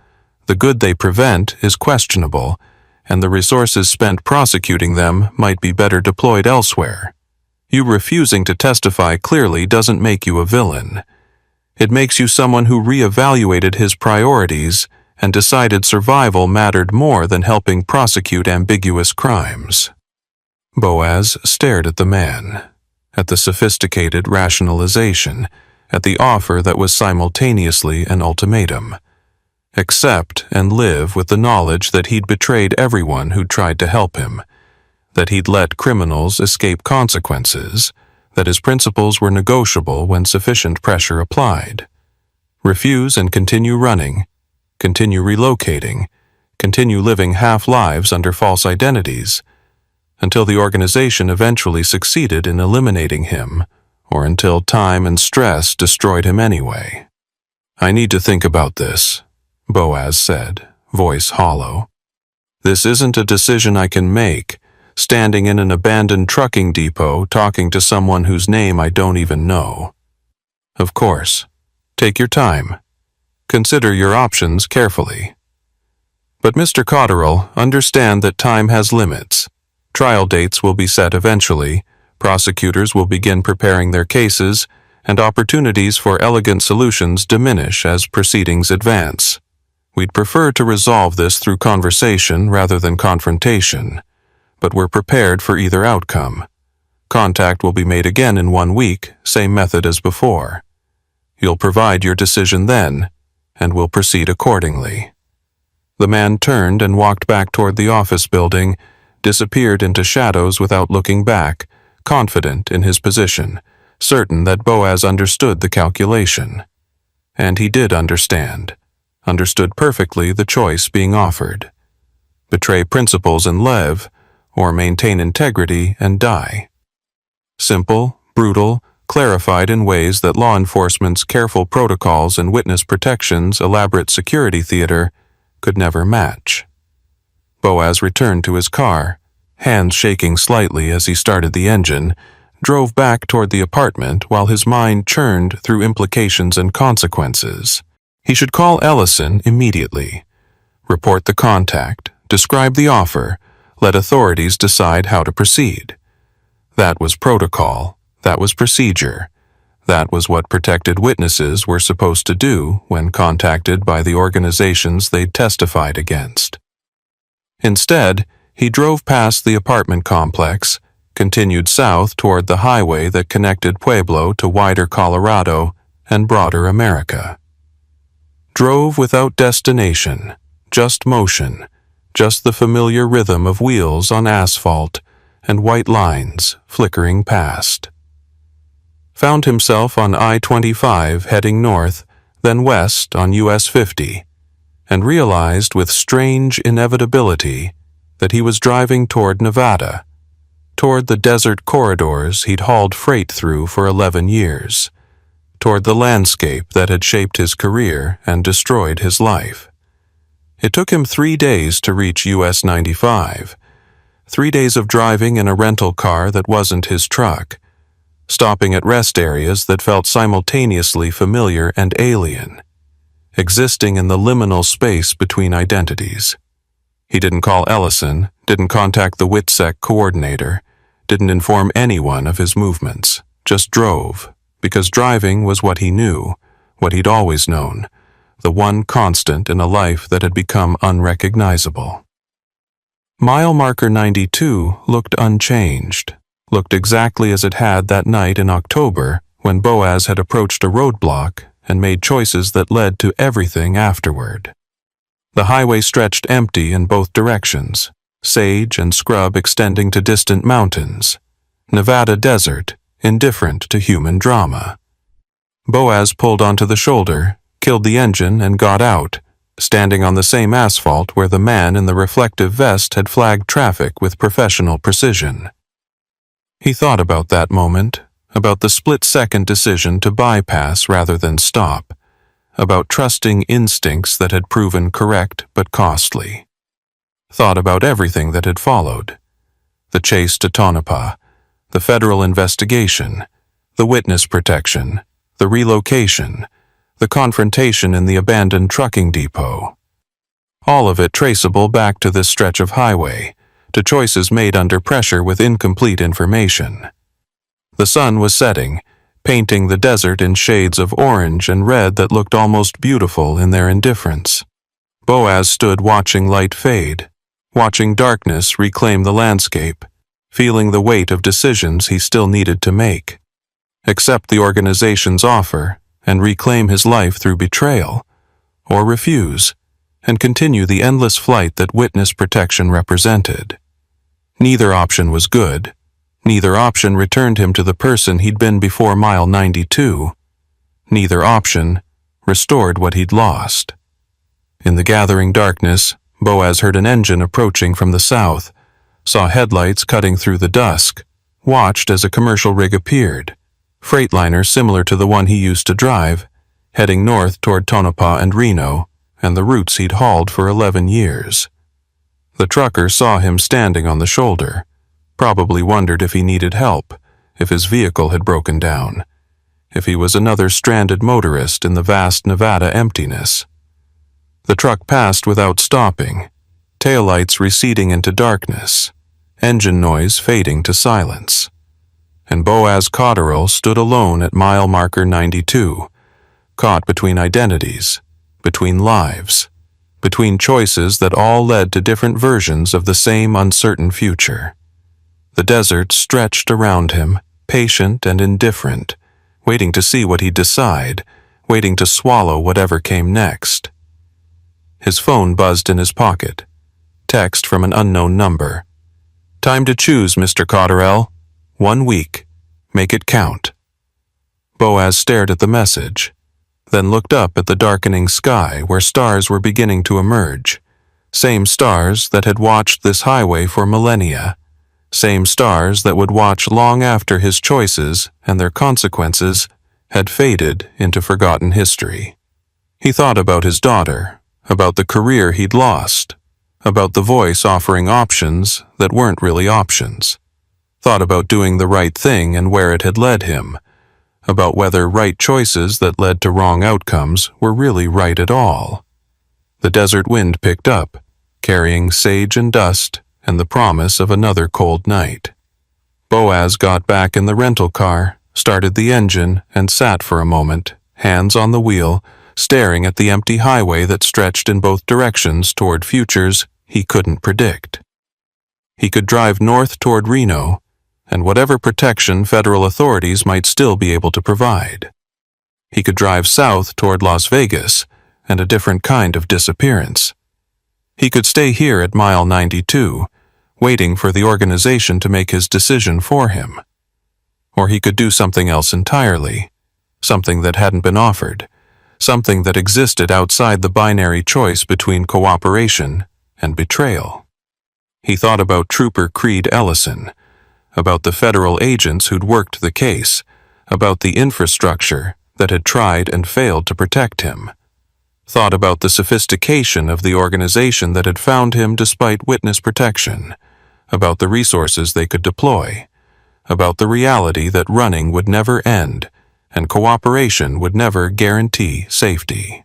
Speaker 1: the good they prevent is questionable, and the resources spent prosecuting them might be better deployed elsewhere. You refusing to testify clearly doesn't make you a villain. It makes you someone who reevaluated his priorities and decided survival mattered more than helping prosecute ambiguous crimes. Boaz stared at the man, at the sophisticated rationalization, at the offer that was simultaneously an ultimatum. Accept and live with the knowledge that he'd betrayed everyone who'd tried to help him, that he'd let criminals escape consequences, that his principles were negotiable when sufficient pressure applied. Refuse and continue running, continue relocating, continue living half-lives under false identities, until the organization eventually succeeded in eliminating him, or until time and stress destroyed him anyway. I need to think about this, Boaz said, voice hollow. This isn't a decision I can make, standing in an abandoned trucking depot talking to someone whose name I don't even know. Of course, take your time. Consider your options carefully. But Mr. Cotterill, understand that time has limits. Trial dates will be set eventually, prosecutors will begin preparing their cases, and opportunities for elegant solutions diminish as proceedings advance. We'd prefer to resolve this through conversation rather than confrontation, but we're prepared for either outcome. Contact will be made again in 1 week, same method as before. You'll provide your decision then, and we'll proceed accordingly. The man turned and walked back toward the office building, disappeared into shadows without looking back, confident in his position, certain that Boaz understood the calculation. And he did understood perfectly the choice being offered. Betray principles and live, or maintain integrity and die. Simple, brutal, clarified in ways that law enforcement's careful protocols and witness protection's elaborate security theater could never match. Boaz returned to his car, hands shaking slightly as he started the engine, drove back toward the apartment while his mind churned through implications and consequences. He should call Ellison immediately, report the contact, describe the offer, let authorities decide how to proceed. That was protocol, that was procedure, that was what protected witnesses were supposed to do when contacted by the organizations they'd testified against. Instead, he drove past the apartment complex, continued south toward the highway that connected Pueblo to wider Colorado and broader America. Drove without destination, just motion, just the familiar rhythm of wheels on asphalt and white lines flickering past. Found himself on I-25 heading north, then west on US 50, and realized with strange inevitability that he was driving toward Nevada, toward the desert corridors he'd hauled freight through for 11 years, toward the landscape that had shaped his career and destroyed his life. It took him 3 days to reach US 95, 3 days of driving in a rental car that wasn't his truck, stopping at rest areas that felt simultaneously familiar and alien, existing in the liminal space between identities. He didn't call Ellison, didn't contact the WITSEC coordinator, didn't inform anyone of his movements, just drove, because driving was what he knew, what he'd always known, the one constant in a life that had become unrecognizable. Mile marker 92 looked unchanged, looked exactly as it had that night in October when Boaz had approached a roadblock and made choices that led to everything afterward. The highway stretched empty in both directions, sage and scrub extending to distant mountains, Nevada desert, indifferent to human drama. Boaz pulled onto the shoulder, killed the engine and got out, standing on the same asphalt where the man in the reflective vest had flagged traffic with professional precision. He thought about that moment, about the split-second decision to bypass rather than stop, about trusting instincts that had proven correct but costly. Thought about everything that had followed. The chase to Tonopah, the federal investigation, the witness protection, the relocation, the confrontation in the abandoned trucking depot. All of it traceable back to this stretch of highway, to choices made under pressure with incomplete information. The sun was setting, painting the desert in shades of orange and red that looked almost beautiful in their indifference. Boaz stood watching light fade, watching darkness reclaim the landscape, feeling the weight of decisions he still needed to make. Accept the organization's offer and reclaim his life through betrayal, or refuse and continue the endless flight that witness protection represented. Neither option was good. Neither option returned him to the person he'd been before mile 92. Neither option restored what he'd lost. In the gathering darkness, Boaz heard an engine approaching from the south, saw headlights cutting through the dusk, watched as a commercial rig appeared, freightliner similar to the one he used to drive, heading north toward Tonopah and Reno, and the routes he'd hauled for 11 years. The trucker saw him standing on the shoulder, probably wondered if he needed help, if his vehicle had broken down, if he was another stranded motorist in the vast Nevada emptiness. The truck passed without stopping, taillights receding into darkness, engine noise fading to silence. And Boaz Cotterill stood alone at mile marker 92, caught between identities, between lives, between choices that all led to different versions of the same uncertain future. The desert stretched around him, patient and indifferent, waiting to see what he'd decide, waiting to swallow whatever came next. His phone buzzed in his pocket. Text from an unknown number. "Time to choose, Mr. Cotterill. 1 week. Make it count." Boaz stared at the message, then looked up at the darkening sky where stars were beginning to emerge. Same stars that had watched this highway for millennia. Same stars that would watch long after his choices and their consequences had faded into forgotten history. He thought about his daughter, about the career he'd lost, about the voice offering options that weren't really options. Thought about doing the right thing and where it had led him, about whether right choices that led to wrong outcomes were really right at all. The desert wind picked up, carrying sage and dust and the promise of another cold night. Boaz got back in the rental car, started the engine, and sat for a moment, hands on the wheel, staring at the empty highway that stretched in both directions toward futures he couldn't predict. He could drive north toward Reno, and whatever protection federal authorities might still be able to provide. He could drive south toward Las Vegas, and a different kind of disappearance. He could stay here at mile 92, waiting for the organization to make his decision for him. Or he could do something else entirely, something that hadn't been offered, something that existed outside the binary choice between cooperation and betrayal. He thought about Trooper Creed Ellison, about the federal agents who'd worked the case, about the infrastructure that had tried and failed to protect him. Thought about the sophistication of the organization that had found him despite witness protection, about the resources they could deploy, about the reality that running would never end and cooperation would never guarantee safety.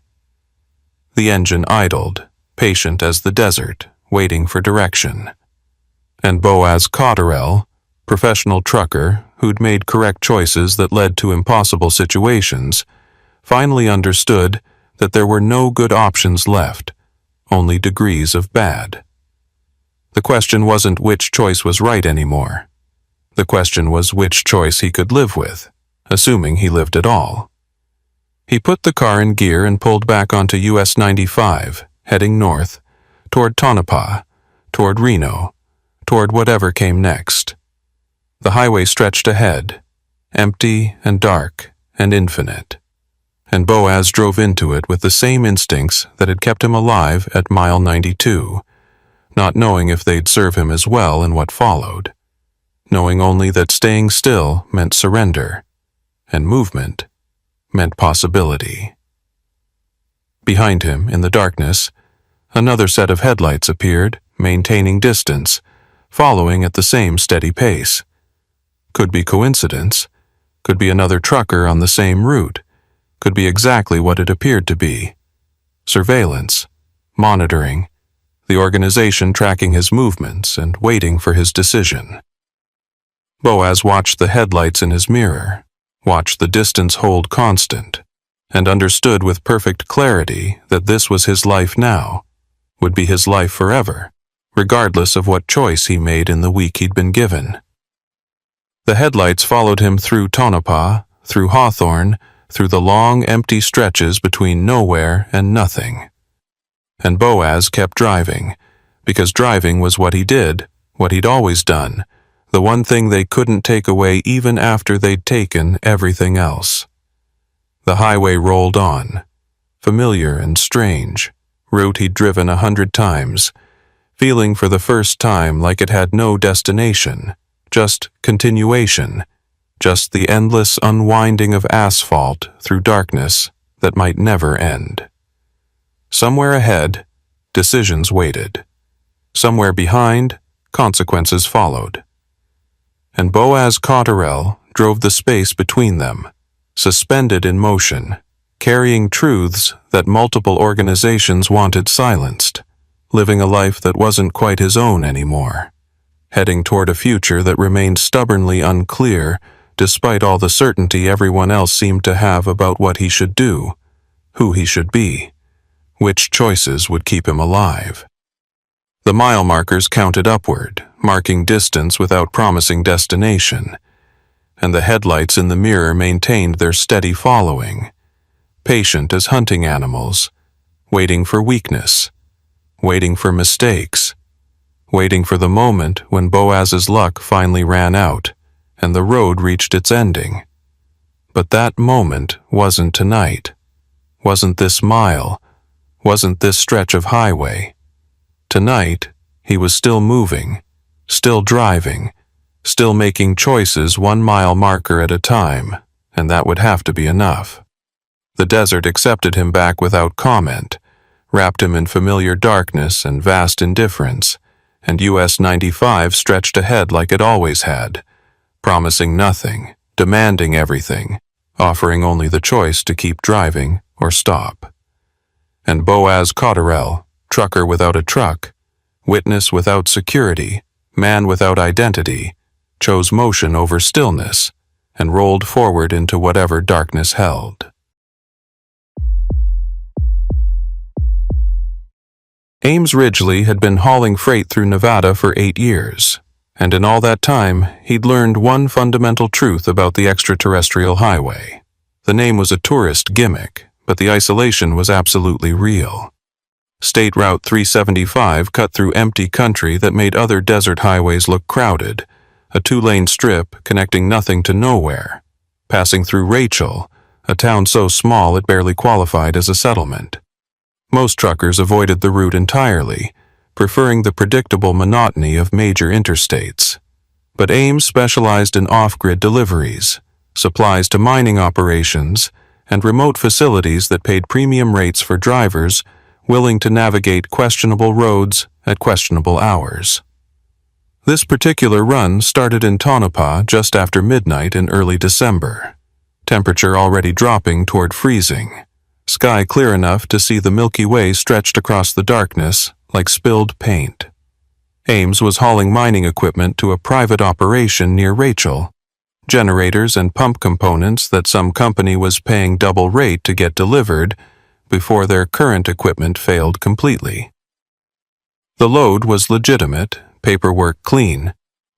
Speaker 1: The engine idled, patient as the desert, waiting for direction. And Boaz Cotterill, professional trucker who'd made correct choices that led to impossible situations, finally understood that there were no good options left, only degrees of bad. The question wasn't which choice was right anymore. The question was which choice he could live with, assuming he lived at all. He put the car in gear and pulled back onto US 95, heading north, toward Tonopah, toward Reno, toward whatever came next. The highway stretched ahead, empty and dark and infinite. And Boaz drove into it with the same instincts that had kept him alive at mile 92, not knowing if they'd serve him as well in what followed. knowing only that staying still meant surrender, and movement meant possibility. Behind him, in the darkness, another set of headlights appeared, maintaining distance, following at the same steady pace. Could be coincidence, could be another trucker on the same route, could be exactly what it appeared to be. Surveillance, monitoring, the organization tracking his movements and waiting for his decision. Boaz watched the headlights in his mirror, watched the distance hold constant, and understood with perfect clarity that this was his life now, would be his life forever, regardless of what choice he made in the week he'd been given. The headlights followed him through Tonopah, through Hawthorne, through the long, empty stretches between nowhere and nothing. And Boaz kept driving, because driving was what he did, what he'd always done, the one thing they couldn't take away even after they'd taken everything else. The highway rolled on, familiar and strange, route he'd driven 100 times, feeling for the first time like it had no destination, just continuation, just the endless unwinding of asphalt through darkness that might never end. Somewhere ahead, decisions waited. Somewhere behind, consequences followed. And Boaz Cotterell drove the space between them, suspended in motion, carrying truths that multiple organizations wanted silenced, living a life that wasn't quite his own anymore, heading toward a future that remained stubbornly unclear despite all the certainty everyone else seemed to have about what he should do, who he should be, which choices would keep him alive. The mile markers counted upward, marking distance without promising destination, and the headlights in the mirror maintained their steady following, patient as hunting animals, waiting for weakness, waiting for mistakes, waiting for the moment when Boaz's luck finally ran out and the road reached its ending. But that moment wasn't tonight, wasn't this mile, wasn't this stretch of highway. Tonight, he was still moving, still driving, still making choices 1 mile marker at a time, and that would have to be enough. The desert accepted him back without comment, wrapped him in familiar darkness and vast indifference, and US 95 stretched ahead like it always had, promising nothing, demanding everything, offering only the choice to keep driving or stop. And Boaz Cotterell, trucker without a truck, witness without security, man without identity, chose motion over stillness and rolled forward into whatever darkness held. Ames Ridgely had been hauling freight through Nevada for 8 years, and in all that time, he'd learned one fundamental truth about the extraterrestrial highway. The name was a tourist gimmick, but the isolation was absolutely real. State Route 375 cut through empty country that made other desert highways look crowded, a 2-lane strip connecting nothing to nowhere, passing through Rachel, a town so small it barely qualified as a settlement. Most truckers avoided the route entirely, preferring the predictable monotony of major interstates. But Ames specialized in off-grid deliveries, supplies to mining operations, and remote facilities that paid premium rates for drivers willing to navigate questionable roads at questionable hours. This particular run started in Tonopah just after midnight in early December, temperature already dropping toward freezing, sky clear enough to see the Milky Way stretched across the darkness like spilled paint. Ames was hauling mining equipment to a private operation near Rachel, generators and pump components that some company was paying double rate to get delivered before their current equipment failed completely. The load was legitimate, paperwork clean,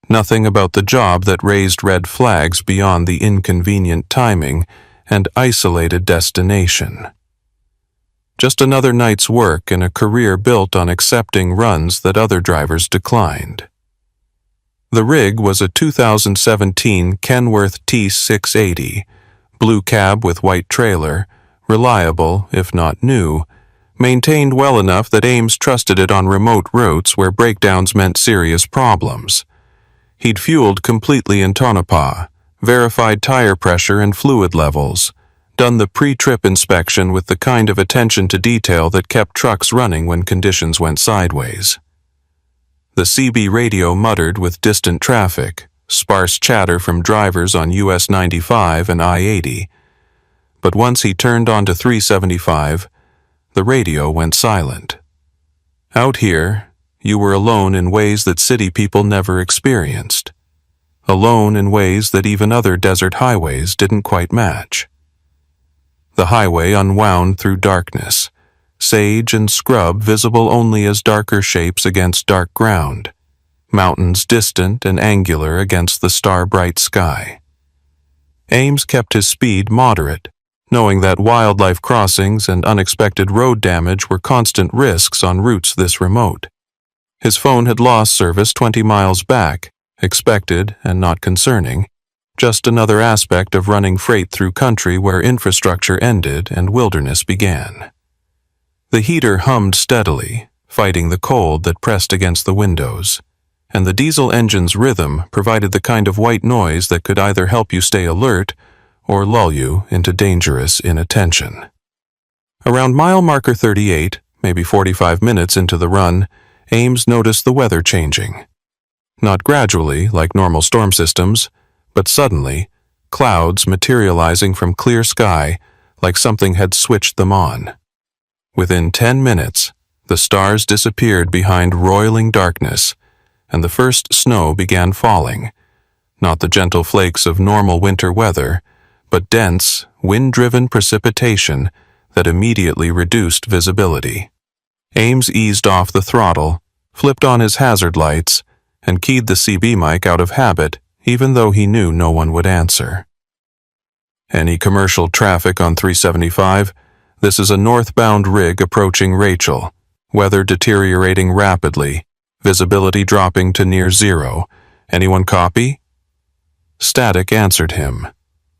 Speaker 1: nothing about the job that raised red flags beyond the inconvenient timing and isolated destination. Just another night's work in a career built on accepting runs that other drivers declined. The rig was a 2017 Kenworth T680, blue cab with white trailer, reliable, if not new, maintained well enough that Ames trusted it on remote routes where breakdowns meant serious problems. He'd fueled completely in Tonopah, verified tire pressure and fluid levels, done the pre-trip inspection with the kind of attention to detail that kept trucks running when conditions went sideways. The CB radio muttered with distant traffic, sparse chatter from drivers on US 95 and I-80, but once he turned onto 375, the radio went silent. Out here, you were alone in ways that city people never experienced. Alone in ways that even other desert highways didn't quite match. The highway unwound through darkness, sage and scrub visible only as darker shapes against dark ground, mountains distant and angular against the star-bright sky. Ames kept his speed moderate, knowing that wildlife crossings and unexpected road damage were constant risks on routes this remote. His phone had lost service 20 miles back, expected and not concerning, just another aspect of running freight through country where infrastructure ended and wilderness began. The heater hummed steadily, fighting the cold that pressed against the windows, and the diesel engine's rhythm provided the kind of white noise that could either help you stay alert or lull you into dangerous inattention. Around mile marker 38, maybe 45 minutes into the run, Ames noticed the weather changing. Not gradually, like normal storm systems, but suddenly, clouds materializing from clear sky like something had switched them on. Within 10 minutes, the stars disappeared behind roiling darkness, and the first snow began falling, not the gentle flakes of normal winter weather, but dense, wind-driven precipitation that immediately reduced visibility. Ames eased off the throttle, flipped on his hazard lights, and keyed the CB mic out of habit, even though he knew no one would answer. Any commercial traffic on 375? This is a northbound rig approaching Rachel, weather deteriorating rapidly, visibility dropping to near zero. Anyone copy? Static answered him,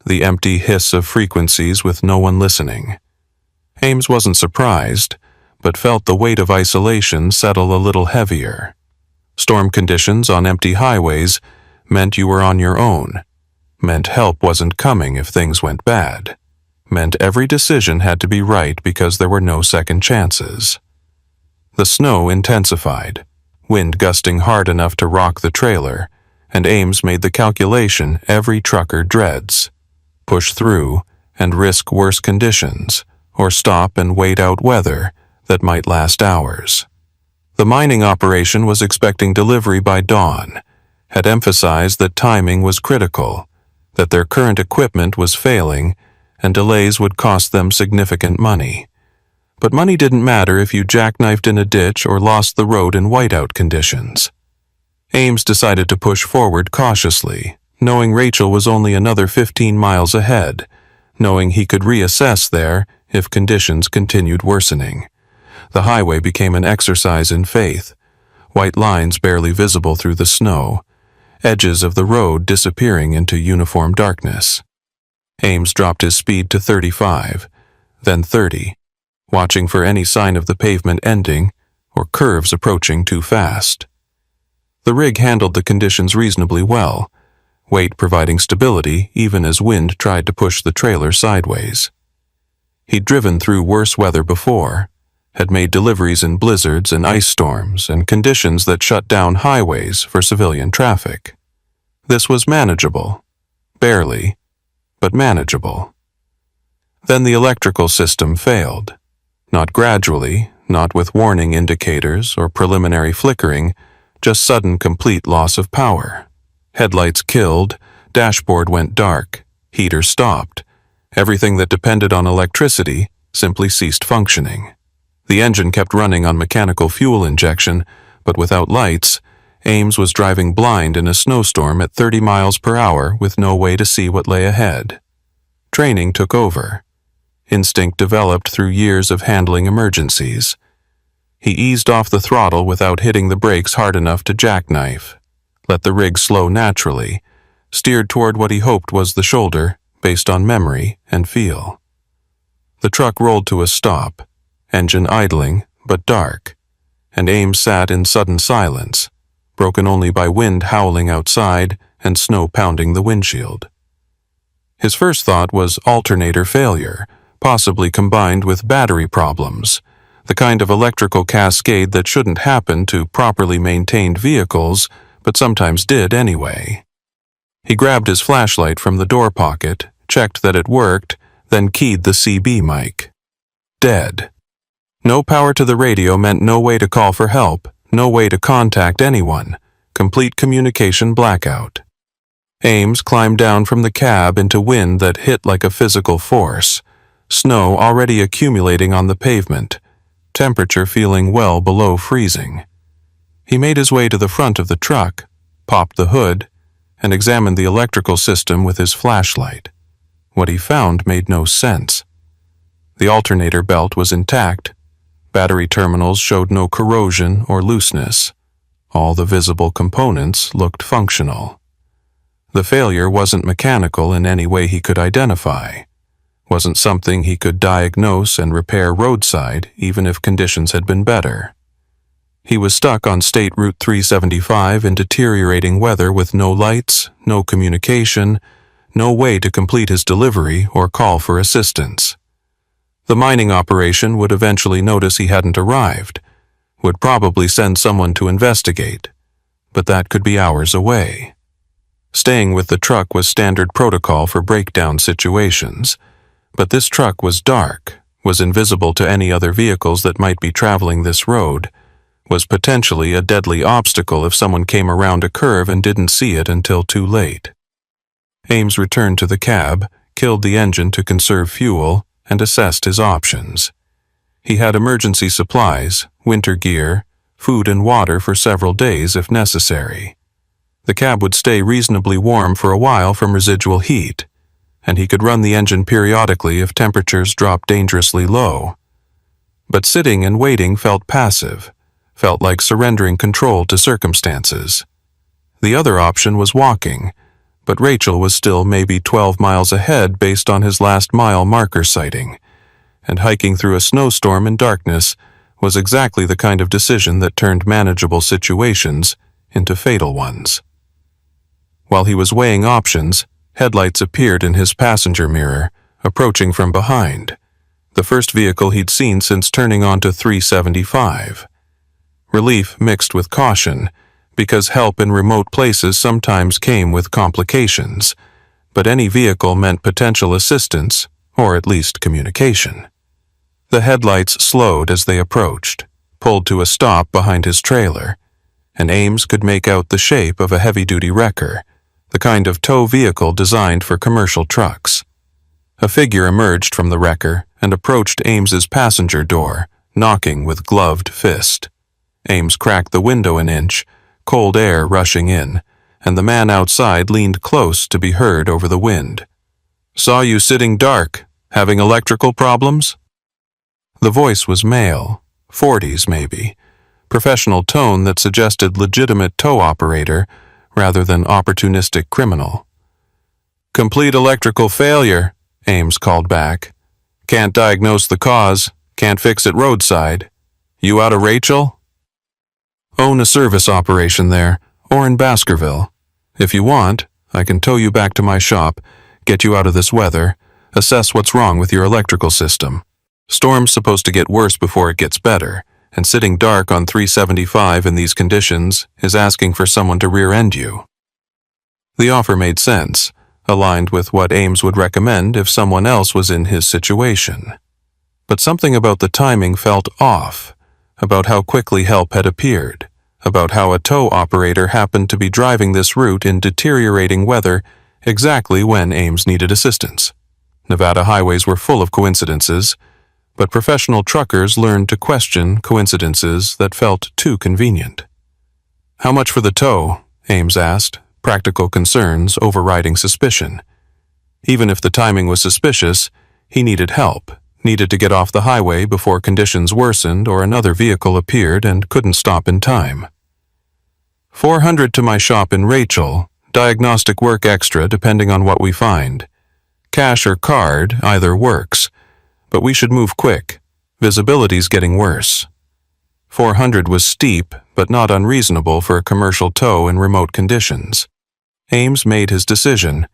Speaker 1: the empty hiss of frequencies with no one listening. Ames wasn't surprised, but felt the weight of isolation settle a little heavier. Storm conditions on empty highways meant you were on your own, meant help wasn't coming if things went bad, meant every decision had to be right because there were no second chances. The snow intensified, wind gusting hard enough to rock the trailer, and Ames made the calculation every trucker dreads: push through and risk worse conditions, or stop and wait out weather that might last hours. The mining operation was expecting delivery by dawn, had emphasized that timing was critical, that their current equipment was failing, and delays would cost them significant money. But money didn't matter if you jackknifed in a ditch or lost the road in whiteout conditions. Ames decided to push forward cautiously, knowing Rachel was only another 15 miles ahead, knowing he could reassess there if conditions continued worsening. The highway became an exercise in faith, white lines barely visible through the snow, edges of the road disappearing into uniform darkness. Ames dropped his speed to 35, then 30, watching for any sign of the pavement ending or curves approaching too fast. The rig handled the conditions reasonably well, weight providing stability even as wind tried to push the trailer sideways. He'd driven through worse weather before, had made deliveries in blizzards and ice storms and conditions that shut down highways for civilian traffic. This was manageable. Barely, but manageable. Then the electrical system failed. Not gradually, not with warning indicators or preliminary flickering, just sudden complete loss of power. Headlights killed, dashboard went dark, heater stopped. Everything that depended on electricity simply ceased functioning. The engine kept running on mechanical fuel injection, but without lights, Ames was driving blind in a snowstorm at 30 miles per hour with no way to see what lay ahead. Training took over. Instinct developed through years of handling emergencies. He eased off the throttle without hitting the brakes hard enough to jackknife, let the rig slow naturally, steered toward what he hoped was the shoulder based on memory and feel. The truck rolled to a stop, engine idling but dark, and Ames sat in sudden silence, broken only by wind howling outside and snow pounding the windshield. His first thought was alternator failure, possibly combined with battery problems, the kind of electrical cascade that shouldn't happen to properly maintained vehicles, but sometimes did anyway. He grabbed his flashlight from the door pocket, checked that it worked, then keyed the CB mic. Dead. No power to the radio meant no way to call for help, no way to contact anyone. Complete communication blackout. Ames climbed down from the cab into wind that hit like a physical force, snow already accumulating on the pavement, temperature feeling well below freezing. He made his way to the front of the truck, popped the hood, and examined the electrical system with his flashlight. What he found made no sense. The alternator belt was intact. Battery terminals showed no corrosion or looseness. All the visible components looked functional. The failure wasn't mechanical in any way he could identify. Wasn't something he could diagnose and repair roadside even if conditions had been better. He was stuck on State Route 375 in deteriorating weather with no lights, no communication, no way to complete his delivery or call for assistance. The mining operation would eventually notice he hadn't arrived, would probably send someone to investigate, but that could be hours away. Staying with the truck was standard protocol for breakdown situations, but this truck was dark, was invisible to any other vehicles that might be traveling this road, was potentially a deadly obstacle if someone came around a curve and didn't see it until too late. Ames returned to the cab, killed the engine to conserve fuel, and assessed his options. He had emergency supplies, winter gear, food and water for several days if necessary. The cab would stay reasonably warm for a while from residual heat, and he could run the engine periodically if temperatures dropped dangerously low. But sitting and waiting felt passive, felt like surrendering control to circumstances. The other option was walking, but Rachel was still maybe 12 miles ahead based on his last mile marker sighting, and hiking through a snowstorm in darkness was exactly the kind of decision that turned manageable situations into fatal ones. While he was weighing options, headlights appeared in his passenger mirror, approaching from behind, the first vehicle he'd seen since turning onto 375. Relief mixed with caution, because help in remote places sometimes came with complications, but any vehicle meant potential assistance, or at least communication. The headlights slowed as they approached, pulled to a stop behind his trailer, and Ames could make out the shape of a heavy-duty wrecker, the kind of tow vehicle designed for commercial trucks. A figure emerged from the wrecker and approached Ames's passenger door, knocking with gloved fist. Ames cracked the window an inch, cold air rushing in, and the man outside leaned close to be heard over the wind. "Saw you sitting dark. Having electrical problems?" The voice was male, 40s maybe, professional tone that suggested legitimate tow operator rather than opportunistic criminal. "Complete electrical failure," Ames called back. "Can't diagnose the cause, can't fix it roadside. You out of Rachel?" "Own a service operation there, or in Baskerville. If you want, I can tow you back to my shop, get you out of this weather, assess what's wrong with your electrical system. Storm's supposed to get worse before it gets better, and sitting dark on 375 in these conditions is asking for someone to rear-end you." The offer made sense, aligned with what Ames would recommend if someone else was in his situation. But something about the timing felt off, about how quickly help had appeared, about how a tow operator happened to be driving this route in deteriorating weather exactly when Ames needed assistance. Nevada highways were full of coincidences, but professional truckers learned to question coincidences that felt too convenient. "How much for the tow?" Ames asked, practical concerns overriding suspicion. Even if the timing was suspicious, he needed help, needed to get off the highway before conditions worsened or another vehicle appeared and couldn't stop in time. "400 to my shop in Rachel, diagnostic work extra depending on what we find. Cash or card, either works, but we should move quick. Visibility's getting worse." 400 was steep, but not unreasonable for a commercial tow in remote conditions. Ames made his decision,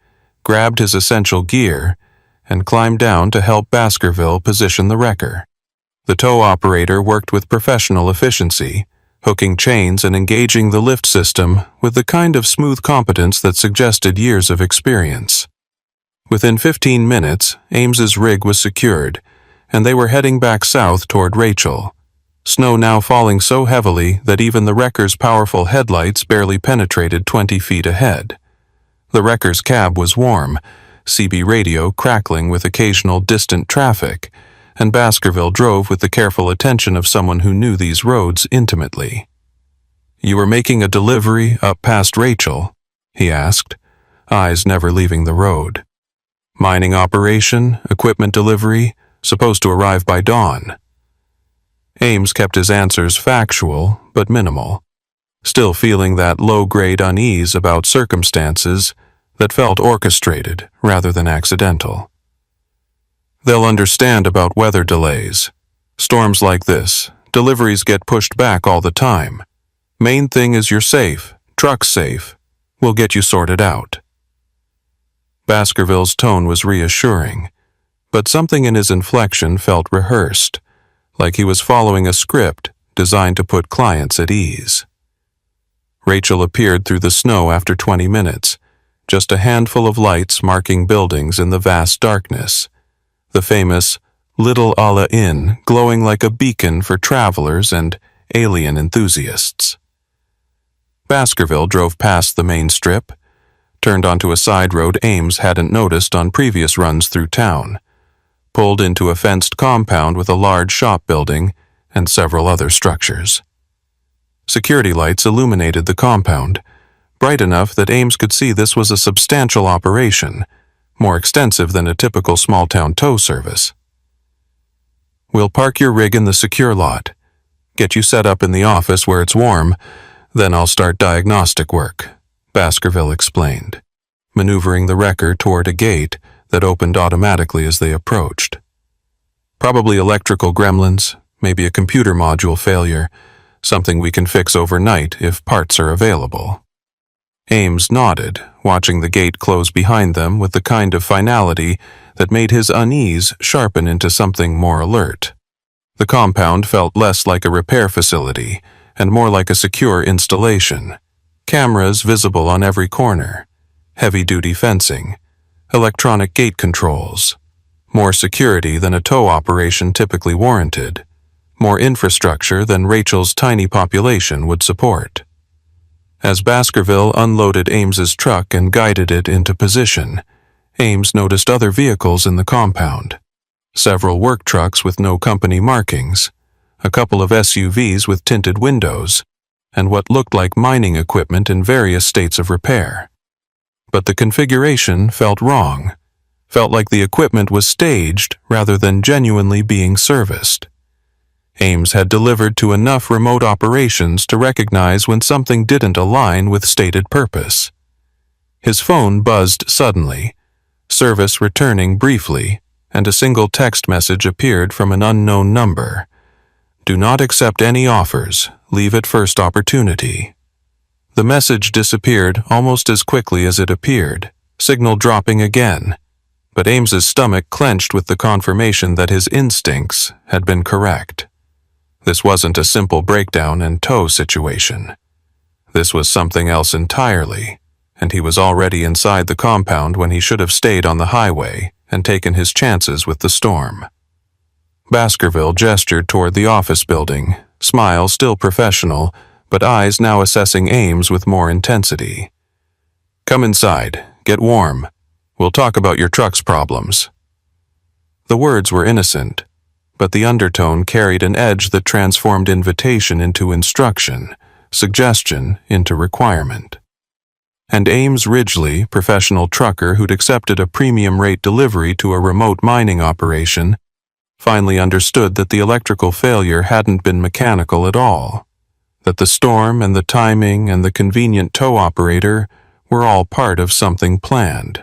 Speaker 1: grabbed his essential gear, and climbed down to help Baskerville position the wrecker. The tow operator worked with professional efficiency, hooking chains and engaging the lift system with the kind of smooth competence that suggested years of experience. Within 15 minutes, Ames's rig was secured, and they were heading back south toward Rachel, snow now falling so heavily that even the wrecker's powerful headlights barely penetrated 20 feet ahead. The wrecker's cab was warm, CB radio crackling with occasional distant traffic, and Baskerville drove with the careful attention of someone who knew these roads intimately. "You were making a delivery up past Rachel?" he asked, eyes never leaving the road. "Mining operation, equipment delivery, supposed to arrive by dawn." Ames kept his answers factual but minimal, still feeling that low-grade unease about circumstances that felt orchestrated rather than accidental. "They'll understand about weather delays. Storms like this, deliveries get pushed back all the time. Main thing is you're safe, truck's safe. We'll get you sorted out." Baskerville's tone was reassuring, but something in his inflection felt rehearsed, like he was following a script designed to put clients at ease. Rachel appeared through the snow after 20 minutes, just a handful of lights marking buildings in the vast darkness. The famous Little Alla Inn glowing like a beacon for travelers and alien enthusiasts. Baskerville drove past the main strip, turned onto a side road Ames hadn't noticed on previous runs through town, pulled into a fenced compound with a large shop building and several other structures. Security lights illuminated the compound, bright enough that Ames could see this was a substantial operation, more extensive than a typical small-town tow service. "We'll park your rig in the secure lot, get you set up in the office where it's warm, then I'll start diagnostic work," Baskerville explained, maneuvering the wrecker toward a gate that opened automatically as they approached. "Probably electrical gremlins, maybe a computer module failure, something we can fix overnight if parts are available." Ames nodded, watching the gate close behind them with the kind of finality that made his unease sharpen into something more alert. The compound felt less like a repair facility and more like a secure installation. Cameras visible on every corner, heavy-duty fencing, electronic gate controls, more security than a tow operation typically warranted, more infrastructure than Rachel's tiny population would support. As Baskerville unloaded Ames's truck and guided it into position, Ames noticed other vehicles in the compound. Several work trucks with no company markings, a couple of SUVs with tinted windows, and what looked like mining equipment in various states of repair. But the configuration felt wrong, felt like the equipment was staged rather than genuinely being serviced. Ames had delivered to enough remote operations to recognize when something didn't align with stated purpose. His phone buzzed suddenly, service returning briefly, and a single text message appeared from an unknown number. "Do not accept any offers, leave at first opportunity." The message disappeared almost as quickly as it appeared, signal dropping again, but Ames's stomach clenched with the confirmation that his instincts had been correct. This wasn't a simple breakdown and tow situation. This was something else entirely, and he was already inside the compound when he should have stayed on the highway and taken his chances with the storm. Baskerville gestured toward the office building, smile still professional, but eyes now assessing Ames with more intensity. "Come inside, get warm. We'll talk about your truck's problems." The words were innocent, but the undertone carried an edge that transformed invitation into instruction, suggestion into requirement. And Ames Ridgely, professional trucker who'd accepted a premium rate delivery to a remote mining operation, finally understood that the electrical failure hadn't been mechanical at all, that the storm and the timing and the convenient tow operator were all part of something planned,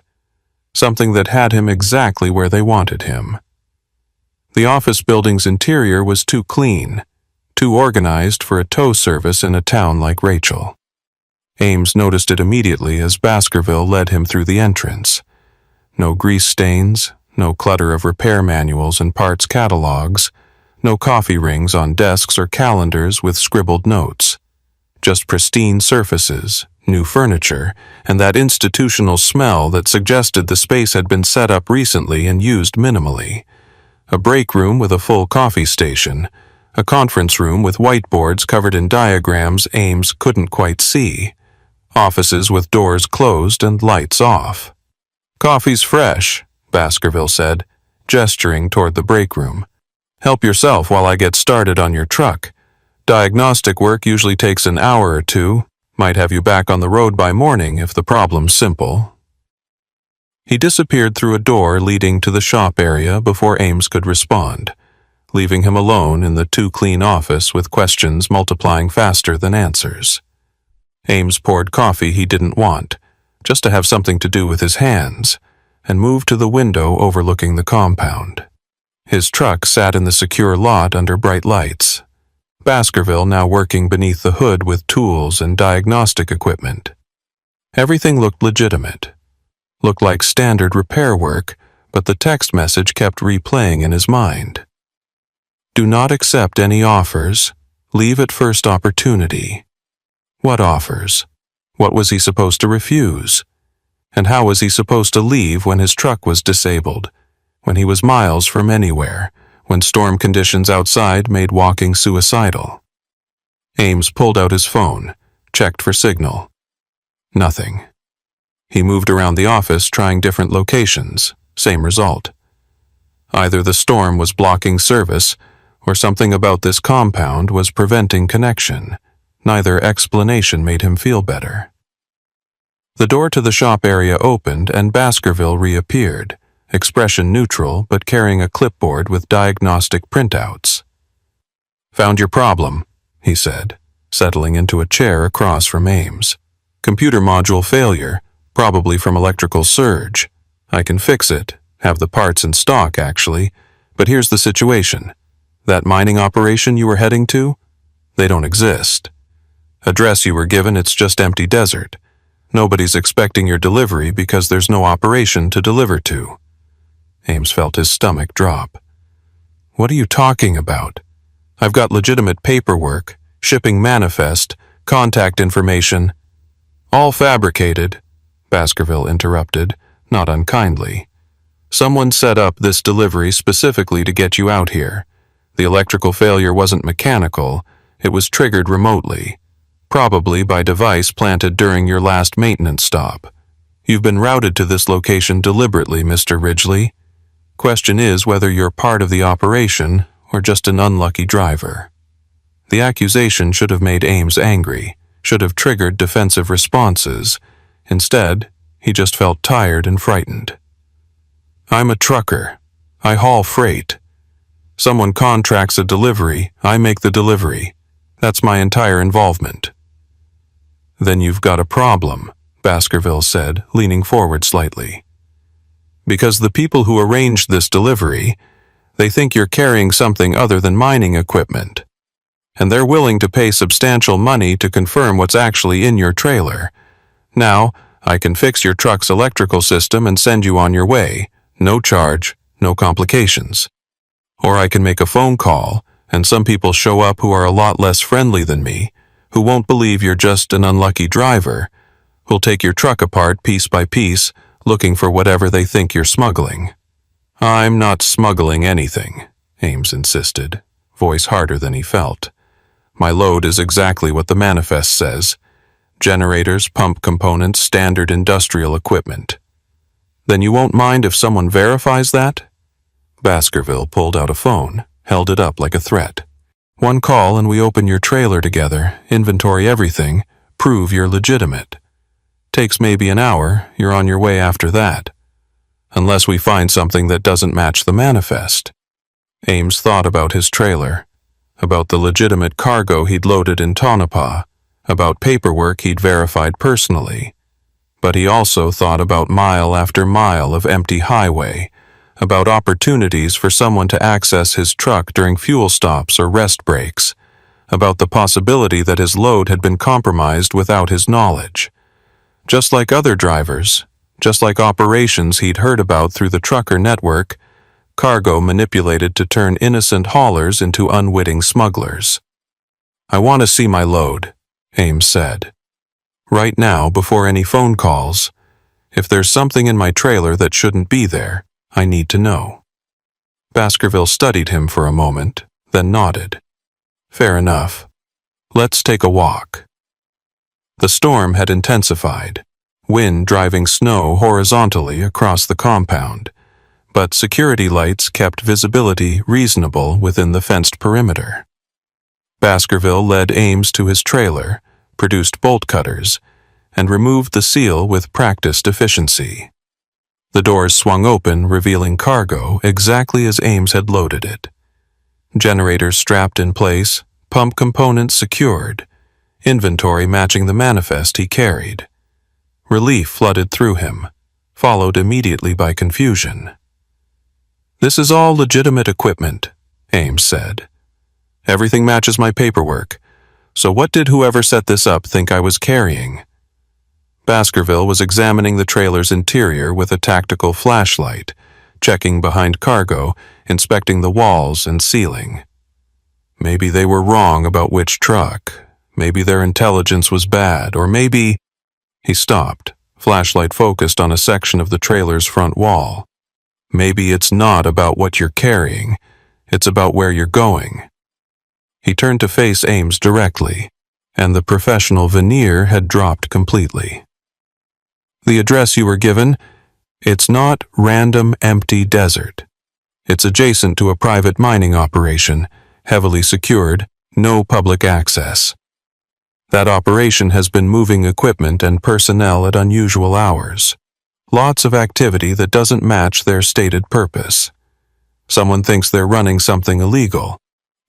Speaker 1: something that had him exactly where they wanted him. The office building's interior was too clean, too organized for a tow service in a town like Rachel. Ames noticed it immediately as Baskerville led him through the entrance. No grease stains, no clutter of repair manuals and parts catalogs, no coffee rings on desks or calendars with scribbled notes. Just pristine surfaces, new furniture, and that institutional smell that suggested the space had been set up recently and used minimally. A break room with a full coffee station, a conference room with whiteboards covered in diagrams Ames couldn't quite see, offices with doors closed and lights off. "Coffee's fresh," Baskerville said, gesturing toward the break room. "Help yourself while I get started on your truck. Diagnostic work usually takes an hour or two. Might have you back on the road by morning if the problem's simple." He disappeared through a door leading to the shop area before Ames could respond, leaving him alone in the too-clean office with questions multiplying faster than answers. Ames poured coffee he didn't want, just to have something to do with his hands, and moved to the window overlooking the compound. His truck sat in the secure lot under bright lights. Baskerville now working beneath the hood with tools and diagnostic equipment. Everything looked legitimate. Looked like standard repair work, but the text message kept replaying in his mind. "Do not accept any offers. Leave at first opportunity." What offers? What was he supposed to refuse? And how was he supposed to leave when his truck was disabled, when he was miles from anywhere, when storm conditions outside made walking suicidal? Ames pulled out his phone, checked for signal. Nothing. He moved around the office trying different locations, same result. Either the storm was blocking service, or something about this compound was preventing connection. Neither explanation made him feel better. The door to the shop area opened and Baskerville reappeared, expression neutral but carrying a clipboard with diagnostic printouts. "Found your problem," he said, settling into a chair across from Ames. "Computer module failure, probably from electrical surge. I can fix it, have the parts in stock actually, but here's the situation. That mining operation you were heading to? They don't exist. Address you were given, it's just empty desert. Nobody's expecting your delivery because there's no operation to deliver to." Ames felt his stomach drop. "What are you talking about? I've got legitimate paperwork, shipping manifest, contact information." "All fabricated," Baskerville interrupted, not unkindly. "Someone set up this delivery specifically to get you out here. The electrical failure wasn't mechanical, it was triggered remotely. Probably by device planted during your last maintenance stop. You've been routed to this location deliberately, Mr. Ridgely. Question is whether you're part of the operation or just an unlucky driver." The accusation should have made Ames angry, should have triggered defensive responses. Instead, he just felt tired and frightened. "I'm a trucker. I haul freight. Someone contracts a delivery, I make the delivery. That's my entire involvement." "Then you've got a problem," Baskerville said, leaning forward slightly. "Because the people who arranged this delivery, they think you're carrying something other than mining equipment. And they're willing to pay substantial money to confirm what's actually in your trailer. Now, I can fix your truck's electrical system and send you on your way. No charge, no complications. Or I can make a phone call, and some people show up who are a lot less friendly than me, who won't believe you're just an unlucky driver, who'll take your truck apart piece by piece, looking for whatever they think you're smuggling." "I'm not smuggling anything," Ames insisted, voice harder than he felt. "My load is exactly what the manifest says. Generators, pump components, standard industrial equipment." "Then you won't mind if someone verifies that?" Baskerville pulled out a phone, held it up like a threat. "One call and we open your trailer together, inventory everything, prove you're legitimate. Takes maybe an hour, you're on your way after that. Unless we find something that doesn't match the manifest." Ames thought about his trailer, about the legitimate cargo he'd loaded in Tonopah, about paperwork he'd verified personally. But he also thought about mile after mile of empty highway, about opportunities for someone to access his truck during fuel stops or rest breaks, about the possibility that his load had been compromised without his knowledge. Just like other drivers, just like operations he'd heard about through the trucker network, cargo manipulated to turn innocent haulers into unwitting smugglers. "I want to see my load," Ames said. "Right now, before any phone calls. If there's something in my trailer that shouldn't be there, I need to know." Baskerville studied him for a moment, then nodded. "Fair enough. Let's take a walk." The storm had intensified, wind driving snow horizontally across the compound, but security lights kept visibility reasonable within the fenced perimeter. Baskerville led Ames to his trailer, produced bolt cutters, and removed the seal with practiced efficiency. The doors swung open, revealing cargo exactly as Ames had loaded it. Generators strapped in place, pump components secured, inventory matching the manifest he carried. Relief flooded through him, followed immediately by confusion. "This is all legitimate equipment," Ames said. "Everything matches my paperwork. So what did whoever set this up think I was carrying?" Baskerville was examining the trailer's interior with a tactical flashlight, checking behind cargo, inspecting the walls and ceiling. Maybe they were wrong about which truck. Maybe their intelligence was bad, or maybe... He stopped, flashlight focused on a section of the trailer's front wall. "Maybe it's not about what you're carrying, it's about where you're going." He turned to face Ames directly, and the professional veneer had dropped completely. "The address you were given, it's not random empty desert. It's adjacent to a private mining operation, heavily secured, no public access. That operation has been moving equipment and personnel at unusual hours. Lots of activity that doesn't match their stated purpose. Someone thinks they're running something illegal,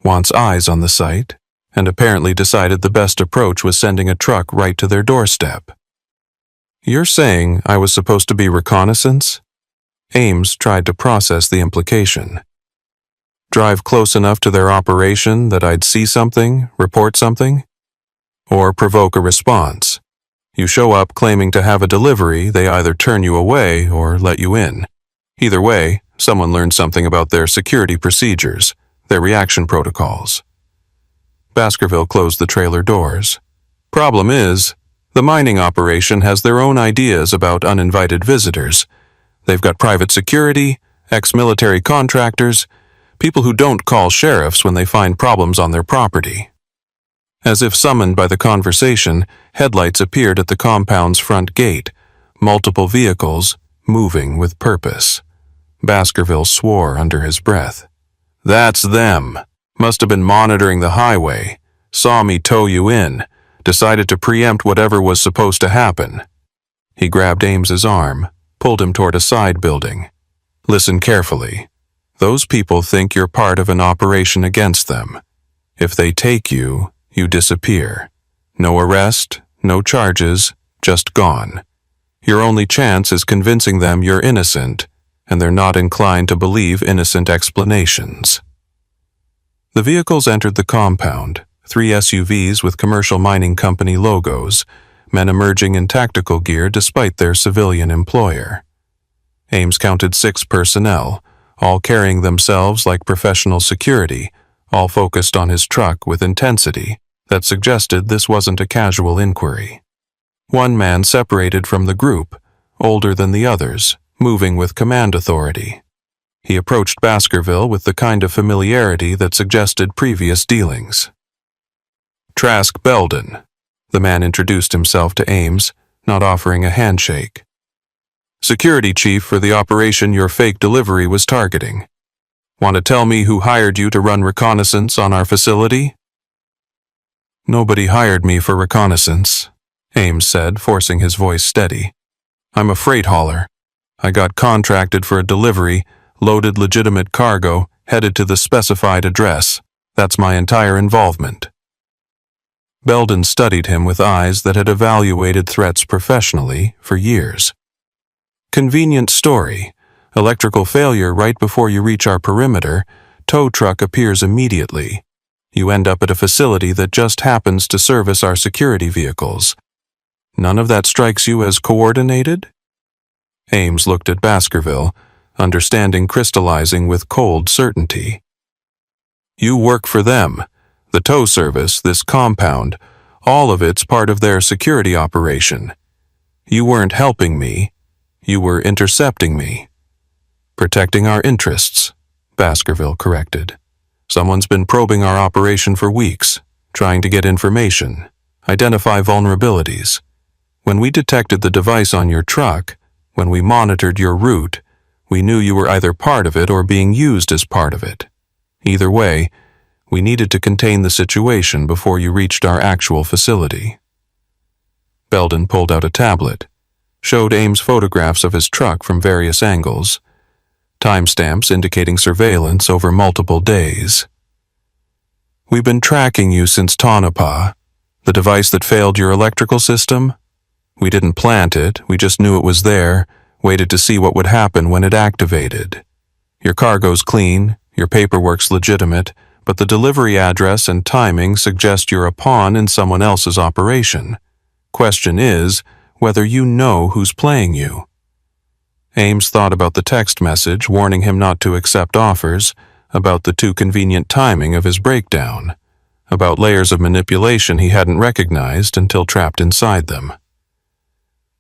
Speaker 1: wants eyes on the site, and apparently decided the best approach was sending a truck right to their doorstep." "You're saying I was supposed to be reconnaissance?" Ames tried to process the implication. "Drive close enough to their operation that I'd see something, report something? Or provoke a response? You show up claiming to have a delivery, they either turn you away or let you in. Either way, someone learned something about their security procedures, their reaction protocols." Baskerville closed the trailer doors. "Problem is, the mining operation has their own ideas about uninvited visitors. They've got private security, ex-military contractors, people who don't call sheriffs when they find problems on their property." As if summoned by the conversation, headlights appeared at the compound's front gate, multiple vehicles, moving with purpose. Baskerville swore under his breath. "That's them. Must have been monitoring the highway. Saw me tow you in. Decided to preempt whatever was supposed to happen." He grabbed Ames's arm, pulled him toward a side building. "Listen carefully. Those people think you're part of an operation against them. If they take you, you disappear. No arrest, no charges, just gone. Your only chance is convincing them you're innocent, and they're not inclined to believe innocent explanations." The vehicles entered the compound, 3 SUVs with commercial mining company logos, men emerging in tactical gear despite their civilian employer. Ames counted 6 personnel, all carrying themselves like professional security, all focused on his truck with intensity that suggested this wasn't a casual inquiry. One man separated from the group, older than the others, moving with command authority. He approached Baskerville with the kind of familiarity that suggested previous dealings. "Trask Belden," the man introduced himself to Ames, not offering a handshake. "Security chief for the operation your fake delivery was targeting. Want to tell me who hired you to run reconnaissance on our facility?" "Nobody hired me for reconnaissance," Ames said, forcing his voice steady. "I'm a freight hauler. I got contracted for a delivery, loaded legitimate cargo, headed to the specified address. That's my entire involvement." Belden studied him with eyes that had evaluated threats professionally for years. "Convenient story. Electrical failure right before you reach our perimeter. Tow truck appears immediately. You end up at a facility that just happens to service our security vehicles. None of that strikes you as coordinated? Ames looked at Baskerville, understanding crystallizing with cold certainty. You work for them. The tow service, this compound, all of it's part of their security operation. You weren't helping me. You were intercepting me. Protecting our interests, Baskerville corrected. Someone's been probing our operation for weeks, trying to get information, identify vulnerabilities. When we detected the device on your truck, when we monitored your route, we knew you were either part of it or being used as part of it. Either way, we needed to contain the situation before you reached our actual facility. Belden pulled out a tablet, showed Ames photographs of his truck from various angles, timestamps indicating surveillance over multiple days. We've been tracking you since Tonopah, the device that failed your electrical system. We didn't plant it, we just knew it was there, waited to see what would happen when it activated. Your cargo's clean, your paperwork's legitimate, but the delivery address and timing suggest you're a pawn in someone else's operation. Question is, whether you know who's playing you. Ames thought about the text message warning him not to accept offers, about the too convenient timing of his breakdown, about layers of manipulation he hadn't recognized until trapped inside them.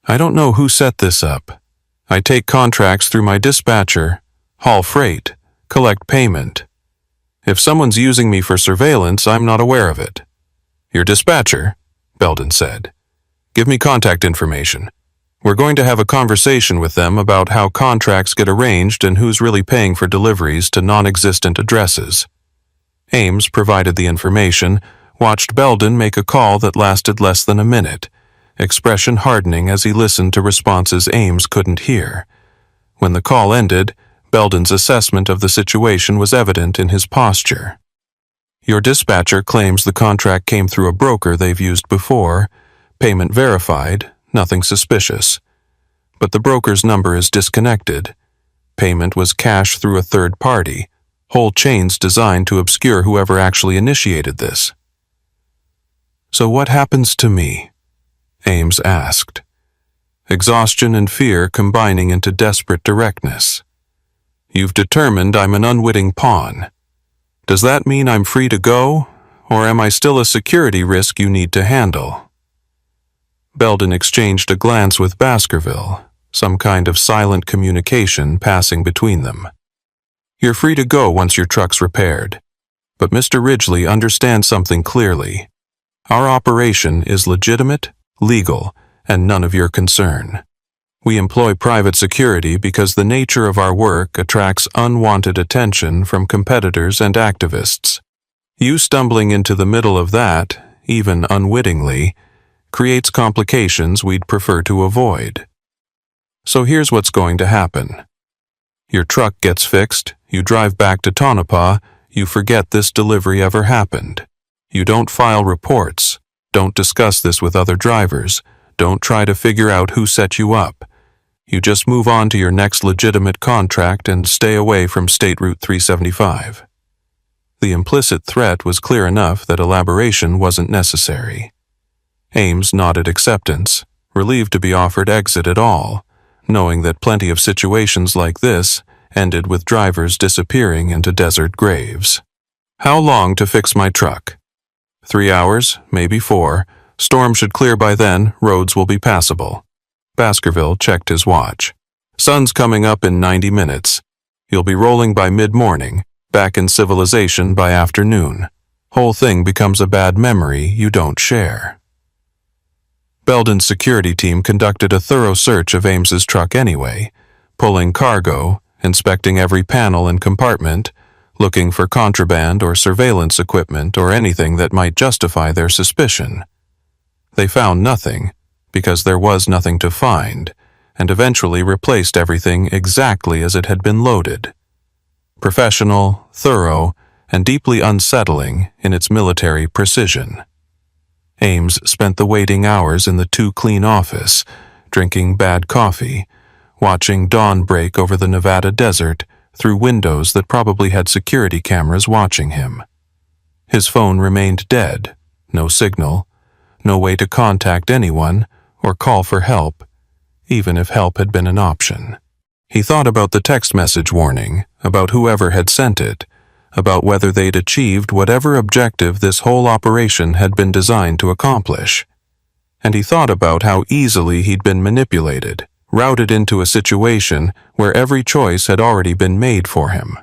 Speaker 1: I don't know who set this up. I take contracts through my dispatcher, haul freight, collect payment. If someone's using me for surveillance, I'm not aware of it. Your dispatcher, Belden said. Give me contact information. We're going to have a conversation with them about how contracts get arranged and who's really paying for deliveries to non-existent addresses. Ames provided the information, watched Belden make a call that lasted less than a minute, expression hardening as he listened to responses Ames couldn't hear. When the call ended, Belden's assessment of the situation was evident in his posture. Your dispatcher claims the contract came through a broker they've used before, payment verified, nothing suspicious. But the broker's number is disconnected. Payment was cashed through a third party, whole chains designed to obscure whoever actually initiated this. So what happens to me? Ames asked. Exhaustion and fear combining into desperate directness. You've determined I'm an unwitting pawn. Does that mean I'm free to go, or am I still a security risk you need to handle? Belden exchanged a glance with Baskerville, some kind of silent communication passing between them. You're free to go once your truck's repaired. But Mr. Ridgely understands something clearly. Our operation is legitimate, legal, and none of your concern. We employ private security because the nature of our work attracts unwanted attention from competitors and activists. You stumbling into the middle of that, even unwittingly, creates complications we'd prefer to avoid. So here's what's going to happen. Your truck gets fixed, you drive back to Tonopah, you forget this delivery ever happened. You don't file reports, don't discuss this with other drivers, don't try to figure out who set you up. You just move on to your next legitimate contract and stay away from State Route 375. The implicit threat was clear enough that elaboration wasn't necessary. Ames nodded acceptance, relieved to be offered exit at all, knowing that plenty of situations like this ended with drivers disappearing into desert graves. How long to fix my truck? 3 hours, maybe 4. Storm should clear by then, roads will be passable. Baskerville checked his watch. Sun's coming up in 90 minutes. You'll be rolling by mid-morning, back in civilization by afternoon. Whole thing becomes a bad memory you don't share. Belden's security team conducted a thorough search of Ames's truck anyway, pulling cargo, inspecting every panel and compartment, looking for contraband or surveillance equipment or anything that might justify their suspicion. They found nothing, because there was nothing to find, and eventually replaced everything exactly as it had been loaded. Professional, thorough, and deeply unsettling in its military precision. Ames spent the waiting hours in the too-clean office, drinking bad coffee, watching dawn break over the Nevada desert through windows that probably had security cameras watching him. His phone remained dead, no signal, no way to contact anyone or call for help, even if help had been an option. He thought about the text message warning, about whoever had sent it, about whether they'd achieved whatever objective this whole operation had been designed to accomplish. And he thought about how easily he'd been manipulated, routed into a situation where every choice had already been made for him.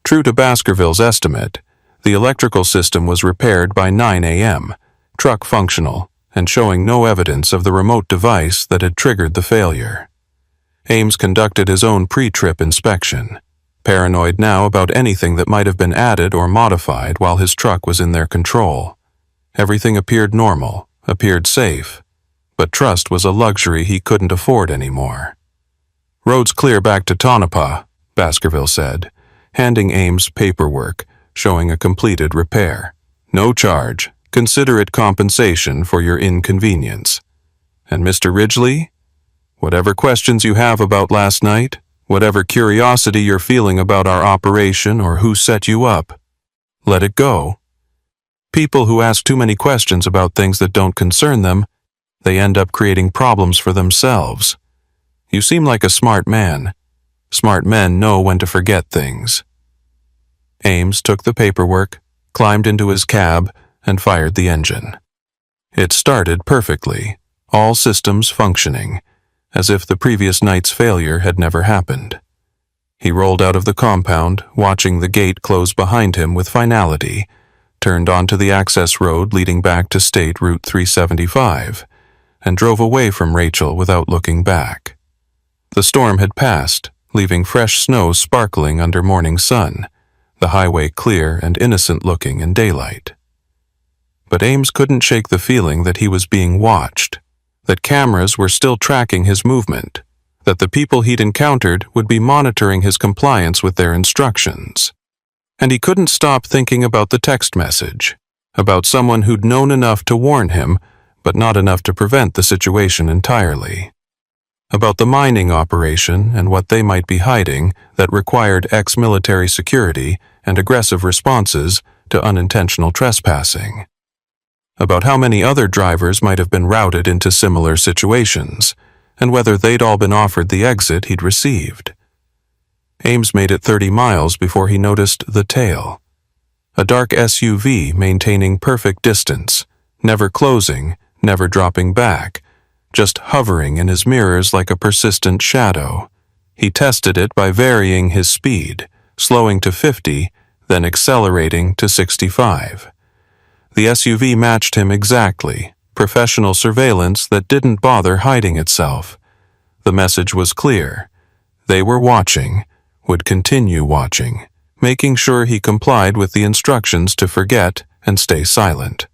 Speaker 1: True to Baskerville's estimate, the electrical system was repaired by 9 a.m., truck functional, and showing no evidence of the remote device that had triggered the failure. Ames conducted his own pre-trip inspection, paranoid now about anything that might have been added or modified while his truck was in their control. Everything appeared normal, appeared safe, but trust was a luxury he couldn't afford anymore. "Road's clear back to Tonopah," Baskerville said, handing Ames paperwork showing a completed repair. "No charge. Consider it compensation for your inconvenience. And Mr. Ridgely, whatever questions you have about last night, whatever curiosity you're feeling about our operation or who set you up, let it go. People who ask too many questions about things that don't concern them, they end up creating problems for themselves. You seem like a smart man. Smart men know when to forget things." Ames took the paperwork, climbed into his cab, and fired the engine. It started perfectly, all systems functioning, as if the previous night's failure had never happened. He rolled out of the compound, watching the gate close behind him with finality, turned onto the access road leading back to State Route 375, and drove away from Rachel without looking back. The storm had passed, leaving fresh snow sparkling under morning sun, the highway clear and innocent-looking in daylight. But Ames couldn't shake the feeling that he was being watched, that cameras were still tracking his movement, that the people he'd encountered would be monitoring his compliance with their instructions. And he couldn't stop thinking about the text message, about someone who'd known enough to warn him, but not enough to prevent the situation entirely. About the mining operation and what they might be hiding that required ex-military security and aggressive responses to unintentional trespassing. About how many other drivers might have been routed into similar situations, and whether they'd all been offered the exit he'd received. Ames made it 30 miles before he noticed the tail. A dark SUV maintaining perfect distance, never closing, never dropping back, just hovering in his mirrors like a persistent shadow. He tested it by varying his speed, slowing to 50, then accelerating to 65. The SUV matched him exactly, professional surveillance that didn't bother hiding itself. The message was clear. They were watching, would continue watching, making sure he complied with the instructions to forget and stay silent.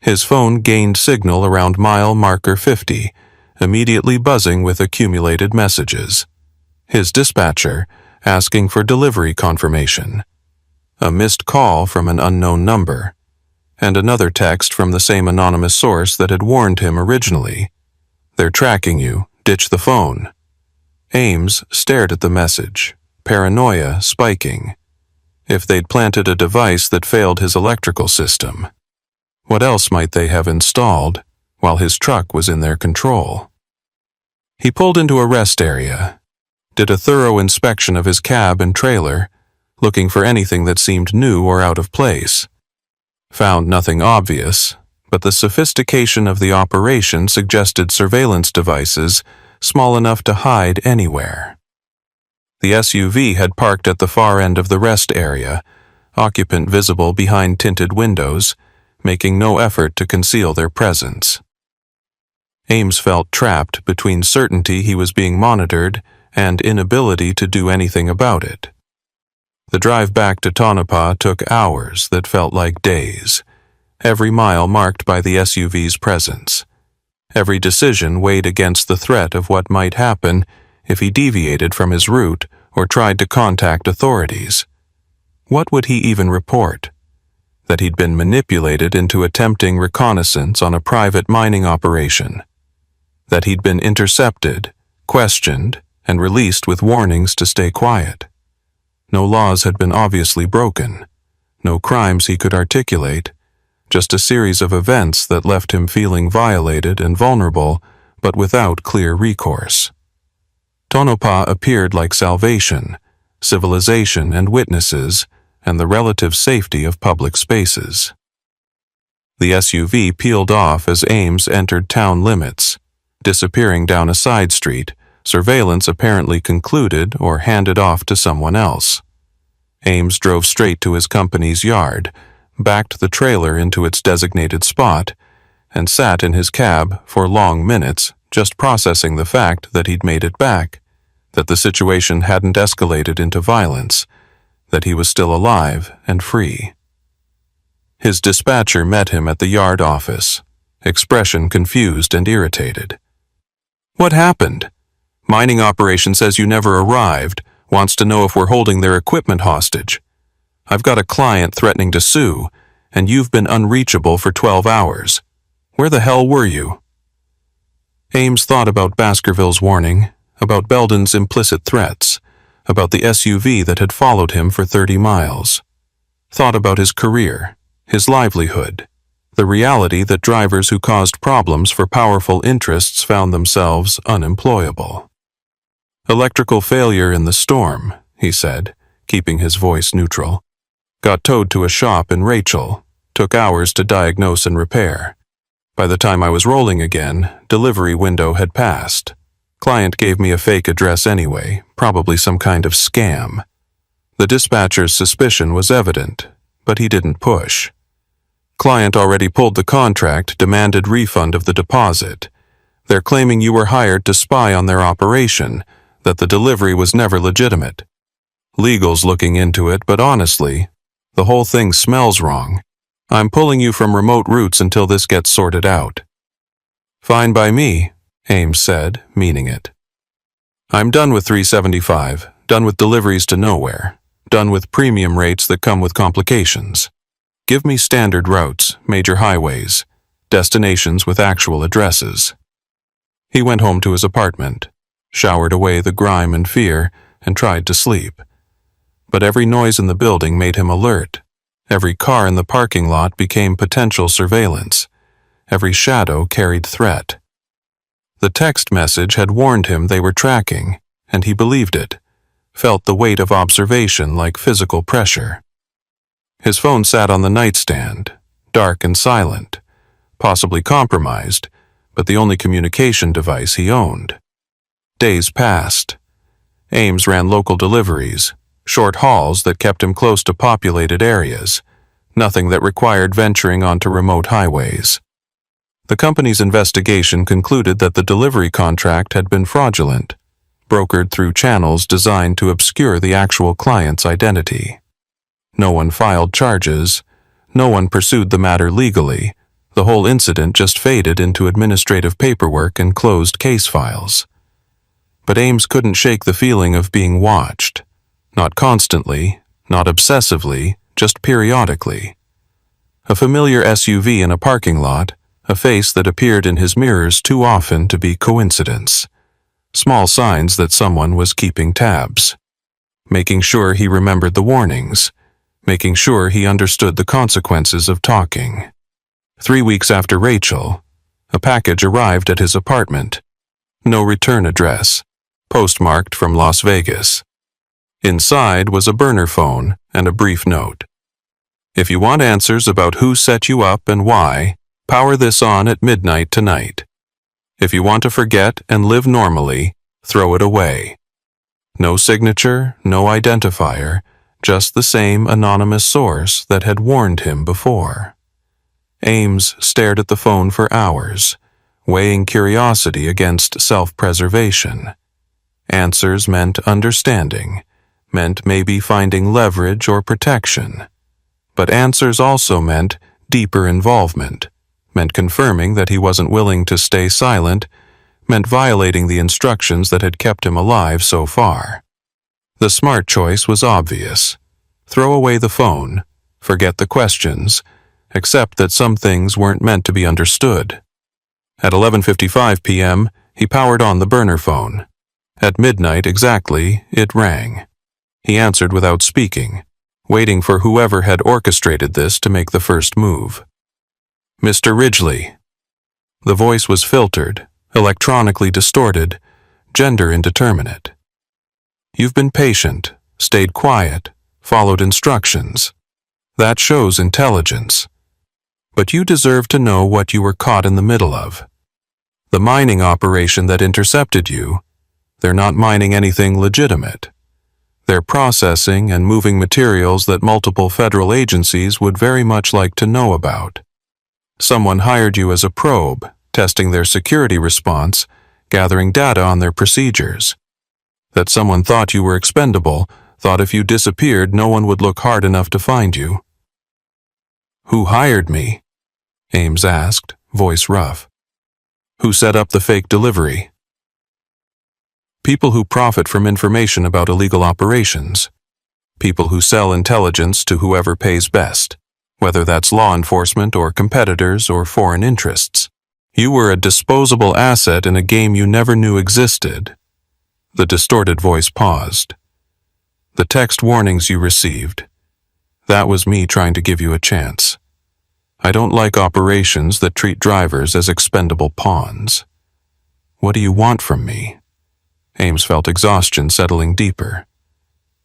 Speaker 1: His phone gained signal around mile marker 50, immediately buzzing with accumulated messages. His dispatcher asking for delivery confirmation. A missed call from an unknown number, and another text from the same anonymous source that had warned him originally. "They're tracking you. Ditch the phone." Ames stared at the message, paranoia spiking. If they'd planted a device that failed his electrical system, what else might they have installed while his truck was in their control? He pulled into a rest area, did a thorough inspection of his cab and trailer, looking for anything that seemed new or out of place. Found nothing obvious, but the sophistication of the operation suggested surveillance devices small enough to hide anywhere. The SUV had parked at the far end of the rest area, occupant visible behind tinted windows, making no effort to conceal their presence. Ames felt trapped between certainty he was being monitored and inability to do anything about it. The drive back to Tonopah took hours that felt like days, every mile marked by the SUV's presence. Every decision weighed against the threat of what might happen if he deviated from his route or tried to contact authorities. What would he even report? That he'd been manipulated into attempting reconnaissance on a private mining operation. That he'd been intercepted, questioned, and released with warnings to stay quiet. No laws had been obviously broken. no crimes he could articulate, just a series of events that left him feeling violated and vulnerable, but without clear recourse. Tonopah appeared like salvation, civilization and witnesses, and the relative safety of public spaces. The SUV peeled off as Ames entered town limits, disappearing down a side street, surveillance apparently concluded or handed off to someone else. Ames drove straight to his company's yard, backed the trailer into its designated spot, and sat in his cab for long minutes, just processing the fact that he'd made it back, that the situation hadn't escalated into violence, that he was still alive and free. His dispatcher met him at the yard office, expression confused and irritated. "What happened? Mining operation says you never arrived, wants to know if we're holding their equipment hostage. I've got a client threatening to sue, and you've been unreachable for 12 hours. Where the hell were you?" Ames thought about Baskerville's warning, about Belden's implicit threats, about the SUV that had followed him for 30 miles. Thought about his career, his livelihood, the reality that drivers who caused problems for powerful interests found themselves unemployable. "Electrical failure in the storm," he said, keeping his voice neutral. "Got towed to a shop in Rachel. Took hours to diagnose and repair. By the time I was rolling again, delivery window had passed. Client gave me a fake address anyway, probably some kind of scam." The dispatcher's suspicion was evident, but he didn't push. "Client already pulled the contract, demanded refund of the deposit. They're claiming you were hired to spy on their operation, that the delivery was never legitimate. Legal's looking into it, but honestly, the whole thing smells wrong. I'm pulling you from remote routes until this gets sorted out." "Fine by me," Ames said, meaning it. "I'm done with 375, done with deliveries to nowhere, done with premium rates that come with complications. Give me standard routes, major highways, destinations with actual addresses." He went home to his apartment, showered away the grime and fear, and tried to sleep. But every noise in the building made him alert. Every car in the parking lot became potential surveillance. Every shadow carried threat. The text message had warned him they were tracking, and he believed it, felt the weight of observation like physical pressure. His phone sat on the nightstand, dark and silent, possibly compromised, but the only communication device he owned. Days passed. Ames ran local deliveries, short hauls that kept him close to populated areas, nothing that required venturing onto remote highways. The company's investigation concluded that the delivery contract had been fraudulent, brokered through channels designed to obscure the actual client's identity. No one filed charges, no one pursued the matter legally. The whole incident just faded into administrative paperwork and closed case files. But Ames couldn't shake the feeling of being watched. Not constantly, not obsessively, just periodically. A familiar SUV in a parking lot, a face that appeared in his mirrors too often to be coincidence. Small signs that someone was keeping tabs. Making sure he remembered the warnings. Making sure he understood the consequences of talking. 3 weeks after Rachel, a package arrived at his apartment. No return address. Postmarked from Las Vegas. Inside was a burner phone and a brief note. "If you want answers about who set you up and why, power this on at midnight tonight. If you want to forget and live normally, throw it away." No signature, no identifier, just the same anonymous source that had warned him before. Ames stared at the phone for hours, weighing curiosity against self-preservation. Answers meant understanding, meant maybe finding leverage or protection. But answers also meant deeper involvement, meant confirming that he wasn't willing to stay silent, meant violating the instructions that had kept him alive so far. The smart choice was obvious. Throw away the phone, forget the questions, accept that some things weren't meant to be understood. At 11:55 p.m., he powered on the burner phone. At midnight exactly, it rang. He answered without speaking, waiting for whoever had orchestrated this to make the first move. "Mr. Ridgely." The voice was filtered, electronically distorted, gender indeterminate. "You've been patient, stayed quiet, followed instructions. That shows intelligence. But you deserve to know what you were caught in the middle of. The mining operation that intercepted you, they're not mining anything legitimate. They're processing and moving materials that multiple federal agencies would very much like to know about. Someone hired you as a probe, testing their security response, gathering data on their procedures. That someone thought you were expendable, thought if you disappeared no one would look hard enough to find you." "Who hired me?" Ames asked, voice rough. "Who set up the fake delivery?" "People who profit from information about illegal operations. People who sell intelligence to whoever pays best, whether that's law enforcement or competitors or foreign interests. You were a disposable asset in a game you never knew existed." The distorted voice paused. "The text warnings you received. That was me trying to give you a chance. I don't like operations that treat drivers as expendable pawns. What do you want from me?" Ames felt exhaustion settling deeper.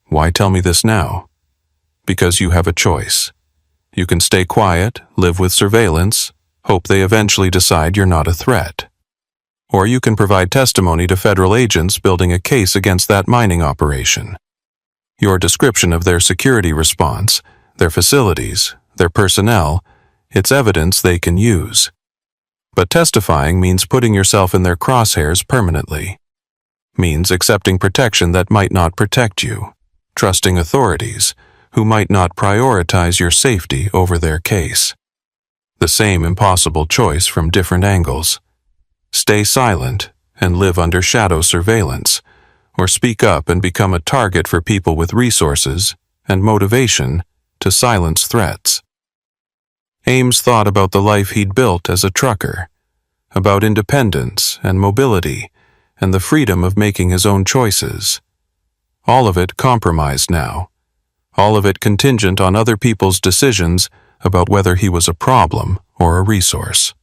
Speaker 1: "Why tell me this now?" "Because you have a choice. You can stay quiet, live with surveillance, hope they eventually decide you're not a threat. Or you can provide testimony to federal agents building a case against that mining operation. Your description of their security response, their facilities, their personnel, it's evidence they can use. But testifying means putting yourself in their crosshairs permanently. Means accepting protection that might not protect you, trusting authorities who might not prioritize your safety over their case. The same impossible choice from different angles. Stay silent and live under shadow surveillance, or speak up and become a target for people with resources and motivation to silence threats. Ames thought about the life he'd built as a trucker, about independence and mobility and the freedom of making his own choices. All of it compromised now, all of it contingent on other people's decisions about whether he was a problem or a resource.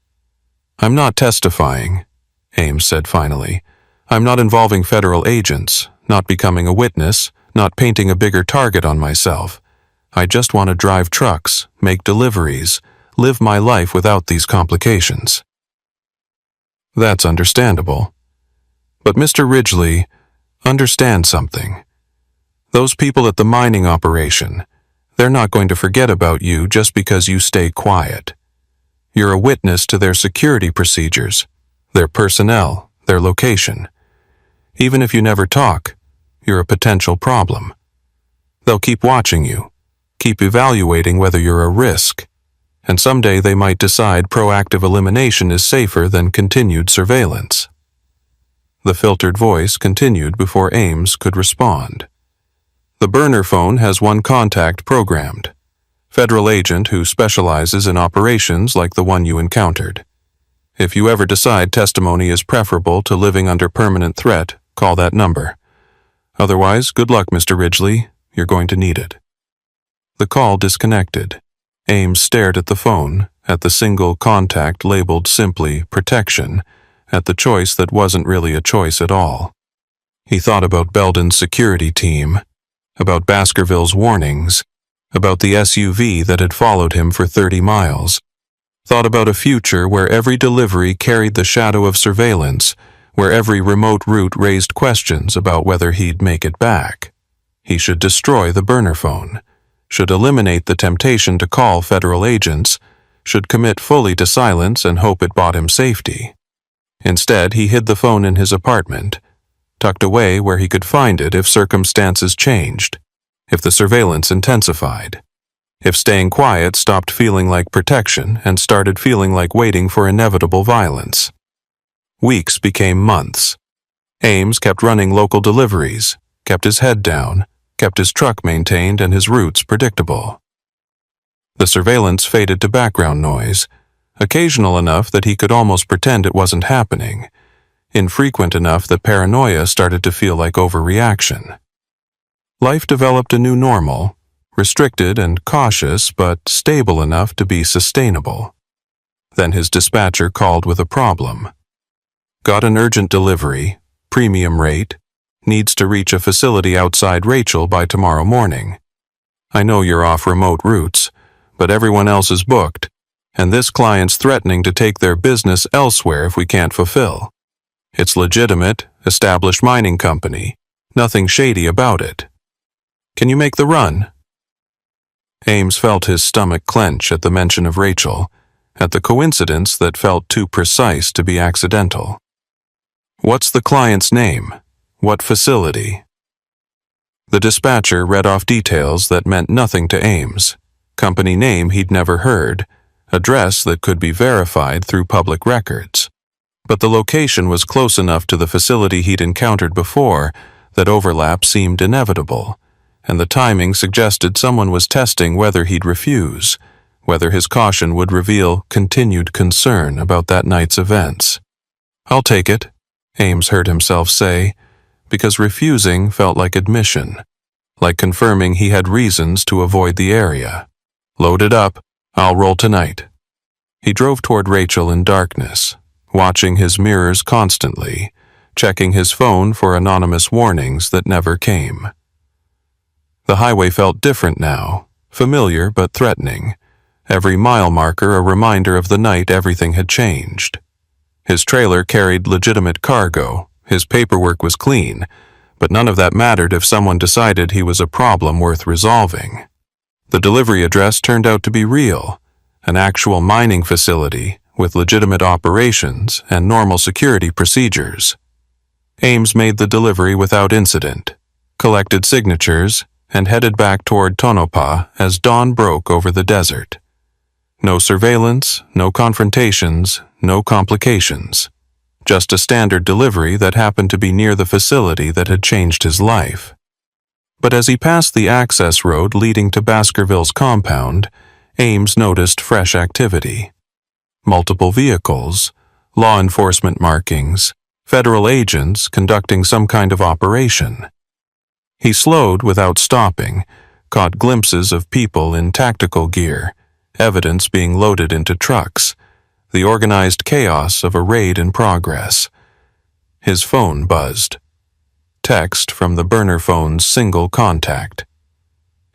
Speaker 1: "I'm not testifying," Ames said finally. "I'm not involving federal agents, not becoming a witness, not painting a bigger target on myself. I just want to drive trucks, make deliveries, live my life without these complications." "That's understandable. But Mr. Ridgely, understand something. Those people at the mining operation, they're not going to forget about you just because you stay quiet. You're a witness to their security procedures, their personnel, their location. Even if you never talk, you're a potential problem. They'll keep watching you, keep evaluating whether you're a risk, and someday they might decide proactive elimination is safer than continued surveillance." The filtered voice continued before Ames could respond. "The burner phone has one contact programmed. Federal agent who specializes in operations like the one you encountered. If you ever decide testimony is preferable to living under permanent threat, call that number. Otherwise, good luck, Mr. Ridgely. You're going to need it." The call disconnected. Ames stared at the phone, at the single contact labeled simply protection, at the choice that wasn't really a choice at all. He thought about Belden's security team, about Baskerville's warnings, about the SUV that had followed him for 30 miles. Thought about a future where every delivery carried the shadow of surveillance, where every remote route raised questions about whether he'd make it back. He should destroy the burner phone, should eliminate the temptation to call federal agents, should commit fully to silence and hope it bought him safety. Instead, he hid the phone in his apartment, tucked away where he could find it if circumstances changed, if the surveillance intensified, if staying quiet stopped feeling like protection and started feeling like waiting for inevitable violence. Weeks became months. Ames kept running local deliveries, kept his head down, kept his truck maintained and his routes predictable. The surveillance faded to background noise, occasional enough that he could almost pretend it wasn't happening, infrequent enough that paranoia started to feel like overreaction. Life developed a new normal, restricted and cautious but stable enough to be sustainable. Then his dispatcher called with a problem. Got an urgent delivery, premium rate, needs to reach a facility outside Rachel by tomorrow morning. I know you're off remote routes, but everyone else is booked, and this client's threatening to take their business elsewhere if we can't fulfill. It's legitimate, established mining company, nothing shady about it. Can you make the run? Ames felt his stomach clench at the mention of Rachel, at the coincidence that felt too precise to be accidental. What's the client's name? What facility? The dispatcher read off details that meant nothing to Ames. Company name he'd never heard, address that could be verified through public records. But the location was close enough to the facility he'd encountered before that overlap seemed inevitable, and the timing suggested someone was testing whether he'd refuse, whether his caution would reveal continued concern about that night's events. I'll take it, Ames heard himself say, because refusing felt like admission, like confirming he had reasons to avoid the area. Load it up, I'll roll tonight. He drove toward Rachel in darkness, watching his mirrors constantly, checking his phone for anonymous warnings that never came. The highway felt different now, familiar but threatening, every mile marker a reminder of the night everything had changed. His trailer carried legitimate cargo, his paperwork was clean, but none of that mattered if someone decided he was a problem worth resolving. The delivery address turned out to be real, an actual mining facility with legitimate operations and normal security procedures. Ames made the delivery without incident, collected signatures, and headed back toward Tonopah as dawn broke over the desert. No surveillance, no confrontations, no complications. Just a standard delivery that happened to be near the facility that had changed his life. But as he passed the access road leading to Baskerville's compound, Ames noticed fresh activity. Multiple vehicles, law enforcement markings, federal agents conducting some kind of operation. He slowed without stopping, caught glimpses of people in tactical gear, evidence being loaded into trucks, the organized chaos of a raid in progress. His phone buzzed. Text from the burner phone's single contact.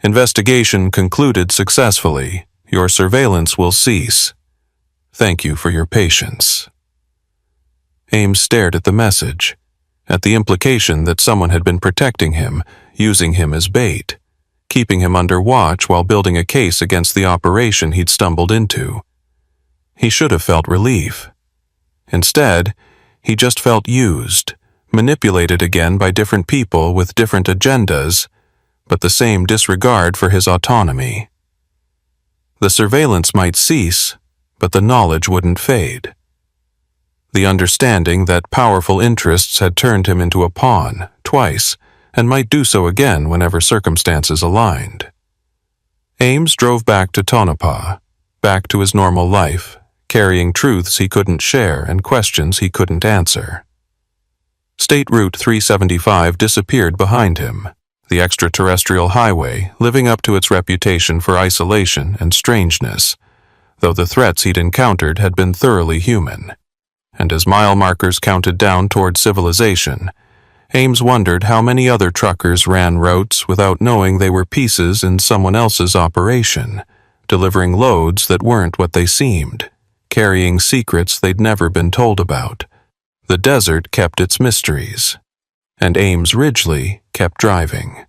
Speaker 1: Investigation concluded successfully. Your surveillance will cease. Thank you for your patience. Ames stared at the message, at the implication that someone had been protecting him, using him as bait, keeping him under watch while building a case against the operation he'd stumbled into. He should have felt relief. Instead, he just felt used, manipulated again by different people with different agendas, but the same disregard for his autonomy. The surveillance might cease, but the knowledge wouldn't fade. The understanding that powerful interests had turned him into a pawn, twice, and might do so again whenever circumstances aligned. Ames drove back to Tonopah, back to his normal life, carrying truths he couldn't share and questions he couldn't answer. State Route 375 disappeared behind him, the extraterrestrial highway living up to its reputation for isolation and strangeness, though the threats he'd encountered had been thoroughly human. And as mile markers counted down toward civilization, Ames wondered how many other truckers ran routes without knowing they were pieces in someone else's operation, delivering loads that weren't what they seemed, carrying secrets they'd never been told about. The desert kept its mysteries, and Ames Ridgely kept driving.